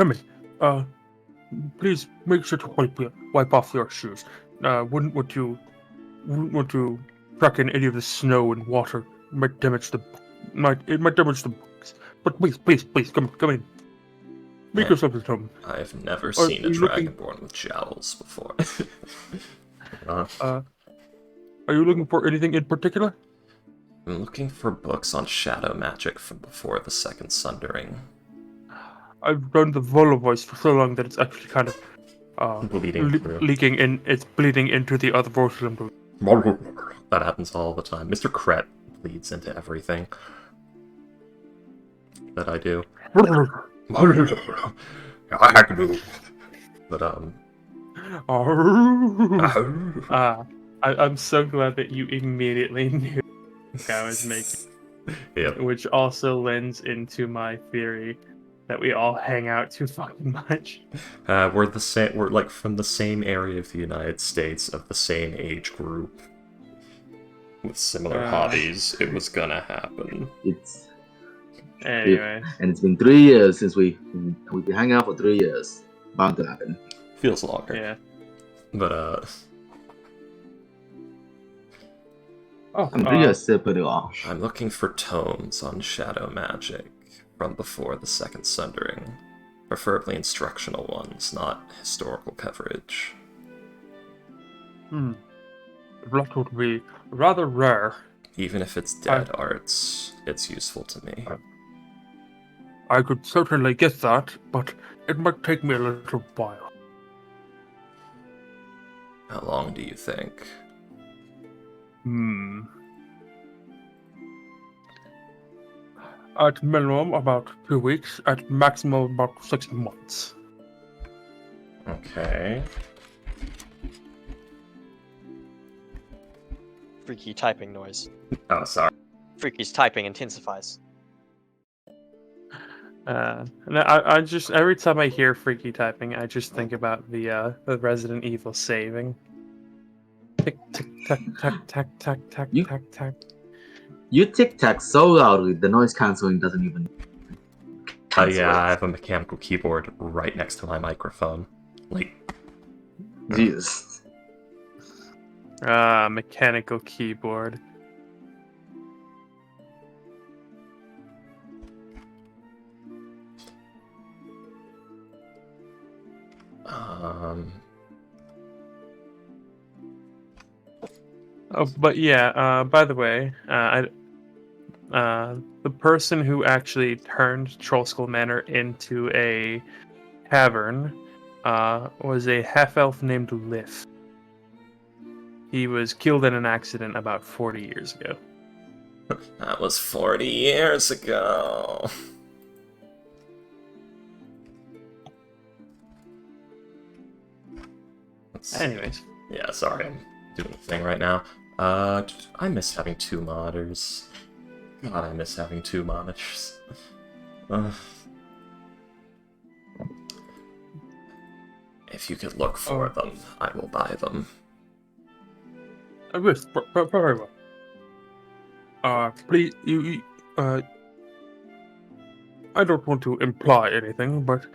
Please make sure to wipe off your shoes. Wouldn't want to track in any of the snow and water. It might damage the books. But please, come in. Make yourself at home. I've never Are seen a you looking- dragonborn with jowls before. Are you looking for anything in particular? I'm looking for books on shadow magic from before the Second Sundering. I've done the Volo voice for so long that it's actually kind of Bleeding through. leaking in. It's bleeding into the other voices I'm doing. That happens all the time. Mr. Kret bleeds into everything that I do. But I'm so glad that you immediately knew I was making, yep. which also lends into my theory that we all hang out too fucking much. We're the same. We're like from the same area of the United States, of the same age group, with similar hobbies. It was gonna happen. Anyway, and it's been 3 years since we've been hanging out for 3 years. Bound to happen. Feels longer. yeah. But I mean, 3 years is still pretty long. I'm looking for tomes on shadow magic from before the Second Sundering. Preferably instructional ones, not historical coverage. That would be rather rare. Even if it's dead arts, it's useful to me. I could certainly get that, but it might take me a little while. How long do you think? At minimum, about 2 weeks. At maximum, about 6 months. Okay. Freaky typing noise. Oh, sorry. Freaky's typing intensifies. And I just every time I hear freaky typing, I just think about the Resident Evil saving. Tick tick tack tack tack tack tack You- tack tack. You tic tac so loudly, the noise cancelling doesn't even. cancel Yeah, I it. have a mechanical keyboard right next to my microphone. Like, Jesus. Mechanical keyboard. Oh, but yeah. By the way, the person who actually turned Trollskull Manor into a tavern was a half-elf named Lif. He was killed in an accident about 40 years ago. that was 40 years ago. Let's see. Anyways, Yeah, sorry, I'm doing a thing right now. I miss having 2 monitors. God, I miss having 2 monitors. If you could look for them, I will buy them. Yes, very well. Please, I don't want to imply anything, but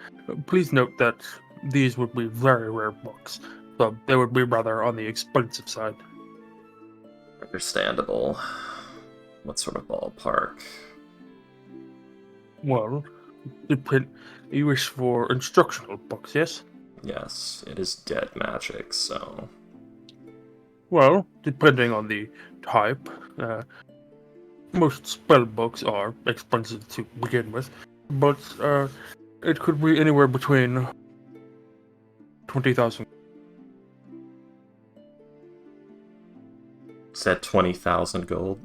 please note that these would be very rare books, so they would be rather on the expensive side. Understandable. What sort of ballpark? Well, you wish for instructional books, yes? Yes, it is dead magic, so... Well, depending on the type, most spell books are expensive to begin with, but it could be anywhere between 20,000. Said 20,000 gold?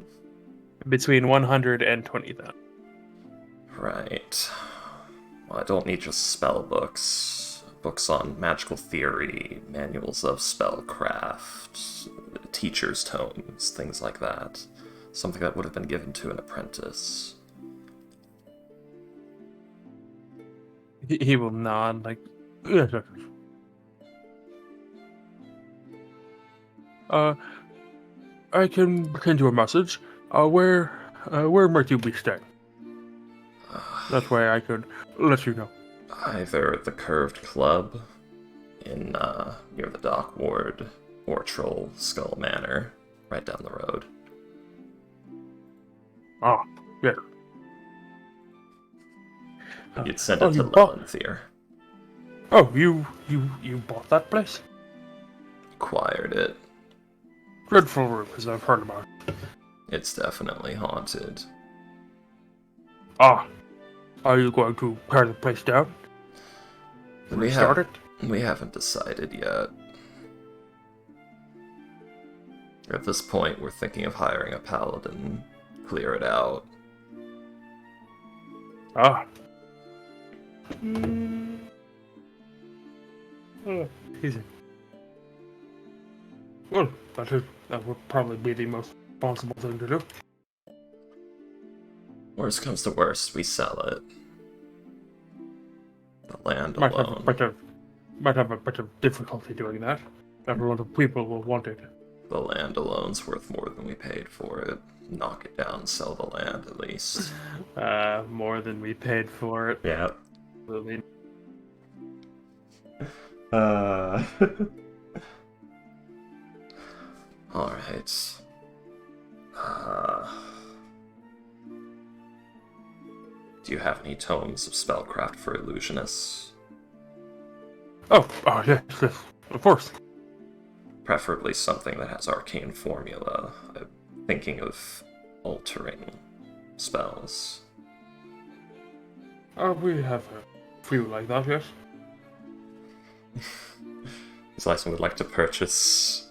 between 100 and 20,000. Right. Well, I don't need just spell books. Books on magical theory, manuals of spellcraft, teacher's tomes, things like that. Something that would have been given to an apprentice. He will nod, like, Yes, yes. I can send you a message. Where might you be staying? That way I could let you know. Either the Curved Club in near the Dock Ward, or Troll Skull Manor, right down the road. Ah, yes. You'd send Oh, it to you bought- Lelanthier. Oh, you bought that place? Acquired it. Dreadful rumors I've heard about. It's definitely haunted. Ah, are you going to tear the place down? We Restart have it? we haven't decided yet. At this point, we're thinking of hiring a paladin, clear it out. Ah. Hmm. Oh, easy. Well, that would probably be the most responsible thing to do. Worst comes to worst, we sell it. The land Might have a alone. bit of difficulty doing that. Not a lot of people will want it. The land alone's worth more than we paid for it. Knock it down, sell the land at least. More than we paid for it. Yeah. Really. Alright. Do you have any tomes of spellcraft for illusionists? Oh, yes, of course. Preferably something that has arcane formula. I'm thinking of altering spells. We have a few like that, yes. Slicing would like to purchase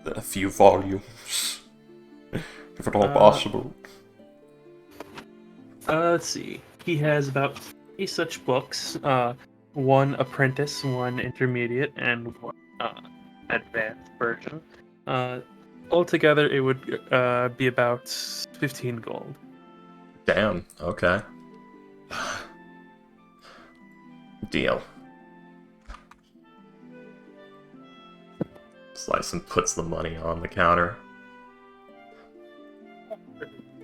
a few volumes, if at all possible. Let's see. He has about 3 such books. One apprentice, one intermediate, and one advanced version. Altogether, it would be about 15 gold. Damn, okay. Deal. Slicing puts the money on the counter.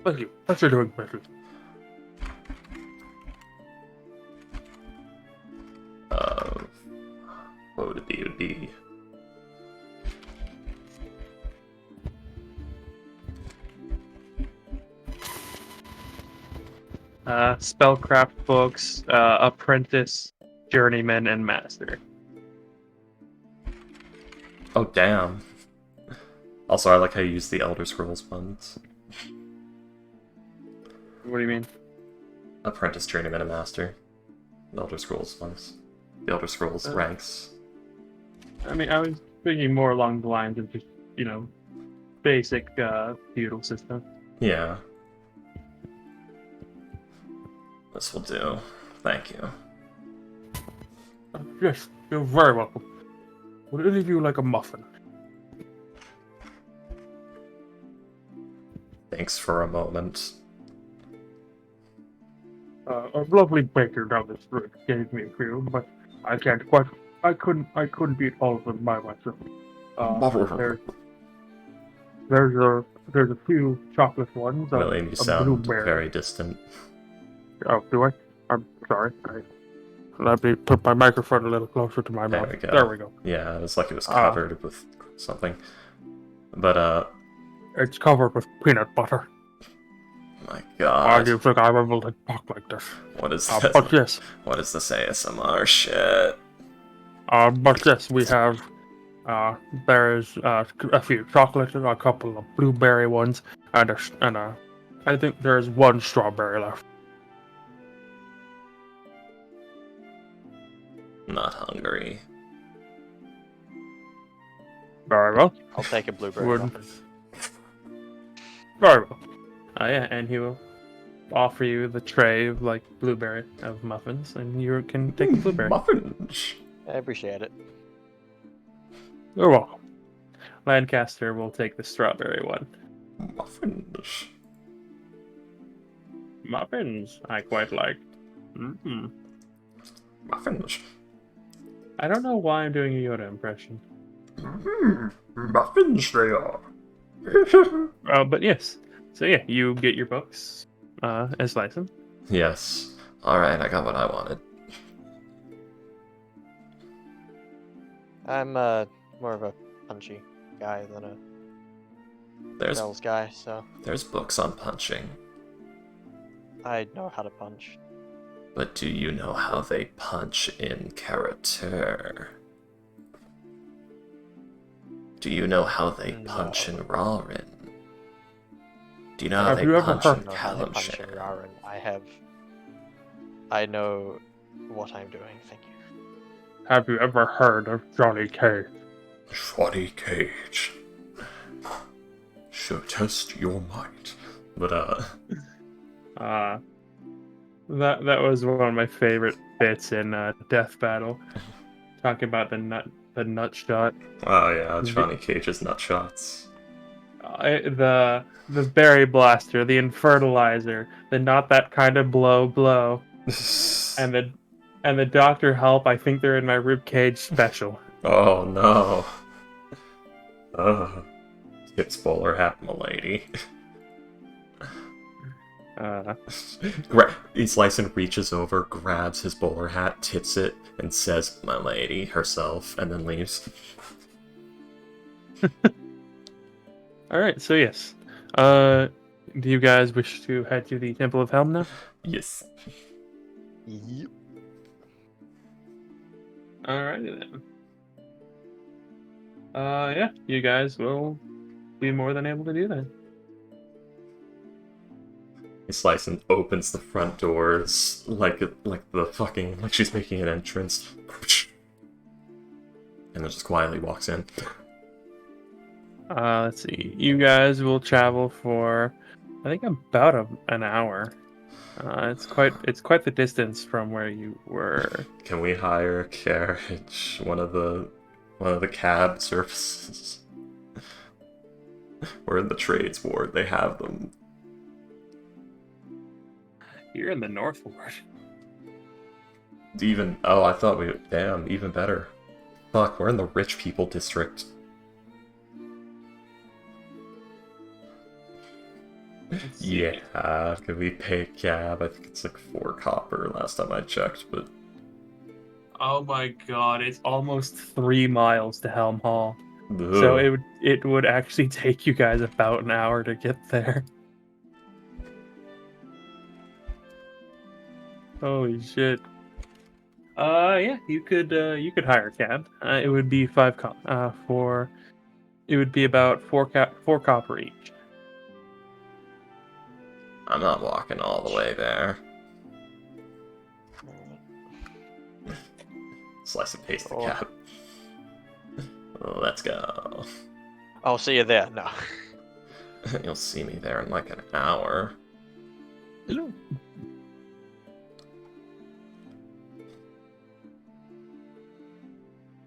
Thank you. Thanks for doing better. What would it be? Spellcraft books, apprentice, journeyman, and master. Oh, damn. Also, I like how you use the Elder Scrolls ones. What do you mean? Apprentice, Journeyman, and Master. The Elder Scrolls ones. The Elder Scrolls ranks. I mean, I was thinking more along the lines of just, basic feudal system. Yeah. This will do. Thank you. Yes, you're very welcome. Would any of you like a muffin? Thanks for a moment. A lovely baker down the street gave me a few, but I couldn't eat all of them by myself. There's a few chocolate ones. William, you A sound blueberry. very distant. Oh, do I? I'm sorry. Let me put my microphone a little closer to my There mouth. we go. There we go. Yeah, it was like it was covered with something. But, It's covered with peanut butter. my Why god. do you think I'm able to talk like this? What is But this? yes, What is this ASMR shit? we have. There's a few chocolate, a couple of blueberry ones, and I think there's one strawberry left. Not hungry. Very well. I'll take a blueberry Would- muffin. Very well. Yeah, and he will offer you the tray of blueberry of muffins, and you can take the blueberry. Muffins. I appreciate it. You're welcome. Lancaster will take the strawberry one. Muffins. Muffins, I quite like. Mm-hmm. Muffins. I don't know why I'm doing a Yoda impression. Muffins they are. But yes. So yeah, you get your books as licensed. Yes. Alright, I got what I wanted. I'm more of a punchy guy than a There's spells guy, so there's books on punching. I know how to punch. But do you know how they punch in character? Do you know how they No. punch in Rarin? Do you know how Have they you ever punch heard- in know how they column punch in share? Raren. I know what I'm doing. Thank you. Have you ever heard of Johnny Cage? Johnny Cage. Should test your might. But, Uh, that was one of my favorite bits in Death Battle. Talking about the nut shot. oh yeah, The- Johnny Cage's nut shots. The berry blaster, the infertilizer, the not that kind of blow, and the doctor help. I think they're in my rib cage special. Oh no. Tips bowler hat, milady. Slicin reaches over, grabs his bowler hat, tips it, and says, "My lady," herself, and then leaves. All right, so yes. Do you guys wish to head to the Temple of Helm now? Yes. Yep. Alrighty then. Yeah, you guys will be more than able to do that. Slicin opens the front doors like she's making an entrance, and then just quietly walks in. Let's see. You guys will travel for, I think, about an hour. It's quite the distance from where you were. Can we hire a carriage? One of the cab services. We're in the trades ward. They have them. You're in the North Ward. I thought we. Damn, even better. Fuck, we're in the rich people district. Yeah, can we pay a cab? I think it's like 4 copper last time I checked, but. Oh my god, it's almost 3 miles to Helm Hall. Ugh. So it would actually take you guys about an hour to get there. Holy shit. Yeah, you could hire a cab. It would be it would be about 4 copper each. I'm not walking all the way there. Slice and paste the Oh. cab. Let's go. I'll see you there. No. You'll see me there in like an hour. Hello.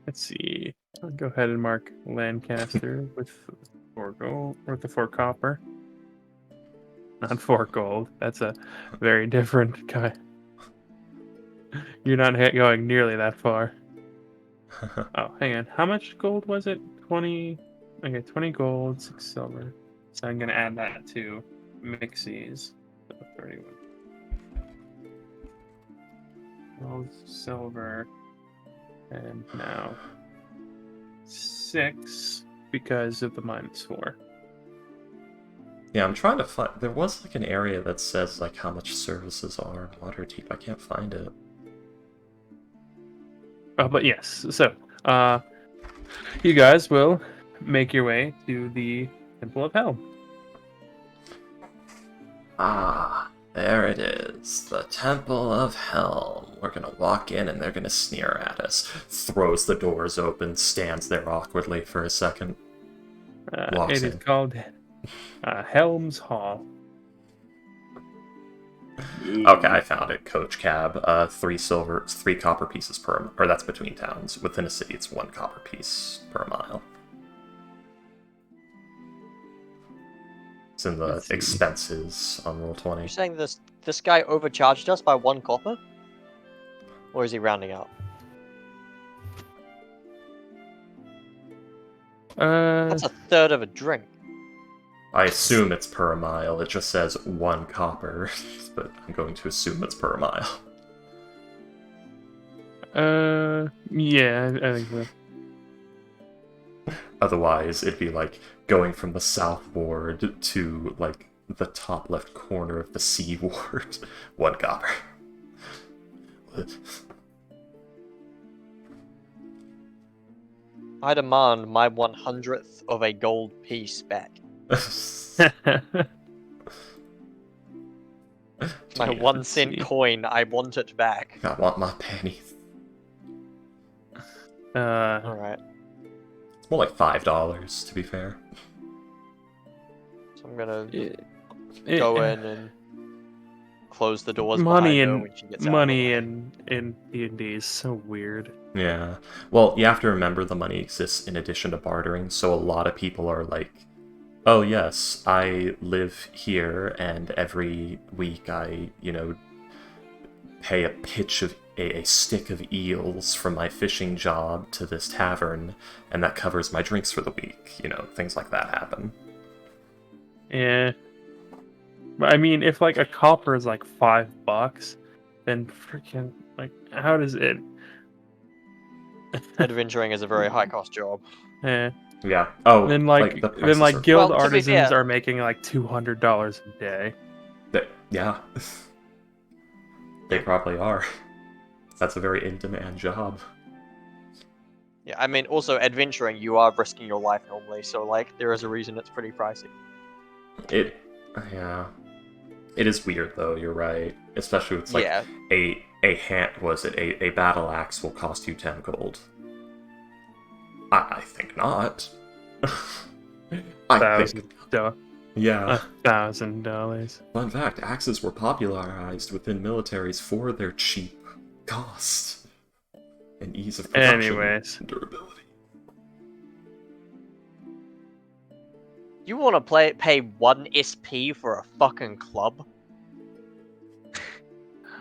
Let's see. I'll go ahead and mark Lancaster with 4 gold, or with the 4 copper. Not 4 gold. That's a very different kind. You're not going nearly that far. Oh, hang on. How much gold was it? 20. Okay, 20 gold, 6 silver. So I'm gonna add that to Mixies. So 31. 12 silver. And now 6 because of the -4. Yeah, I'm trying to find. There was like an area that says like how much services are in Waterdeep. I can't find it. But yes, so you guys will make your way to the Temple of Hell. Ah, there it is. The Temple of Helm. We're gonna walk in and they're gonna sneer at us. Throws the doors open, stands there awkwardly for a second. Walks It is in. called Helm's Hall. Okay, I found it. Coach cab. 3 copper pieces per. Or that's between towns. Within a city, it's 1 copper piece per mile. It's in the Let's see. expenses on roll 20. You're saying this guy overcharged us by 1 copper? Or is he rounding out? That's a third of a drink. I assume it's per mile. It just says 1 copper, but I'm going to assume it's per mile. Yeah, I think so. Otherwise, it'd be like going from the south ward to like the top left corner of the sea ward. 1 copper. I demand my 100th of a gold piece back. My Gee, 1 cent see. coin, I want it back. I want my pennies. Alright, It's more like $5, to be fair. so I'm gonna it- go it- in and close the doors money behind her and when she gets out of the money way. in D&D is so weird. Yeah. Well, you have to remember the money exists in addition to bartering, so a lot of people are like, oh yes, I live here, and every week I, pay a pitch of a stick of eels from my fishing job to this tavern, and that covers my drinks for the week. Things like that happen. Yeah. But I mean, if like a copper is like $5, then freaking like, how does it? Adventuring is a very high cost job. Eh. Yeah. Oh, Then like the prices are. guild Well, to be artisans fair- are making like $200 a day. Yeah. They probably are. That's a very in-demand job. Yeah, I mean, also adventuring, you are risking your life normally, so like there is a reason it's pretty pricey. Yeah. It is weird though. You're right. Especially with like Yeah, a hand. Was it a battle axe will cost you 10 gold? I think not. I think. Yeah. $1,000. Fun fact: axes were popularized within militaries for their cheap cost and ease of production Anyways. and durability. you want to pay 1 SP for a fucking club?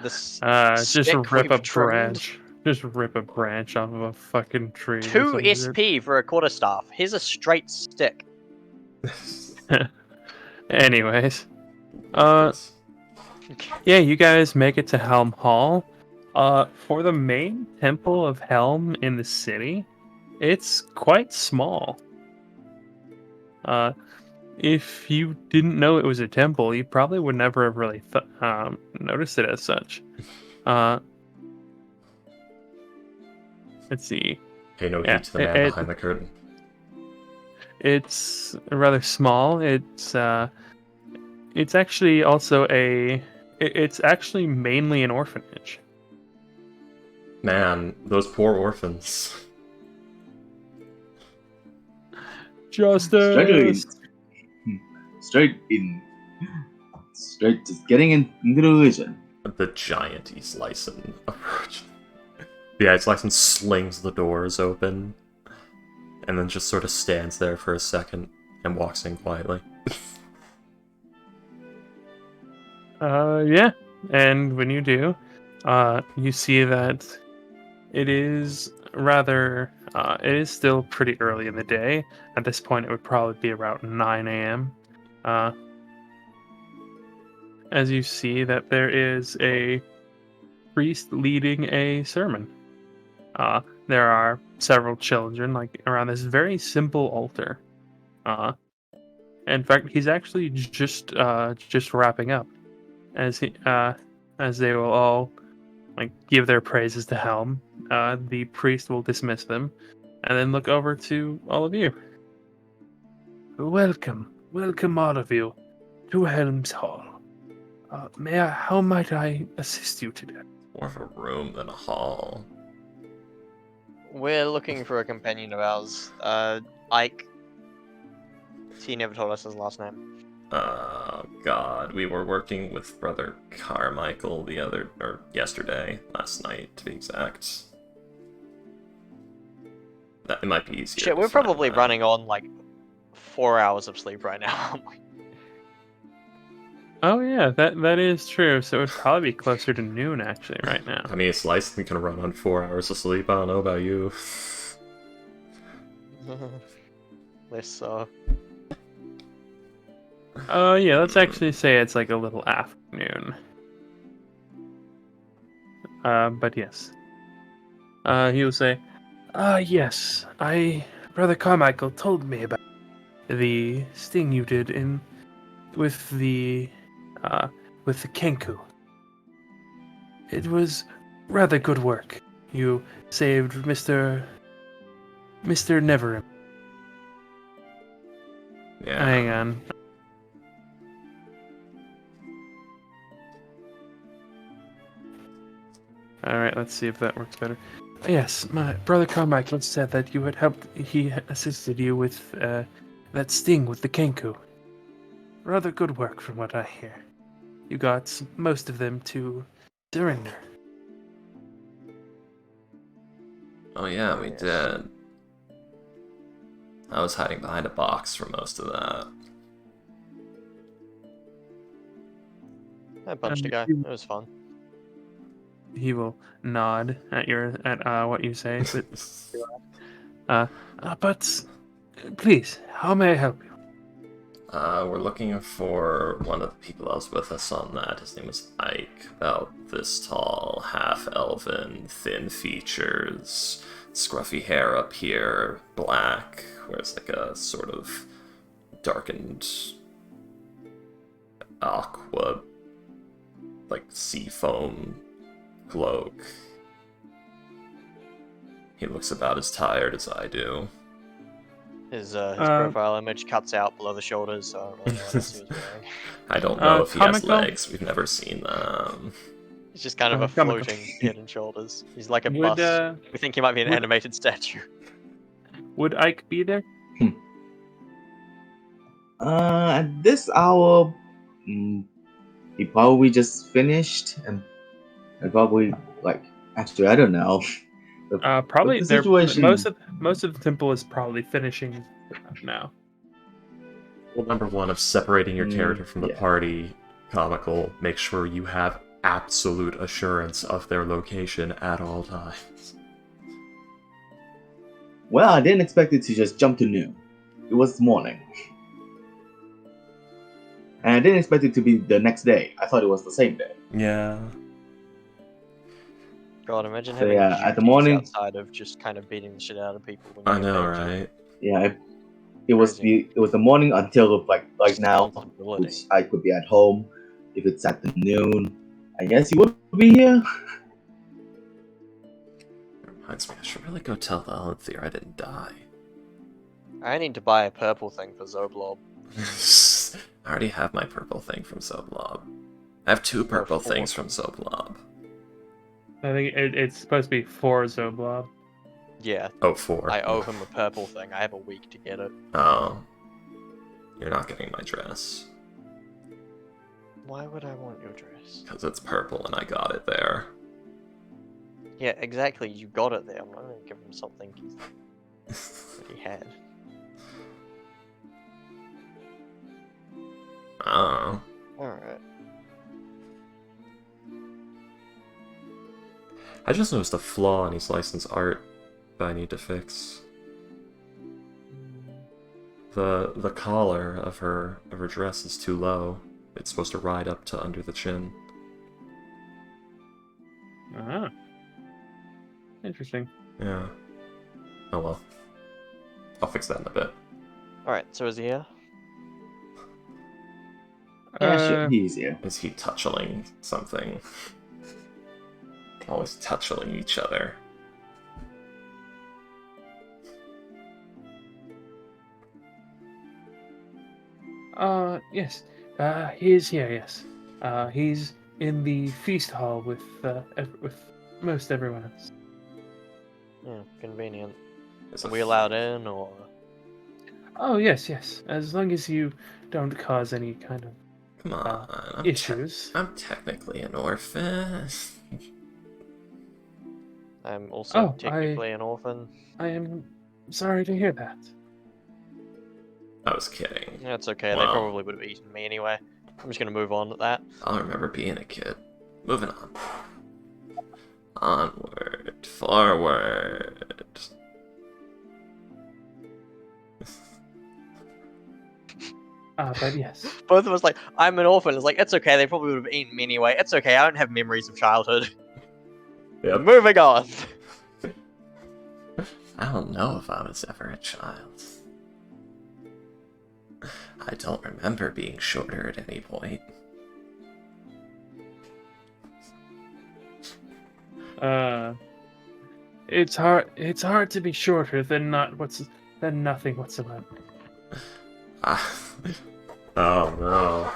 This Just stick rip a we've trimmed? branch. Just rip a branch off of a fucking tree. or 2 some shit. SP for a quarterstaff. Here's a straight stick. Anyways. Yeah, you guys make it to Helm Hall. For the main temple of Helm in the city, it's quite small. If you didn't know it was a temple, you probably would never have really noticed it as such. Let's see. Pay no Yeah, heed to the man behind the curtain. It's rather small. It's actually also it's actually mainly an orphanage. Man, those poor orphans. Justice. Straight just getting into the vision. The giant East Lyson approach. Yeah, East Lyson slings the doors open, and then just sort of stands there for a second and walks in quietly. Yeah, and when you do, you see that it is rather. It is still pretty early in the day. At this point, it would probably be about 9 a.m. As you see that there is a priest leading a sermon. There are several children like around this very simple altar. In fact, he's actually just wrapping up, as they will all like give their praises to Helm. The priest will dismiss them, and then look over to all of you. Welcome all of you to Helm's Hall. How might I assist you today? More of a room than a hall. We're looking for a companion of ours, Ike. He never told us his last name. Oh god, we were working with Brother Carmichael last night to be exact. It might be easier. Shit, to we're find probably that. running on like 4 hours of sleep right now. Oh yeah, that is true. So it would probably be closer to noon actually right now. I mean, Slice can run on 4 hours of sleep. I don't know about you. This Yeah, let's actually say it's like a little afternoon. But yes. He will say, yes, Brother Carmichael told me about the sting you did with the Kenku. It was rather good work. You saved Mr. Neverim. Yeah. Hang on. All right, let's see if that works better. Yes, my brother Carmichael said that you had helped. He assisted you with that sting with the Kenku. Rather good work, from what I hear. You got most of them to surrender. Oh yeah, we Yes. did. I was hiding behind a box for most of that. I punched a guy. you- It was fun. He will nod at what you say, but please, how may I help you? We're looking for one of the people that was with us on that. His name was Ike, about this tall, half-elven, thin features, scruffy hair up here, black, wears like a sort of darkened aqua, like sea foam cloak. He looks about as tired as I do. His profile image cuts out below the shoulders, so I don't really know what else he was wearing. I don't know if he has Comical? legs. We've never seen them. He's just kind of a Comical. floating head and shoulders. He's like a Would bust. We think he might be an would- animated statue. would Ike be there? At this hour, he probably just finished, and probably like actually I don't know. Probably the there. situation- Most of the temple is probably finishing now. Well, number one of separating your character from the yeah. party, comical, make sure you have absolute assurance of their location at all times. Well, I didn't expect it to just jump to noon. It was morning. And I didn't expect it to be the next day. I thought it was the same day. Yeah. God, imagine So, having yeah, at the duties morning- outside of just kind of beating the shit out of people. When I you get know, paid to. right? Yeah, it was Crazy. the morning until like now, Responsibility. which I could be at home. If it's at the noon, I guess you would be here. Reminds me, I should really go tell the Alanthier I didn't die. I need to buy a purple thing for Zoblob. I already have my purple thing from Zoblob. I have two purple four. things from Zoblob. I think it's supposed to be for Zoblob. Yeah, Oh, four. I owe him a purple thing. I have a week to get it. Oh. You're not getting my dress. Why would I want your dress? Because it's purple and I got it there. Yeah, exactly. You got it there. I'm not going to give him something that he had. Oh. Alright. I just noticed a flaw in his licensed art that I need to fix. The collar of her dress is too low. It's supposed to ride up to under the chin. Ah, interesting. Yeah. Oh well. I'll fix that in a bit. Alright, so is he here? Yeah, sure, he's here. Is he touching something? Always touching each other. Yes. He is here. Yes. He's in the feast hall with most everyone else. Yeah, convenient. Is Are it we allowed in, or...? Oh yes, yes. As long as you don't cause any kind of Come on, I'm issues. I'm technically an orphan. I'm also Oh, technically an orphan. I am sorry to hear that. I was kidding. Yeah, it's okay. They Wow. probably would have eaten me anyway. I'm just gonna move on with that. I'll remember being a kid. Moving on. Onward. Forward. But yes. Both of us like, I'm an orphan. It's like, it's okay. They probably would have eaten me anyway. It's okay. I don't have memories of childhood. Yep. Moving on. I don't know if I was ever a child. I don't remember being shorter at any point. It's hard to be shorter than nothing whatsoever. Oh no.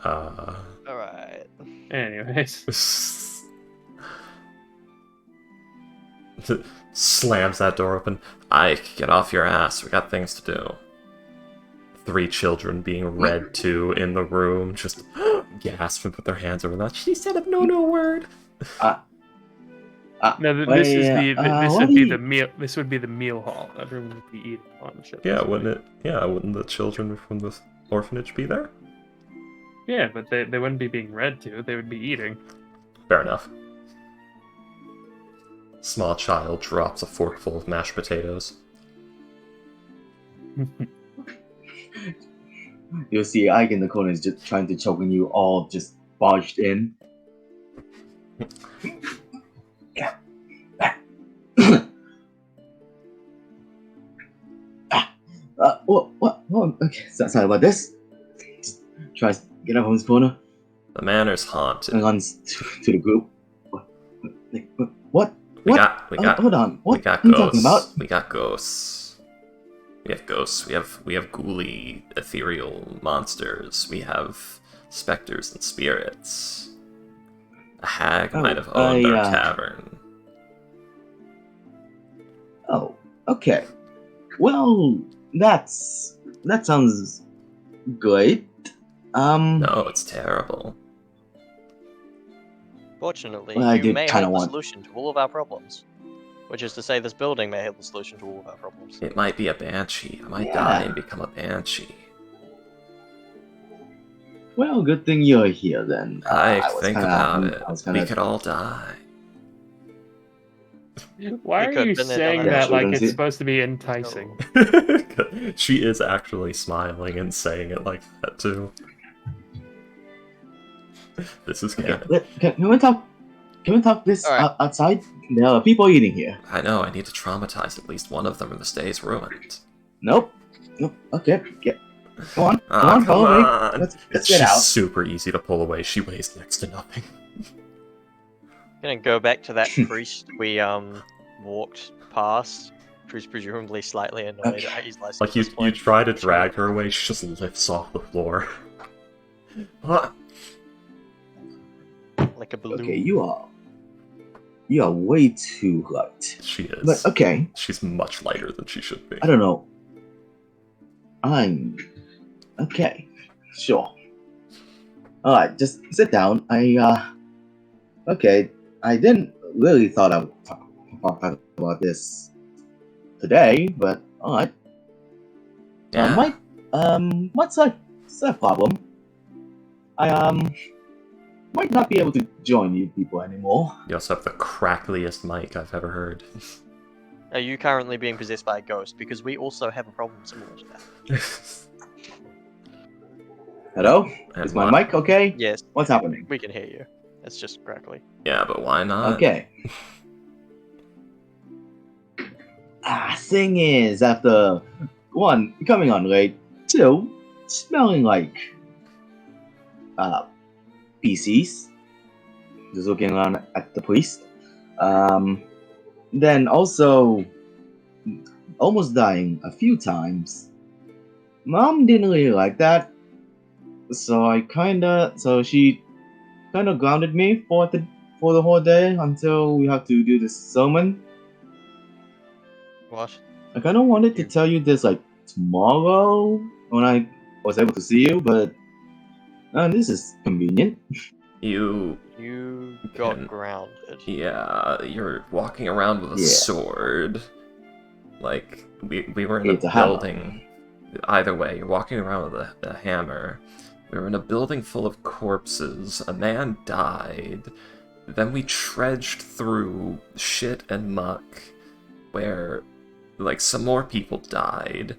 Alright. Anyways. Slams that door open. Ike, get off your ass. We got things to do. 3 children being read to in the room, just gasp and put their hands over that. She said a no word. No, Wait, this is the this what would do be you- the meal. This would be the meal hall. Everyone would be eating on the ship. Yeah, wouldn't it? Yeah, wouldn't the children from the orphanage be there? Yeah, but they wouldn't be being read to. They would be eating. Fair enough. Small child drops a forkful of mashed potatoes. You'll see Ike in the corner is just trying to choke and you all just barged in. What? Okay, sorry about this. Just tries to get up from his corner The manor's haunted. and runs to the group. What? We got Hold on. What we got are you talking ghosts. about? We got ghosts. We have ghosts. We have ghouly, ethereal monsters. We have specters and spirits. A hag might have owned our tavern. Oh, okay. Well, that sounds great. No, it's terrible. Fortunately, Well, I you did may kinda have the want- solution to all of our problems. Which is to say, this building may have the solution to all of our problems. It might be a banshee. I might Yeah. die and become a banshee. Well, good thing you're here then. I was think kinda- about it. I was We kinda- could all die. Why We are could you have been there, saying done that. that like Yeah, it's sure, supposed to be enticing? She is actually smiling and saying it like that too. This is Okay, canon. can we talk? Can we talk this Alright. outside? There are people eating here. I know, I need to traumatize at least one of them or the stay's ruined. Nope. Okay. Go on. Ah, Go on. come Follow me. on. Let's She's get out. super easy to pull away. She weighs next to nothing. Gonna go back to that priest we walked past, who's presumably slightly annoyed at his license. Like, you try to drag her away, she just lifts off the floor. What? like a balloon. Okay, you are way too light. She is. But okay, She's much lighter than she should be. I don't know. I'm okay. Sure. All right, just sit down. Okay. I didn't really thought I would talk about this today, but all right. Yeah. What's the problem? I might not be able to join you people anymore. You also have the crackliest mic I've ever heard. Are you currently being possessed by a ghost? Because we also have a problem similar to that. Hello? And Is my what- mic okay? Yes, What's happening? we can hear you. It's just crackly. Yeah, but why not? Okay. Thing is, after one, coming on late, two, smelling like PCs, just looking around at the priest. Then also almost dying a few times. Mom didn't really like that, so she kind of grounded me for the whole day until we have to do this sermon. What? I kind of wanted to tell you this like tomorrow when I was able to see you, but this is convenient. You got Can- grounded. Yeah, you're walking around with a Yeah. sword. Like, we were in It's a a hammer. building. Either way, you're walking around with a hammer. We were in a building full of corpses. A man died. Then we trudged through shit and muck where, like, some more people died.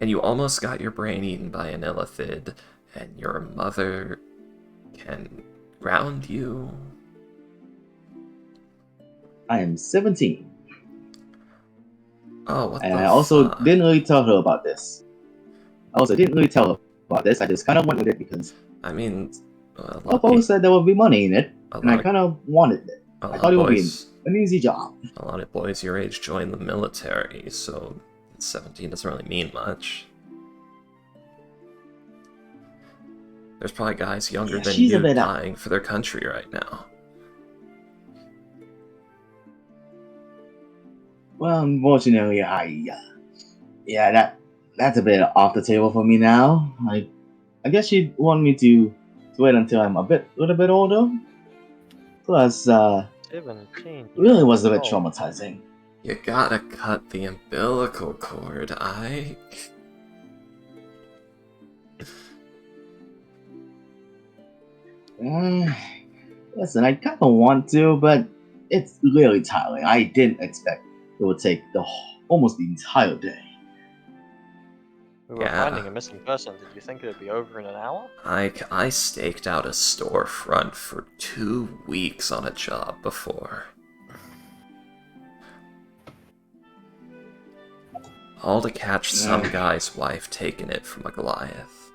And you almost got your brain eaten by an illithid. And your mother can ground you. I am 17, Oh, what and the I also fuck? didn't really tell her about this. I just kind of went with it because I mean, a lot, Papa said there would be money in it, a and I lot, kind of wanted it. a I lot thought of it would be boys, an easy job. a lot of boys your age join the military, so 17 doesn't really mean much. There's probably guys younger Yeah, than she's a you bit dying for their country right now. Well, unfortunately, yeah, that's a bit off the table for me now. I guess you'd want me to wait until I'm a little bit older. Plus, 17 really was a bit old. traumatizing. You gotta cut the umbilical cord, Ike. Listen, I kind of want to, but it's really tiring. I didn't expect it would take almost the entire day. We were Yeah. finding a missing person. Did you think it would be over in an hour? Ike, I staked out a storefront for 2 weeks on a job before. All to catch some guy's wife taking it from a Goliath.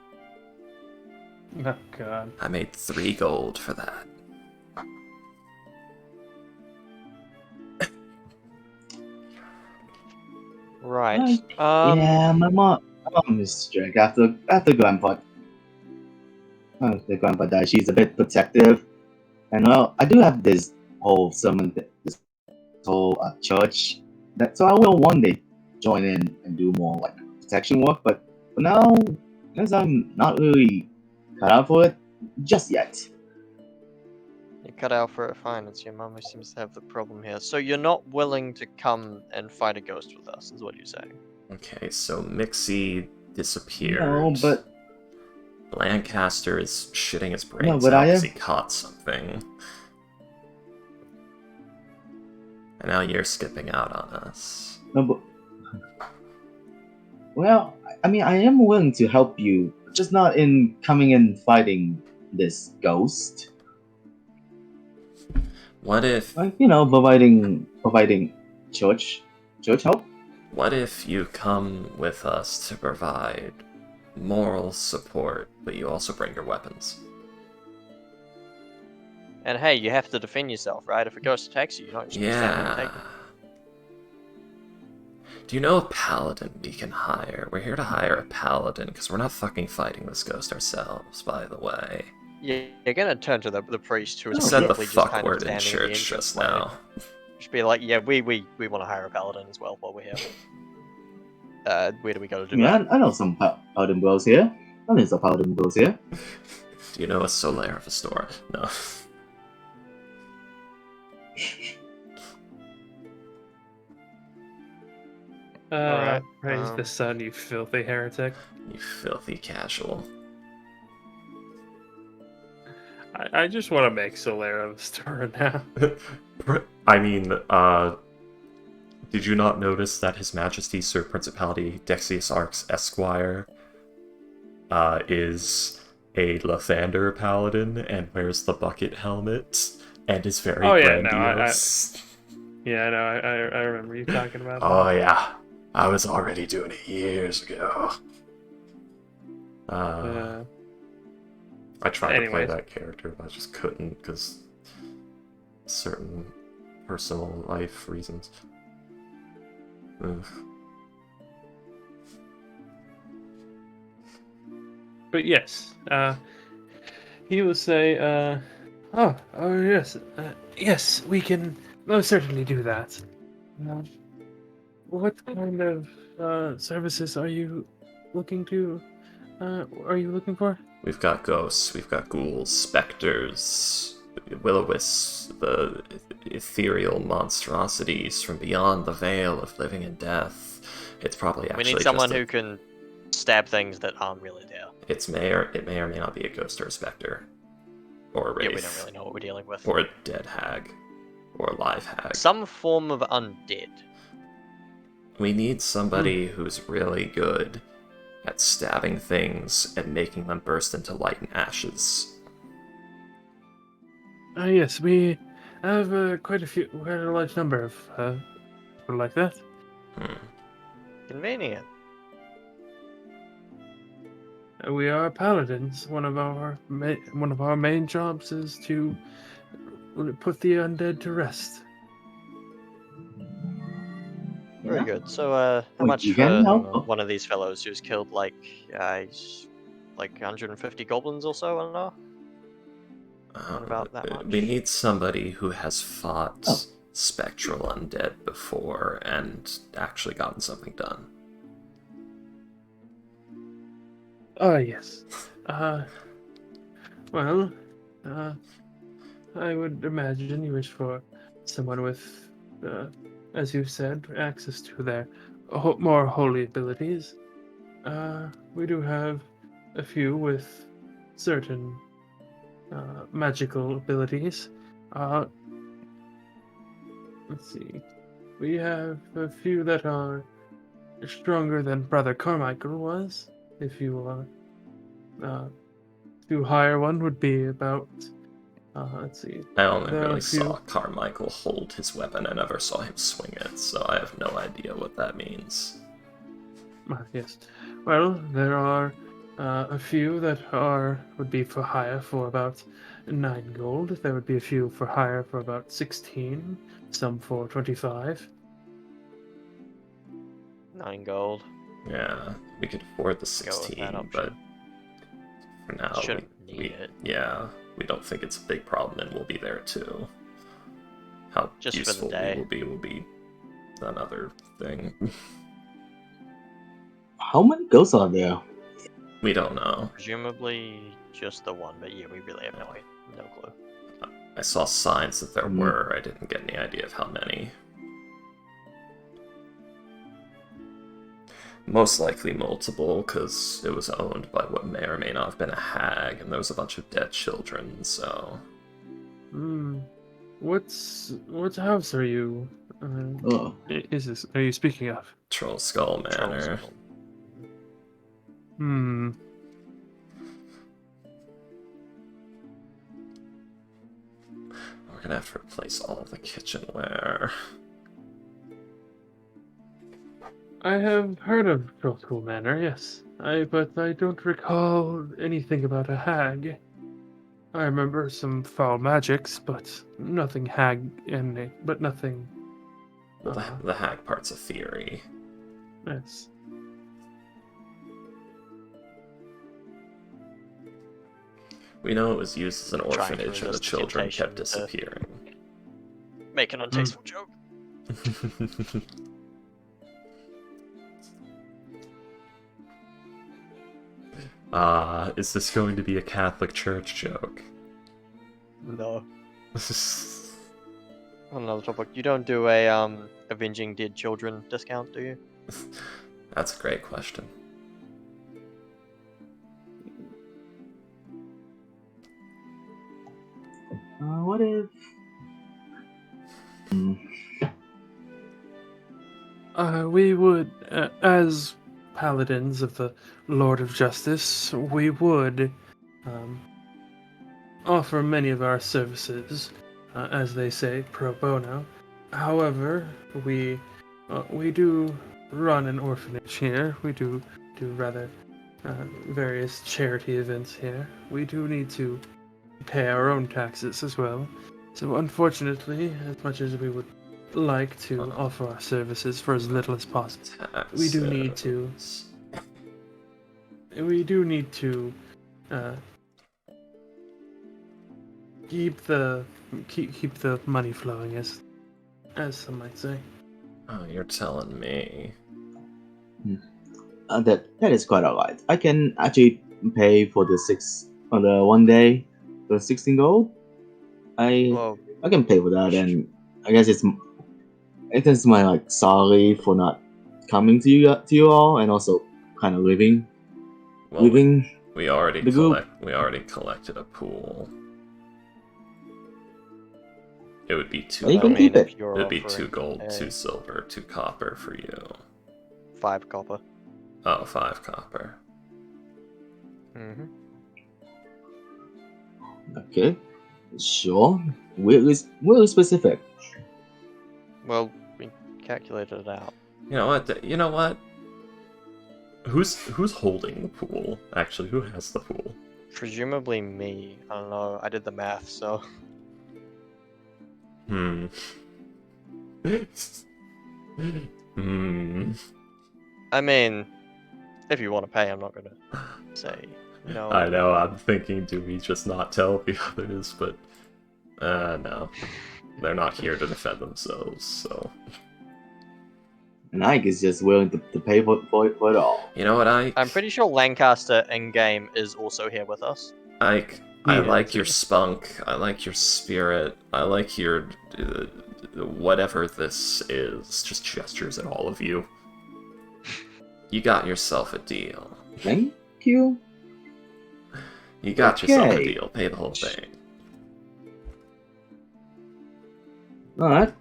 Oh god. I made 3 gold for that. Right. Yeah, my mom is strict after grandpa. After grandpa died, she's a bit protective, and well, I do have this whole this whole church so I will one day join in and do more like protection work. But for now, as I'm not really cut out for it just yet. You cut out for it, fine. It's your mum who seems to have the problem here. So you're not willing to come and fight a ghost with us, is what you're saying? Okay, so Mixie disappeared. No, but Lancaster is shitting his brains No, but out I because am- he caught something. And now you're skipping out on us. no, but well, I mean, I am willing to help you, just not in coming and fighting this ghost. What if Like providing church help. What if you come with us to provide moral support, but you also bring your weapons? And hey, you have to defend yourself, right? If a ghost attacks you, you're not just gonna stand there and take Yeah. it. Do you know a paladin we can hire? We're here to hire a paladin because we're not fucking fighting this ghost ourselves, by the way. Yeah, you're gonna turn to the priest who You is said the probably just fuck kind of word in standing in the church entrance just way. now. Just be like, yeah, we want to hire a paladin as well while we're here. Where do we go to do Yeah, that? I know some paladin bros here. I know some paladin bros here. Do you know a Solaire of a store? No. Alright, Praise the sun, you filthy heretic. You filthy casual. I just want to make Solera a store now. I mean, did you not notice that His Majesty Sir Principality Dexius Arx Esquire is a Lathander paladin and wears the bucket helmet and is very grandiose? Yeah, no, I remember you talking about that. Oh yeah, I was already doing it years ago. I tried to play that character, but I just couldn't because certain personal life reasons. Ugh. But yes, he will say, oh yes, yes, we can most certainly do that. What kind of services are you looking for? We've got ghosts, we've got ghouls, specters, will-o-wisps, the ethereal monstrosities from beyond the veil of living and death. It's probably actually We need someone just who can stab things that aren't really there. it may or may not be a ghost or a specter. Or a wraith. Yeah, we don't really know what we're dealing with. Or a dead hag. Or a live hag. Some form of undead. We need somebody who's really good at stabbing things and making them burst into light and ashes. Yes, we have quite a large number of people like that. Convenient. We are paladins. One of our main jobs is to put the undead to rest. Very good. So, how much you for can help. one of these fellows who's killed like like 150 goblins or so, I don't know. Not about that much. We need somebody who has fought Oh. spectral undead before and actually gotten something done. Oh, yes. Well, I would imagine you wish for someone with, as you said, access to their more holy abilities. We do have a few with certain magical abilities. Let's see. We have a few that are stronger than Brother Carmichael was. If you to hire one would be about. Let's see. I only There are really a few. saw Carmichael hold his weapon. I never saw him swing it, so I have no idea what that means. Yes. Well, there are a few that would be for hire for about 9 gold. There would be a few for hire for about 16. Some for 25. 9 gold. Yeah, we could afford the Go with 16, that but option. for now, Shouldn't need it. yeah, we don't think it's a big problem, and we'll be there too. How Just for the useful day. we will be another thing. How many ghosts are there? We don't know. Presumably just the one, but yeah, we really have no clue. I saw signs that there Mhm. were. I didn't get any idea of how many. Most likely multiple, because it was owned by what may or may not have been a hag, and there was a bunch of dead children, so... Hmm. What house are you? Oh, Is this? Are you speaking of? Troll Skull Manor. Trolls. Hmm. We're gonna have to replace all of the kitchenware. I have heard of Trollskull Manor, yes. But I don't recall anything about a hag. I remember some foul magics, but nothing hag in it. But nothing. Well, the hag part's a theory. Yes. We know it was used as an Trying to orphanage, and the resist the children kept temptation to- disappearing. Make an untasteful joke. Is this going to be a Catholic Church joke? No. On another topic, you don't do a avenging dead children discount, do you? That's a great question. what if? Hmm. We would, as paladins of the Lord of Justice, we would offer many of our services, as they say, pro bono. However, we do run an orphanage here. We do rather various charity events here. We do need to pay our own taxes as well. So unfortunately, as much as we would like to offer our services for as little as possible, we do need to. We do need to keep the money flowing, as some might say. Oh, you're telling me. That is quite alright. I can actually pay for the 1 day, the 16 gold. Well, I can pay for that, and I guess it's my like sorry for not coming to you all, and also kind of leaving Well, we already the group. collected a pool. It would be two. Well, you can keep it. if you're It'd be 2 offering gold, a 2 silver, 2 copper for you. 5 copper. Oh, 5 copper. Mm-hmm. Okay, sure. Really specific. Well, we calculated it out. You know what? Who's holding the pool? Actually, who has the pool? Presumably me. I don't know. I did the math, so Hmm. Hmm. I mean, If you want to pay, I'm not going to say no. I know, I'm thinking, do we just not tell the others? But, no. They're not here to defend themselves, so... And Ike is just willing to pay for it all. You know what, Ike? I'm pretty sure Lancaster in-game is also here with us. Ike, I Yeah, like too. your spunk, I like your spirit, I like your... whatever this is, just gestures at all of you. You got yourself a deal. Thank you. You got yourself a Okay. deal, pay the whole thing. Alright.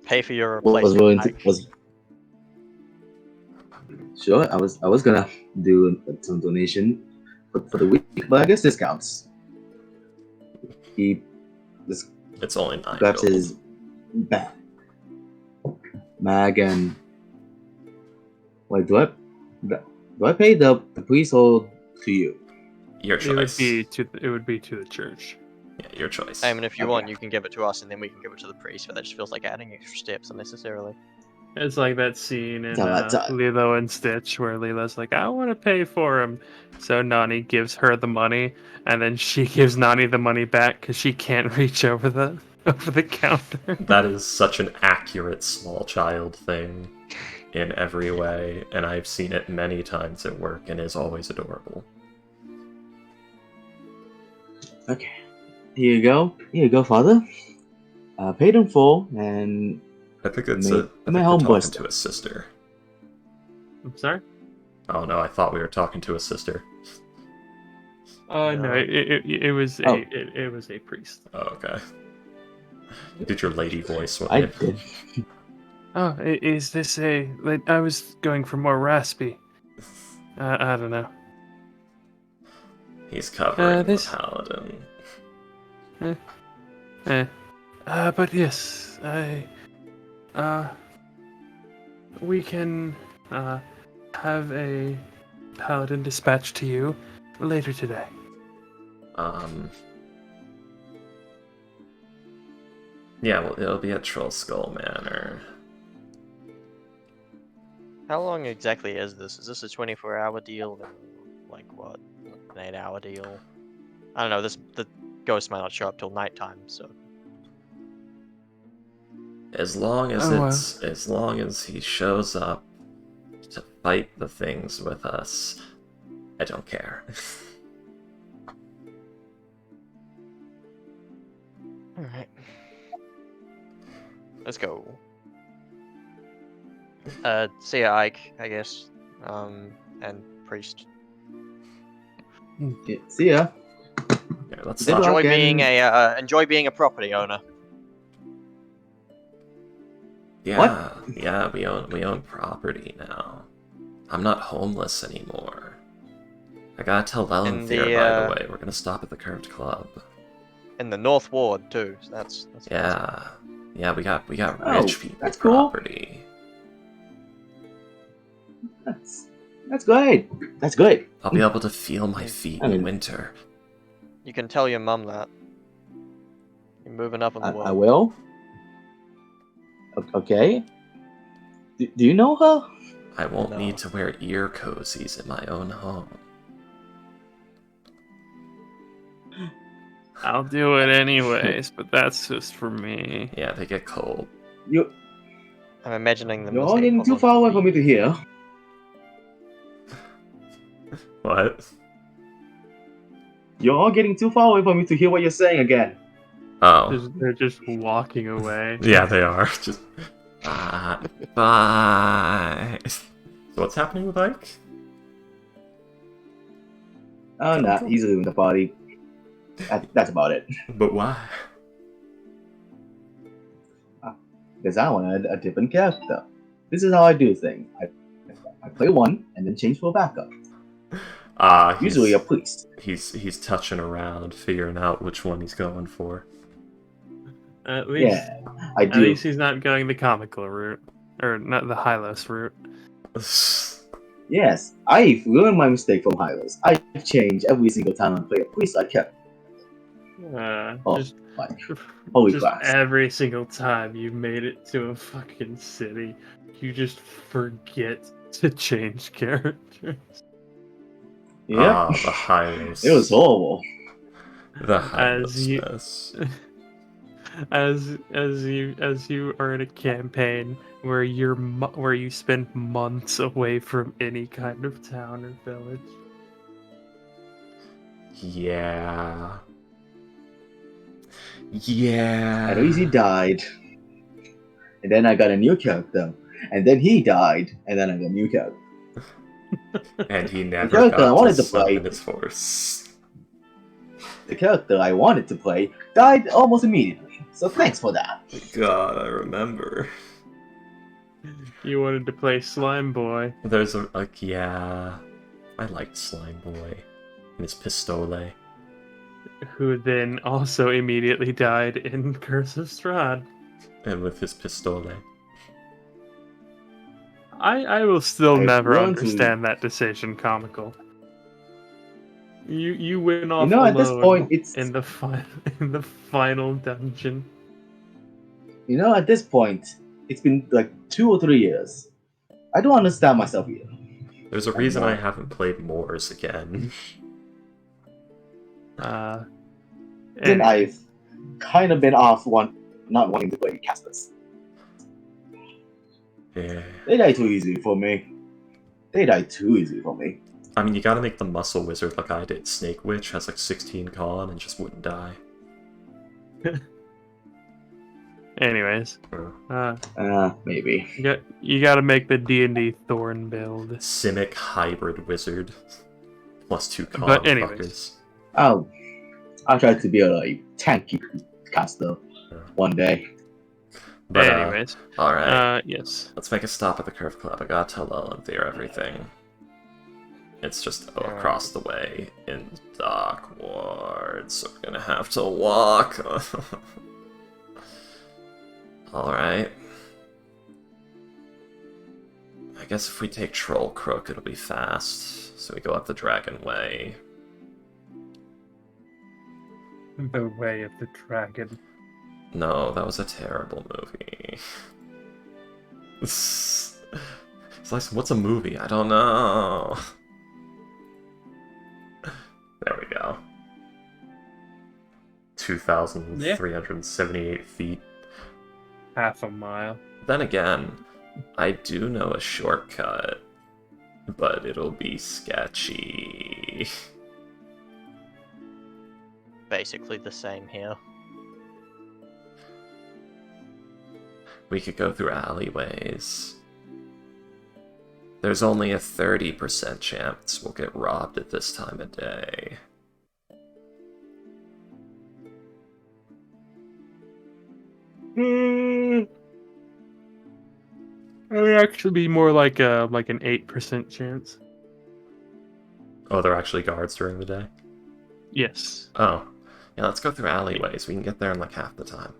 Pay for your Was replacement. willing to Ike. was sure. I was gonna do some donation for the week, but I guess this counts. He just It's only 9 grabs gold. his mag and wait. Do I pay the priest or to you? Your It would choice. be to the church. Yeah, your choice. I mean, if you Okay. want, you can give it to us, and then we can give it to the priest. But that just feels like adding extra steps unnecessarily. It's like that scene in It's all right. Lilo and Stitch where Lilo's like, I want to pay for him. So Nani gives her the money, and then she gives Nani the money back because she can't reach over the counter. That is such an accurate small child thing in every way, and I've seen it many times at work and is always adorable. Okay. Here you go, Father. Paid in full, and I think it's May- I think may we're home talking bless to a sister. I'm sorry? Oh no, I thought we were talking to a sister. No, No. it was Oh. it was a priest. Oh, okay. Did your lady voice when I you- did. Oh, is this a? Like, I was going for more raspy. I don't know. He's covering this- the paladin. But yes, we can have a paladin dispatched to you later today. Yeah, well, it'll be at Troll Skull Manor. How long exactly is this? Is this a 24-hour deal? Or like what? An 8-hour deal? I don't know. The ghost might not show up till nighttime, so As long as Oh, as long as he shows up to fight the things with us, I don't care. all right. Let's go. See ya, Ike. I guess. And priest. Yeah, see ya. Yeah, let's Good not. luck. Enjoy being a property owner. Yeah, yeah, we own property now. I'm not homeless anymore. I gotta tell Lelanthir, by the way, we're gonna stop at the Curved Club. In the North Ward too. So that's Yeah, yeah, we got Oh, rich people that's cool. property. That's great. That's great. I'll be able to feel my feet I in mean- winter. You can tell your mum that. You're moving up in the I world. will. Okay. Do you know her? I won't No. need to wear ear cozies in my own home. I'll do it anyways, but that's just for me. Yeah, they get cold. You I'm imagining them. you're as all a getting too problem far away for for me to hear. What? You're all getting too far away for me to hear what you're saying again. Oh, They're just walking away. yeah, they are. Just bye. So what's happening with Ike? Oh, no, he's leaving the party. That's about it. But why? Because I want a different character. This is how I do things. I play one and then change for a backup. Usually a priest. He's touching around, figuring out which one he's going for. At least, Yeah, I at do. least he's not going the comical route, or not the Hylos route. Yes, I've learned my mistake from Hylos. I change every single time I play a priest. I kept Oh, Just, like, holy just class. every single time you made it to a fucking city, you just forget to change characters. Yep. Ah, the Hylos. It was horrible. The As Hylos you- mess. As you are in a campaign where where you spend months away from any kind of town or village. Yeah. Yeah. At least he died. And then I got a new character. And then he died. And then I got a new character. And he never character I got to wanted to play- summon his horse. The character I wanted to play died almost immediately. So thanks for that. God, I remember. You wanted to play Slime Boy. There's yeah. I liked Slime Boy. And his pistole. Who then also immediately died in Curse of Strahd. And with his pistole. I will still I've never learned to- understand that decision, comical. You went off at this alone point, it's in the in the final dungeon. at this point, it's been like 2 or 3 years. I don't understand myself either. There's a reason I haven't played Moors again. Then And I've kind of been off not wanting to play casters. Yeah. They die too easy for me. I mean, you gotta make the muscle wizard like I did. Snake Witch has like 16 con and just wouldn't die. anyways, Maybe. you got to make the D&D Thorn build. Simic Hybrid Wizard. Plus 2 con But anyways. fuckers. I'll try to be a tanky caster one day. But, anyways, alright. yes. Let's make a stop at the Curve Club. I gotta tell Lilith everything. It's just across the way in Dockward, so we're gonna have to walk. Alright. I guess if we take Troll Crook, it'll be fast. So we go up the Dragon Way. The Way of the Dragon. No, that was a terrible movie. It's like, what's a movie? I don't know. There we go. 2,378 feet. Half a mile. Then again, I do know a shortcut, but it'll be sketchy. Basically the same here. We could go through alleyways. There's only a 30% chance we'll get robbed at this time of day. It would actually be more like an 8% chance. Oh, they're actually guards during the day? Yes. Oh. Yeah, let's go through alleyways. We can get there in like half the time.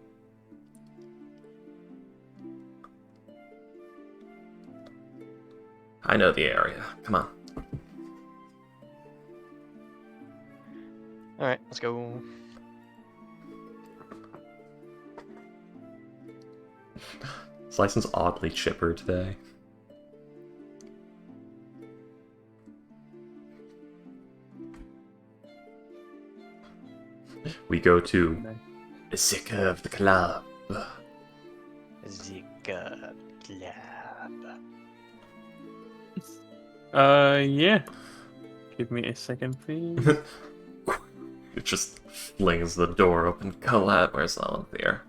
I know the area. Come on. Alright, let's go. Slicen's oddly chipper today. We go to Zika of the Club. Zika Club. Yeah. Give me a second, please. It just flings the door open. Colette, where's Lilith?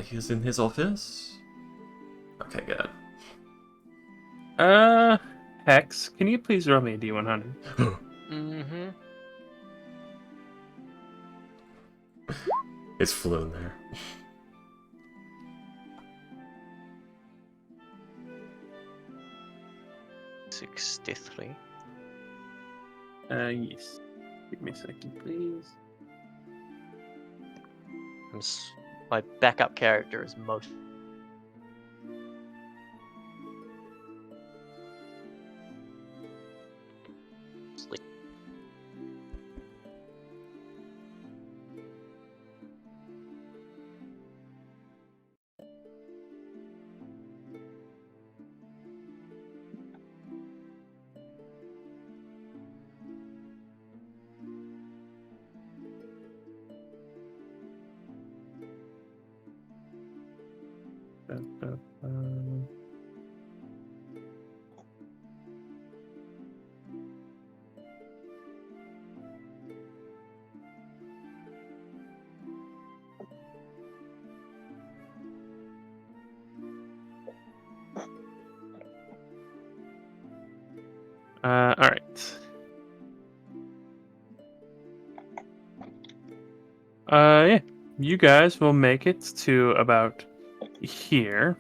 He's in his office? Okay, good. Hex, can you please roll me a D100? Mm-hmm. It's flown there. $63. Yes. Give me a second, please. My backup character is most. All right. Yeah, you guys will make it to about here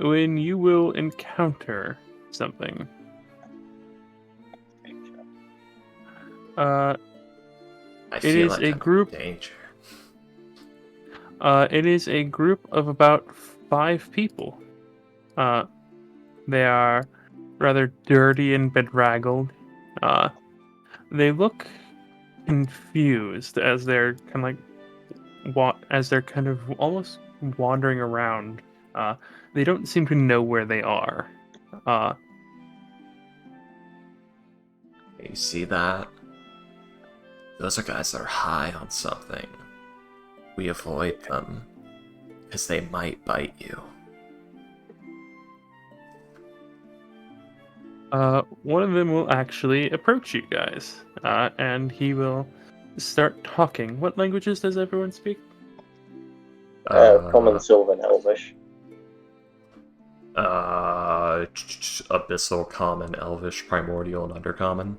when you will encounter something. I It feel is like a I'm group. in danger. It is a group of about 5 people. They are rather dirty and bedraggled. They look confused as they're kind of almost wandering around. They don't seem to know where they are. You see that? Those are guys that are high on something. We avoid them, because they might bite you. One of them will actually approach you guys, and he will start talking. What languages does everyone speak? Common, Sylvan, Elvish. Abyssal, Common, Elvish, Primordial, and Undercommon.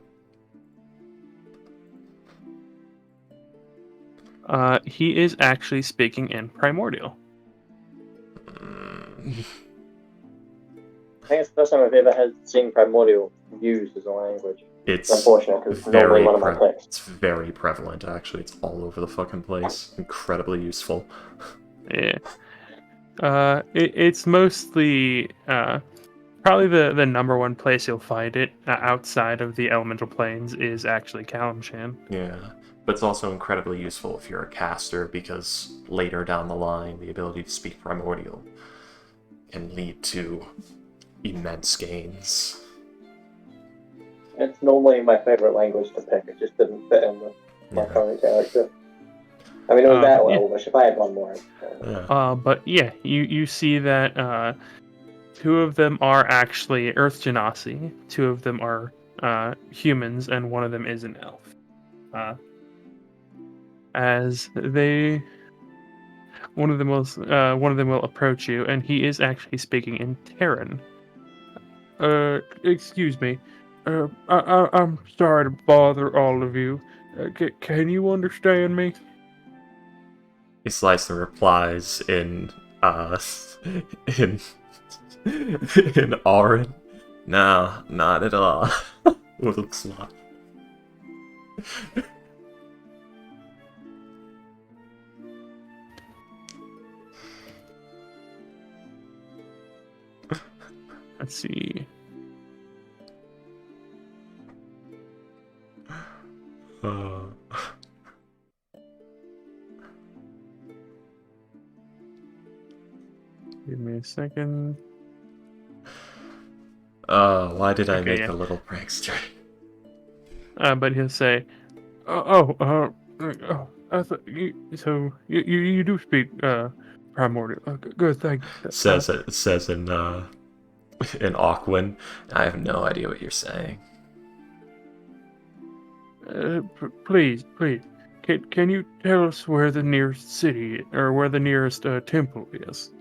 He is actually speaking in Primordial. I think it's the first time I've ever had seen Primordial used as a language. It's unfortunate because it's normally one of my picks. It's very prevalent, actually. It's all over the fucking place. Incredibly useful. Yeah. It's mostly probably the number one place you'll find it outside of the elemental planes is actually Kalimshan. Yeah. But it's also incredibly useful if you're a caster, because later down the line, the ability to speak Primordial can lead to immense gains. It's normally my favorite language to pick. It just didn't fit in with my current character. I mean, it was that Elvish. If I had one more. But yeah, you see that 2 of them are actually Earth Genasi, 2 of them are humans, and 1 of them is an elf. One of them will approach you, and he is actually speaking in Terran. Excuse me. I'm sorry to bother all of you. Can you understand me? He slices and replies in in in Auran. No, not at all. With a smile. Let's see. Give me a second. Why did I make yeah. the little prankster? But he'll say, so you do speak primordial. Good, thank you. Says in Aquan. I have no idea what you're saying. Please, can you tell us where the nearest city or where the nearest temple is?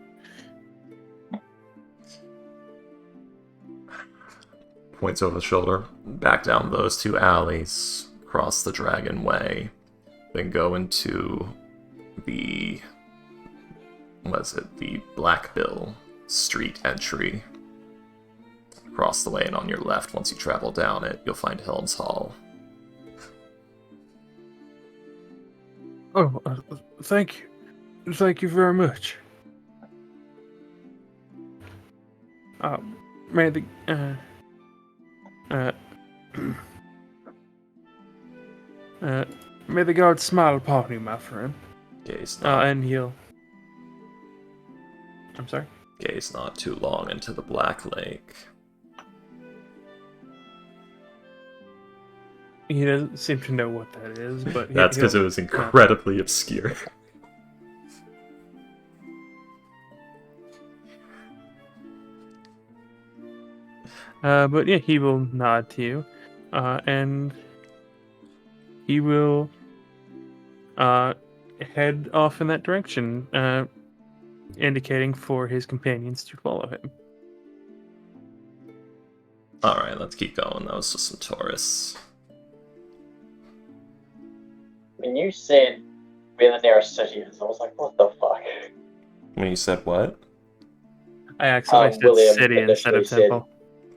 Points over the shoulder. Back down those 2 alleys, cross the Dragon Way, then go into the Blackbill Street entry. Across the way, and on your left, once you travel down it, you'll find Helm's Hall. Oh, thank you. Thank you very much. May the may the gods smile upon you, my friend. Gaze not. And he'll. I'm sorry. Gaze not too long into the Black Lake. He doesn't seem to know what that is, but that's because it was incredibly obscure. But yeah, he will nod to you, and he will head off in that direction, indicating for his companions to follow him. Alright, let's keep going. That was just some tourists. When you said where the nearest city is, I was like, what the fuck? When you said what? I accidentally said William city instead of initially said- temple.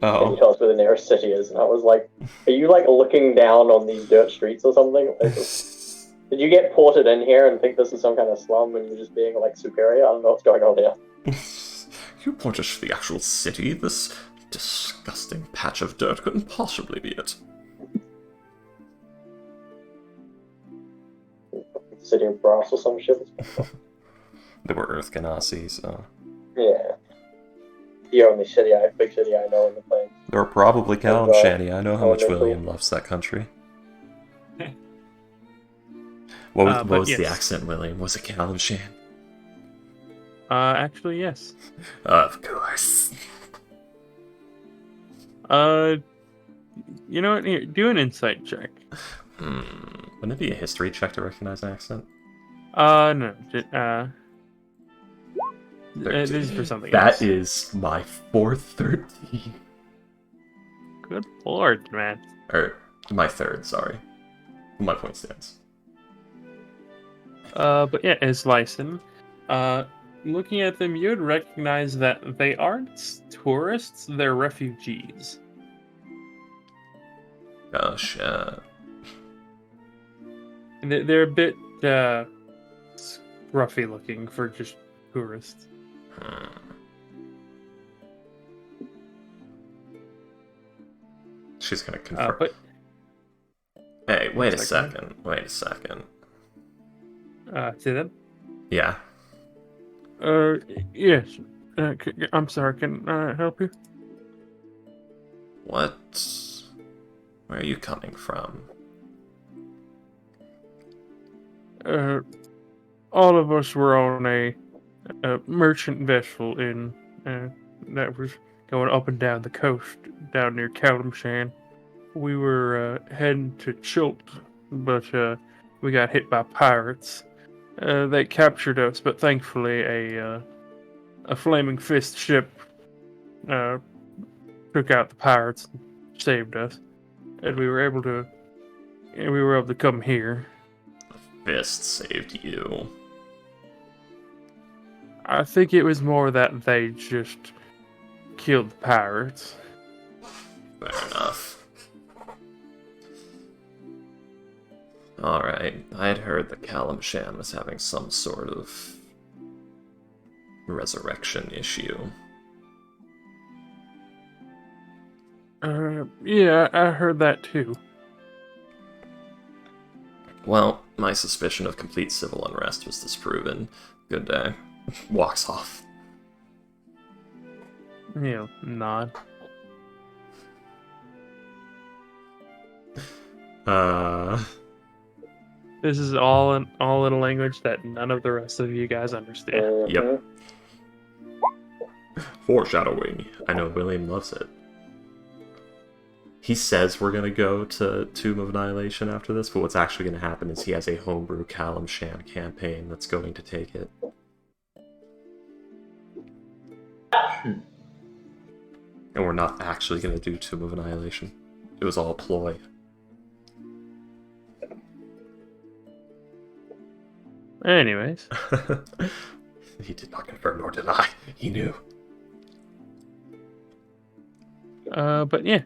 Can you Oh. tell us where the nearest city is? And I was like, are you like looking down on these dirt streets or something? Like, did you get ported in here and think this is some kind of slum and you're just being like superior? I don't know what's going on here. You point us to the actual city? This disgusting patch of dirt couldn't possibly be it. City of Brass or some shit. They were Earth Ganassi, so... Yeah. The only big city I know in the plains. They were probably Callum Oh, God. Shanny. I know how much Elemental. William loves that country. What But was the yes. accent, William? Was it Callum Shan? Actually, yes. Of course. You know what? Here, do an insight check. Wouldn't it be a history check to recognize an accent? No. This 13. is for something else. That is my 413. Good lord, man. Or, my third, sorry. My point stands. But yeah, as Lyson, looking at them, you'd recognize that they aren't tourists; they're refugees. Oh, shit. They're a bit scruffy looking for just tourists. She's gonna confirm. But Hey, wait a second. second. to them. Yeah. Yes. I'm sorry. Can I help you? What? Where are you coming from? All of us were on a merchant vessel in that was going up and down the coast down near Calamshan. We were heading to Chult, but we got hit by pirates. They captured us, but thankfully a flaming fist ship took out the pirates and saved us, and we were able to come here. Fist saved you. I think it was more that they just killed the pirates. Fair enough. Alright, I had heard that Callum Shan was having some sort of resurrection issue. Yeah, I heard that too. Well, my suspicion of complete civil unrest was disproven. Good day. Walks off. Yeah, nod. This is all in a language that none of the rest of you guys understand. Yep. Foreshadowing. I know William loves it. He says we're gonna go to Tomb of Annihilation after this, but what's actually gonna happen is he has a homebrew Callum Shan campaign that's going to take it. And we're not actually gonna do Tomb of Annihilation. It was all a ploy. Anyways, He did not confirm nor deny. He knew. but yeah.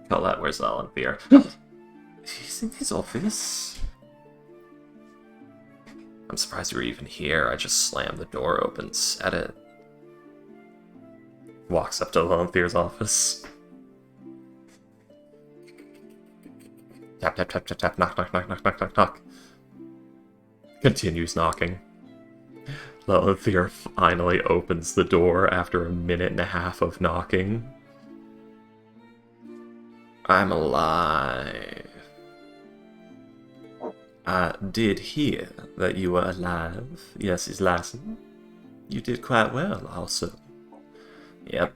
Call that where's Alanthir. He's in his office. I'm surprised you were even here. I just slammed the door open, said it. Walks up to Alanthir's office. Tap, tap, tap, tap, tap, knock, knock, knock, knock, knock, knock, knock. Continues knocking. Alanthir finally opens the door after a minute and a half of knocking. I'm alive. I did hear that you were alive. Yes, His Lassen. You did quite well, also. Yep.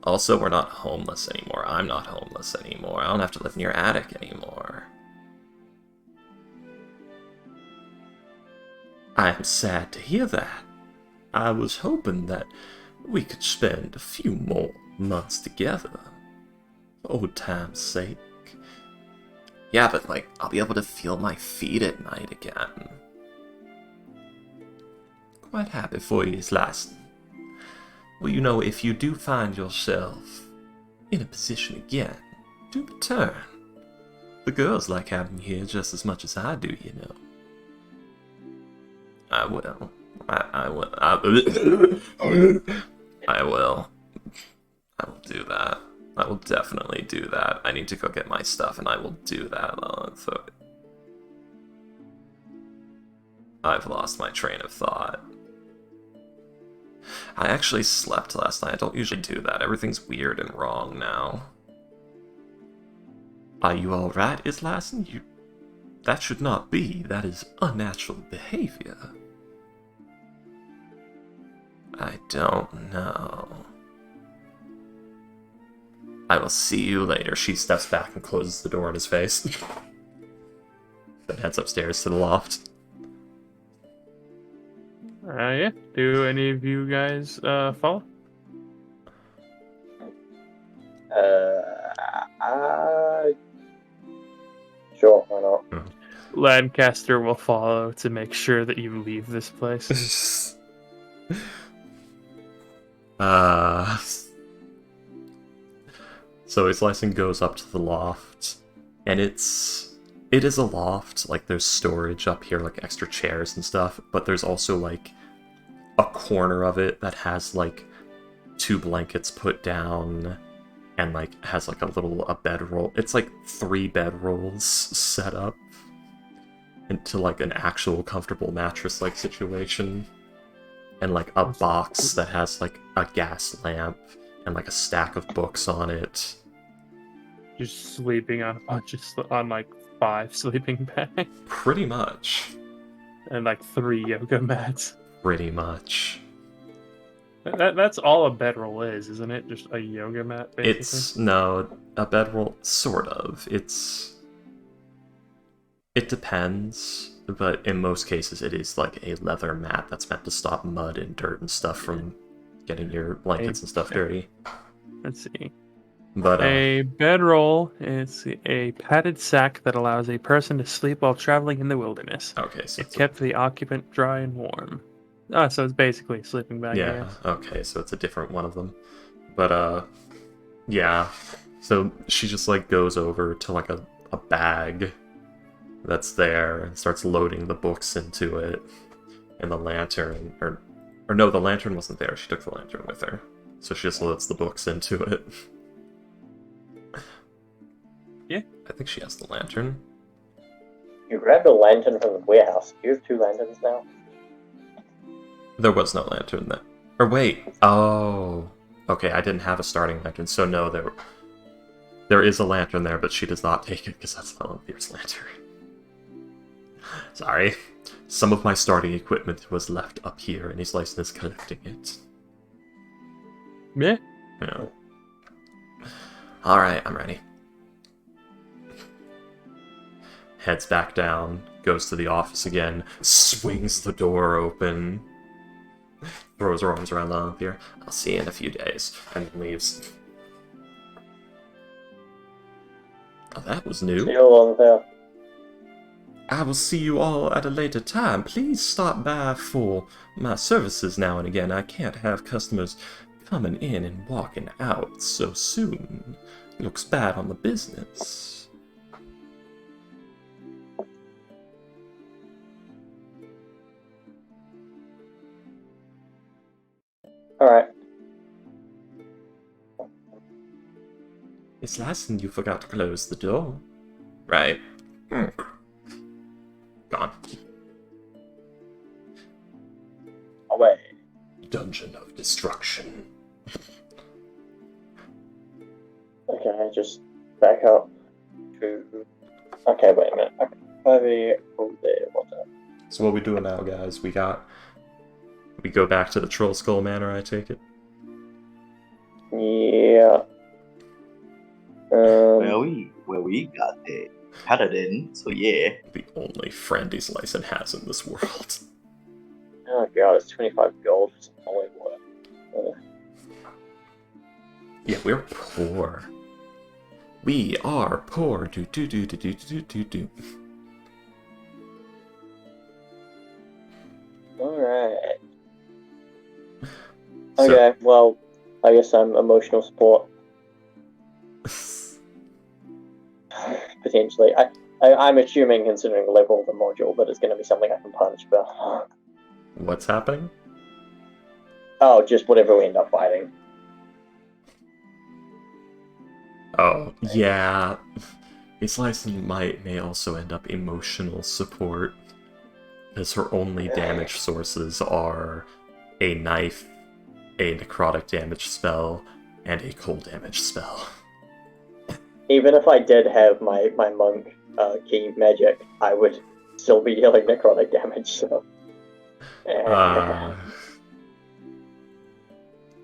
Also, we're not homeless anymore. I'm not homeless anymore. I don't have to live in your attic anymore. I'm sad to hear that. I was hoping that we could spend a few more months together. For old time's sake. Yeah, but, like, I'll be able to feel my feet at night again. Quite happy for you, Slicin'. Well, you know, if you do find yourself in a position again, do return. The girls like having you here just as much as I do, you know. I will. I will. I will. I will do that. I will definitely do that. I need to go get my stuff, and I will do that. So I've lost my train of thought. I actually slept last night. I don't usually do that. Everything's weird and wrong now. Are you alright, Islassen? That should not be. That is unnatural behavior. I don't know. I will see you later. She steps back and closes the door in his face. Then heads upstairs to the loft. Yeah. Do any of you guys follow? Sure, why not? Lancaster will follow to make sure that you leave this place. So Slicing goes up to the loft, and it is a loft. Like, there's storage up here, like extra chairs and stuff, but there's also like a corner of it that has like 2 blankets put down and like has like a bedroll. It's like 3 bedrolls set up into like an actual comfortable mattress like situation, and like a box that has like a gas lamp and like a stack of books on it. Just sleeping on a bunch of on like 5 sleeping bags Pretty much. and like 3 yoga mats. Pretty much. That's all a bedroll is, isn't it? Just a yoga mat, basically. No, a bedroll, sort of. It depends, but in most cases it is like a leather mat that's meant to stop mud and dirt and stuff from getting your blankets and stuff dirty. Let's see. But a bedroll is a padded sack that allows a person to sleep while traveling in the wilderness. okay, so It kept the occupant dry and warm. Oh, so it's basically a sleeping bag. I yeah, guess. okay, so it's a different one of them. But yeah. So she just like goes over to like a bag that's there and starts loading the books into it, and the lantern, or no, the lantern wasn't there. She took the lantern with her, so she just loads the books into it. Yeah, I think she has the lantern. You grabbed a lantern from the warehouse. You have 2 lanterns now? There was no lantern then. Or wait, oh, okay, I didn't have a starting lantern, so no, there is a lantern there, but she does not take it because that's Valenthier's lantern. Sorry. Some of my starting equipment was left up here, and he's licensed collecting it. Yeah. Yeah. Alright, I'm ready. Heads back down, goes to the office again, swings the door open, throws her arms around Valenthir. I'll see you in a few days, and then leaves. Oh, that was new. See you along there. I will see you all at a later time. Please stop by for my services now and again. I can't have customers coming in and walking out so soon. It looks bad on the business. Alright. It's last thing you forgot to close the door. Right. Gone. Away. Dungeon of Destruction. Okay, just back up to... Okay, wait a minute. Okay. 5E, oh, there, what's that? So what we doing now, guys? We go back to the Troll Skull Manor, I take it? Where we got it. Had it in, so yeah. The only friend he's Lyson has in this world. Oh god, it's 25 gold for some holy water. Yeah, we're poor. We are poor. Do do do do do do do do. Alright. Okay, well, I guess I'm emotional support. Potentially. I'm assuming, considering the level of the module, that it's going to be something I can punch, but... What's happening? Oh, just whatever we end up fighting. Oh, yeah. His Lyson may also end up emotional support, as her only damage sources are a knife, a necrotic damage spell, and a cold damage spell. Even if I did have my monk key magic, I would still be dealing necrotic damage, so...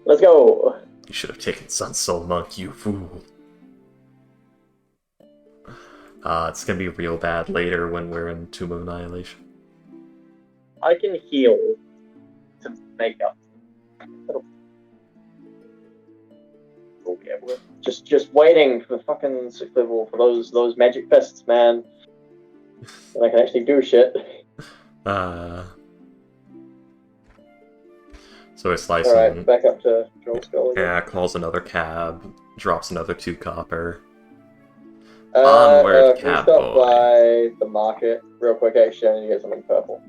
Let's go! You should have taken Sun Soul Monk, you fool. It's gonna be real bad later when we're in Tomb of Annihilation. I can heal to make up. We'll be able to. Just waiting for fucking 6th level for those magic fists, man. And I can actually do shit. So it's Lyson. Alright, back up to Troll Skull again. Yeah, calls another cab, drops another 2 copper. Onward, can we cab stop boy. by the market real quick, actually, and you get something purple?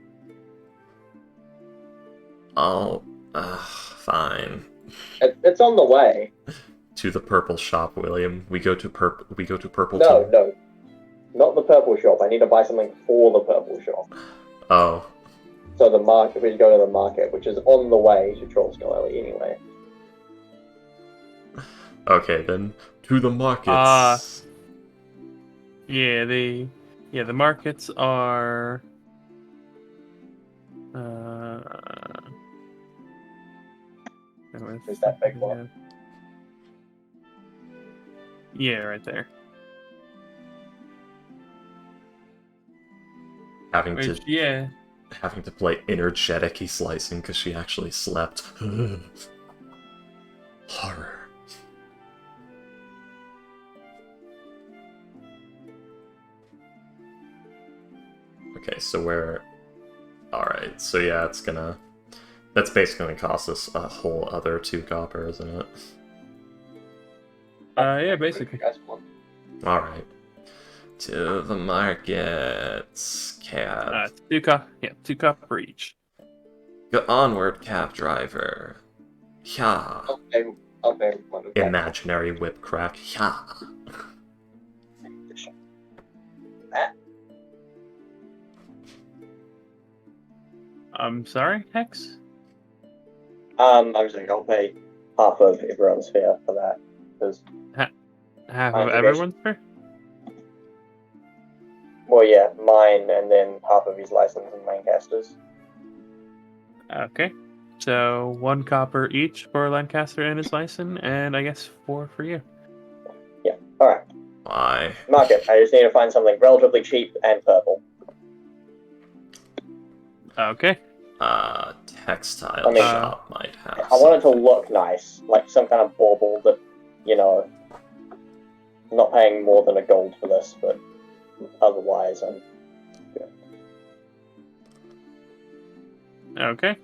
Oh, fine. It's on the way. To the purple shop, William. We go to purple. No, Tomb. no. Not the purple shop. I need to buy something for the purple shop. Oh. So the market, we go to the market, which is on the way to Troll Skull Alley anyway. Okay, then to the markets. Yeah, the markets are Is that big one? Yeah, right there. Having Which, to play energetic slicing because she actually slept. Horror. Okay, so we're... Alright, so yeah, it's gonna... That's basically gonna cost us a whole other 2 copper, isn't it? Yeah, basically. Alright. To the markets, cab. 2 copper each. Go onward, cab driver. Yeah. Okay. Imaginary whip crack. Yeah. I'm sorry, Hex? I was saying I'll pay half of everyone's fare for that. Because Half of everyone's fare? Well, yeah, mine and then half of his license and Lancaster's. Okay. So 1 copper each for Lancaster and his license, and I guess 4 for you. Yeah, alright. Why? Market. I just need to find something relatively cheap and purple. Okay. Textile shop might have. I want it to look nice, like some kind of bauble that, you know, I'm not paying more than a gold for this, but otherwise I'm good. Okay.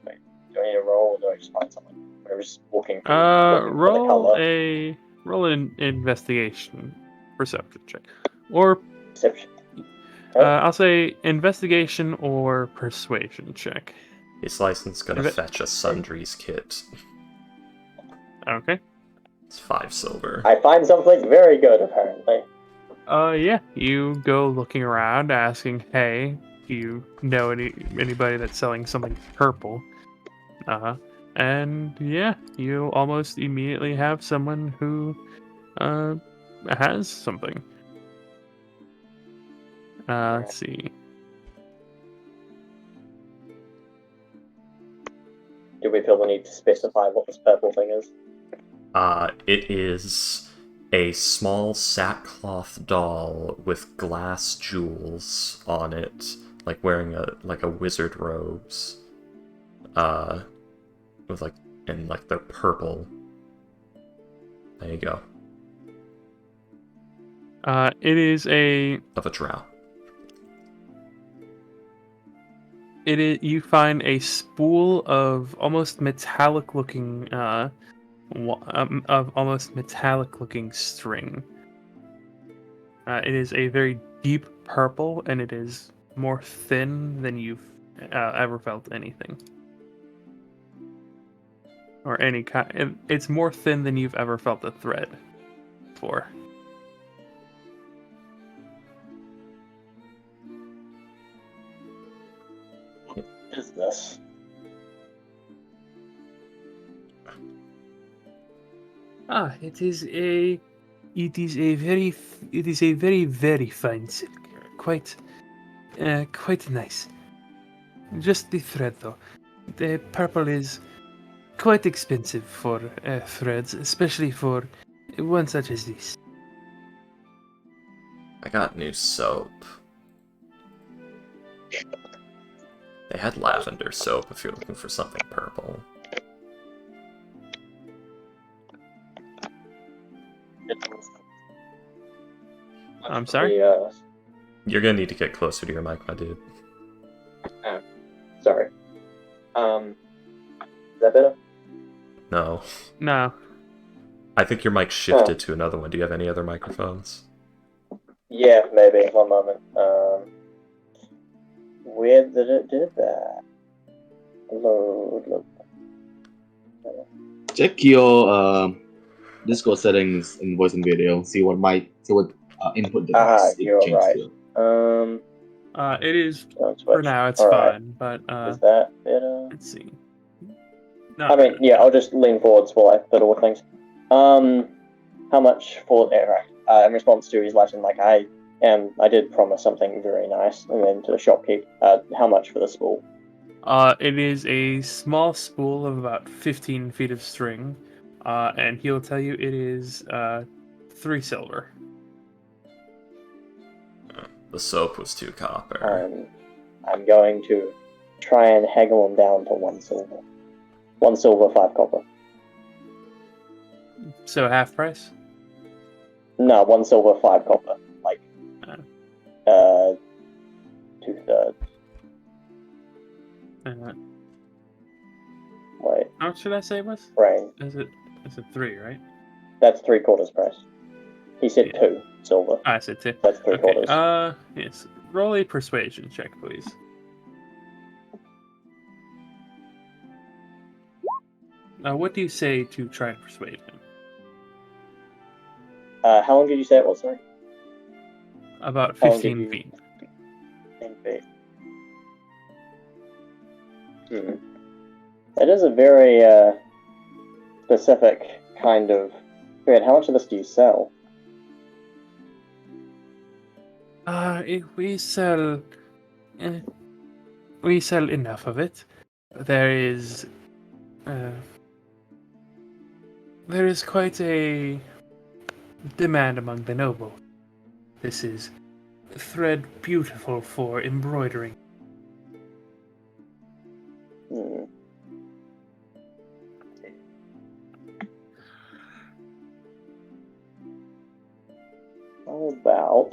Wait, do I need to roll or do I just find something? We're just looking for the color. Roll an investigation perception check, or Perception. I'll say investigation or persuasion check. His license gonna fetch a sundries kit. Okay. It's 5 silver. I find something very good, apparently. Yeah. You go looking around, asking, "Hey, do you know anybody that's selling something purple?" And yeah, you almost immediately have someone who has something. Let's see. Do we feel the need to specify what this purple thing is? It is a small sackcloth doll with glass jewels on it, like wearing a wizard robes. With like in like the purple. There you go. It is a. Of a drow. It is. You find a spool of almost metallic-looking, of almost metallic-looking string. It is a very deep purple, and it is more thin than you've ever felt anything, or any kind. It's more thin than you've ever felt a thread before. What is this? It is a very, very fine silk. Quite nice. Just the thread, though. The purple is quite expensive for threads, especially for one such as this. I got new soap. They had lavender soap if you're looking for something purple. I'm sorry? You're gonna need to get closer to your mic, my dude. Sorry. Is that better? No. No. I think your mic shifted to another one. Do you have any other microphones? Yeah, maybe. One moment. Where did it do that? Load. Check your Discord settings in voice and video. See what input device it you're changed right. to. It is Don't switch. for now. It's Alright. fine, but Is that better? let's see. I mean, yeah, I'll just lean forwards while I fiddle with things. How much for? Right. In response to his Latin, like I did promise something very nice, and then to the shopkeep, how much for the spool? It is a small spool of about 15 feet of string, and he'll tell you it is 3 silver. The soap was 2 copper. I'm going to try and haggle him down to 1 silver. 1 silver, 5 copper. So half price? No, 1 silver, 5 copper. Like, 2/3. Wait, How much did I say it was? brain. Is it 3, right? That's 3/4 price. He said Yeah. 2 silver. I said 2. That's 3/4. Okay. Yes. Roll a persuasion check, please. What do you say to try and persuade him? How long did you say it was, sorry? About How long did 15 you- feet. 10 feet. It is a very specific kind of thread. How much of this do you sell? We sell enough of it. There is quite a demand among the noble. This is thread beautiful for embroidering. How about...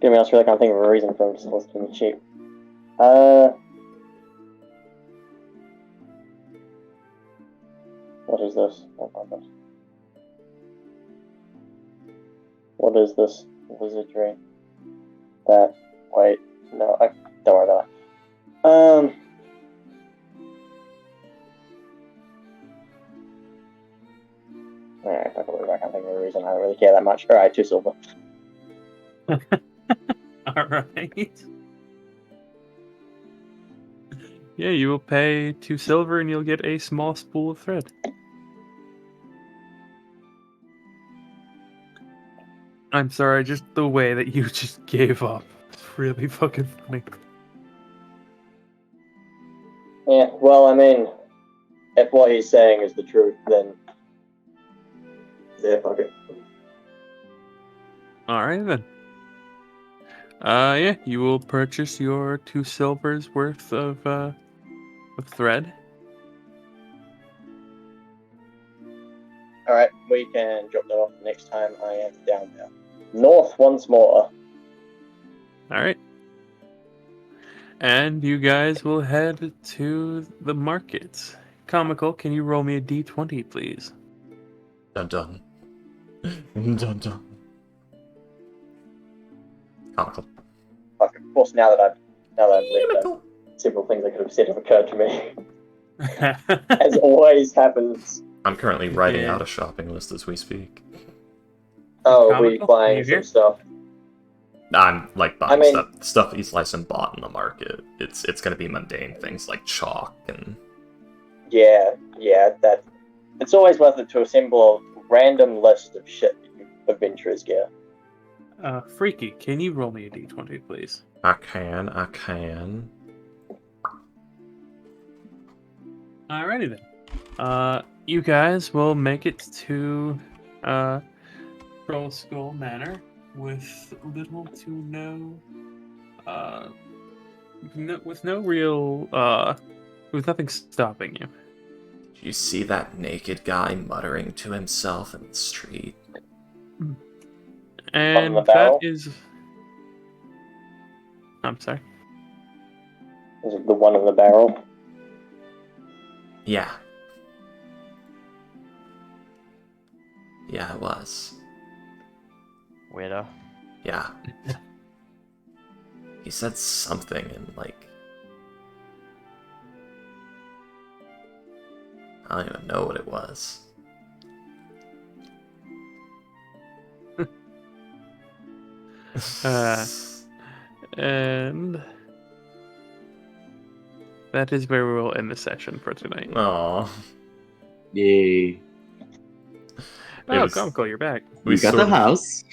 Give me, I really can't think of a reason for him to list me cheap. What is this? Oh my god. What is this wizardry? Wait, no, don't worry about it. Alright, I can't think of a reason I don't really care that much. Alright, 2 silver. Alright. Yeah, you will pay 2 silver and you'll get a small spool of thread. I'm sorry, just the way that you just gave up. It's really fucking funny. Yeah, well, I mean, if what he's saying is the truth, then yeah, fuck it. All right then. Yeah, you will purchase your 2 silvers worth of thread. Alright, we can drop that off next time I am down there. North once more. All right. And you guys will head to the market. Comical, can you roll me a d20, please? Dun dun. Dun dun. Comical. Fuck, of course, now that I've lived, several things I could have said have occurred to me. As always happens. I'm currently writing Yeah. out a shopping list as we speak. Oh, we Comical? buying You some here? stuff. I'm like buying I mean- stuff Eastlice and bought in the market. It's gonna be mundane things like chalk and Yeah, that. It's always worth it to assemble a random list of shit that you adventurers get. Freaky, can you roll me a d20, please? I can. Alrighty then. You guys will make it to Troll Skull Manor with little to no, with no real, with nothing stopping you. You see that naked guy muttering to himself in the street? And the that barrel? is. I'm sorry. Is it the one in the barrel? Yeah. Yeah, it was. Weirdo. Yeah. He said something and like I don't even know what it was. And that is where we will end the session for tonight. Aw. Yay. Oh, was- Comical, you're back. We got the house.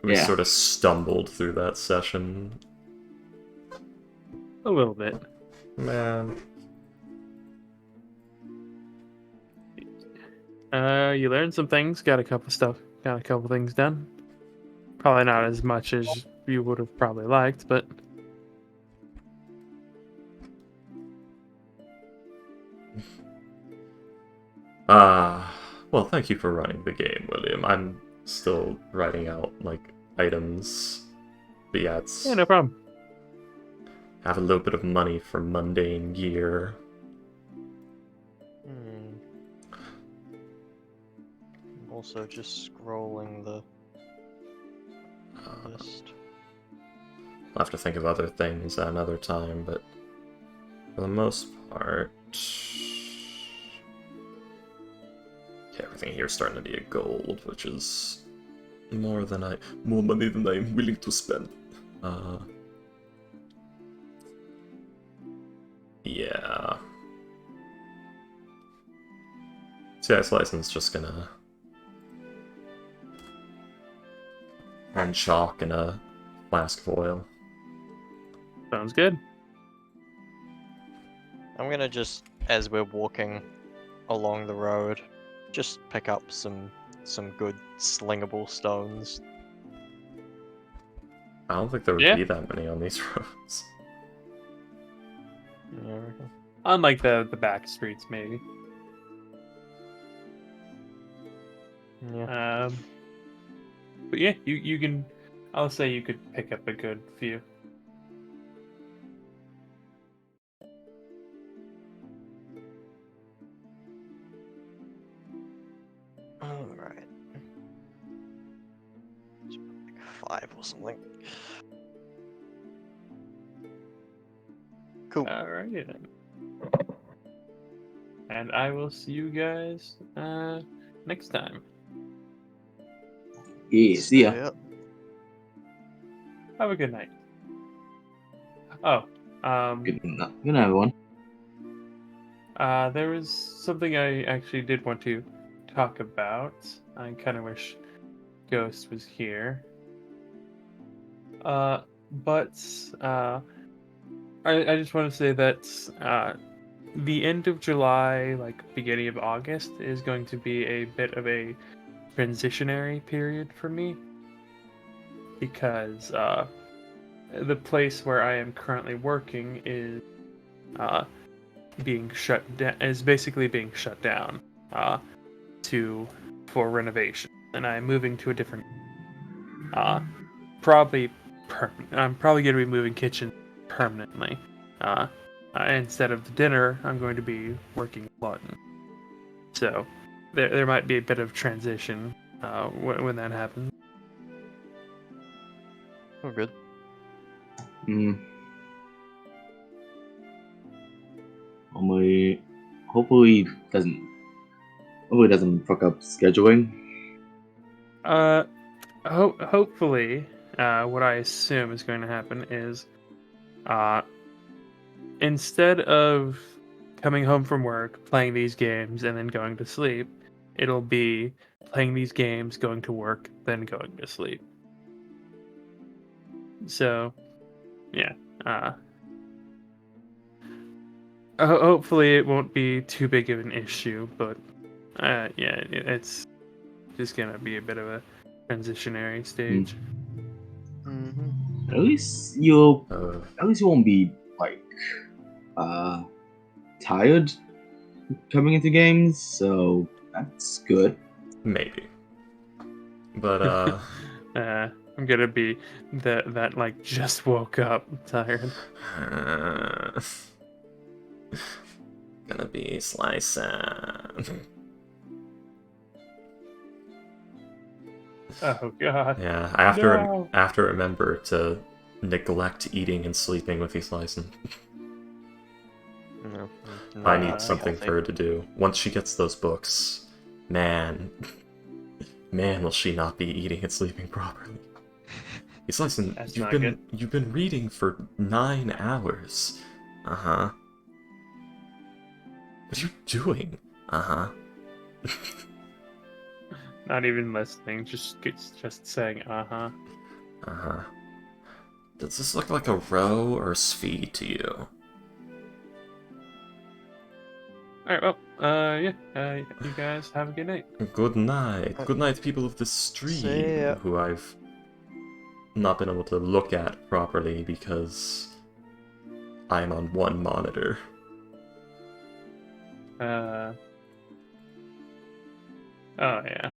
We Yeah. sort of stumbled through that session. A little bit. Man. You learned some things, got a couple things done. Probably not as much as you would have probably liked, but Well, thank you for running the game, William. I'm still writing out, like, items. But yeah, it's... yeah, no problem. Have a little bit of money for mundane gear. I'm also just scrolling the list. I'll have to think of other things at another time, but for the most part... Yeah, everything here is starting to be a gold, which is more money than I'm willing to spend. Yeah. CI's license just gonna run chalk in a flask of oil. Sounds good. I'm gonna just, as we're walking along the road, just pick up some good slingable stones. I don't think there would Yeah. be that many on these roads. Yeah, I reckon. Unlike the back streets, maybe. Yeah. But yeah, you can. I'll say you could pick up a good few. Alright. Like 5 or something. Cool. Alrighty then. And I will see you guys next time. Yeah, see ya. Yeah. Have a good night. Oh, Good night, everyone. there was something I actually did want to talk about. I kind of wish Ghost was here. But I just want to say that the end of July, like beginning of August, is going to be a bit of a transitionary period for me because the place where I am currently working is basically being shut down to for renovation, and I'm moving to a different uh, probably I'm probably going to be moving kitchen permanently. Instead of the dinner, I'm going to be working Lawton. So there might be a bit of transition when that happens. Oh, good. Mm. Hopefully doesn't fuck up scheduling. Hopefully, what I assume is going to happen is, instead of coming home from work, playing these games, and then going to sleep, it'll be playing these games, going to work, then going to sleep. So, yeah. Hopefully, it won't be too big of an issue, but yeah, it's just gonna be a bit of a transitionary stage. Mm-hmm. At least you won't be like tired coming into games, so that's good. Maybe. But I'm gonna be that like just woke up tired. gonna be slicing. Oh god. Yeah, I have to No. I have to remember to neglect eating and sleeping with these license. No, I not need something healthy. for her to do. Once she gets those books, man, will she not be eating and sleeping properly. He's listen, That's you've not good. been reading for 9 hours. Uh-huh. What are you doing? Uh-huh. Not even listening, just saying uh-huh. Uh-huh. Does this look like a row or a sphy to you? Alright, well, yeah, you guys have a good night. Good night. Good night, people of the See stream, ya. who I've not been able to look at properly because I'm on one monitor. Oh yeah.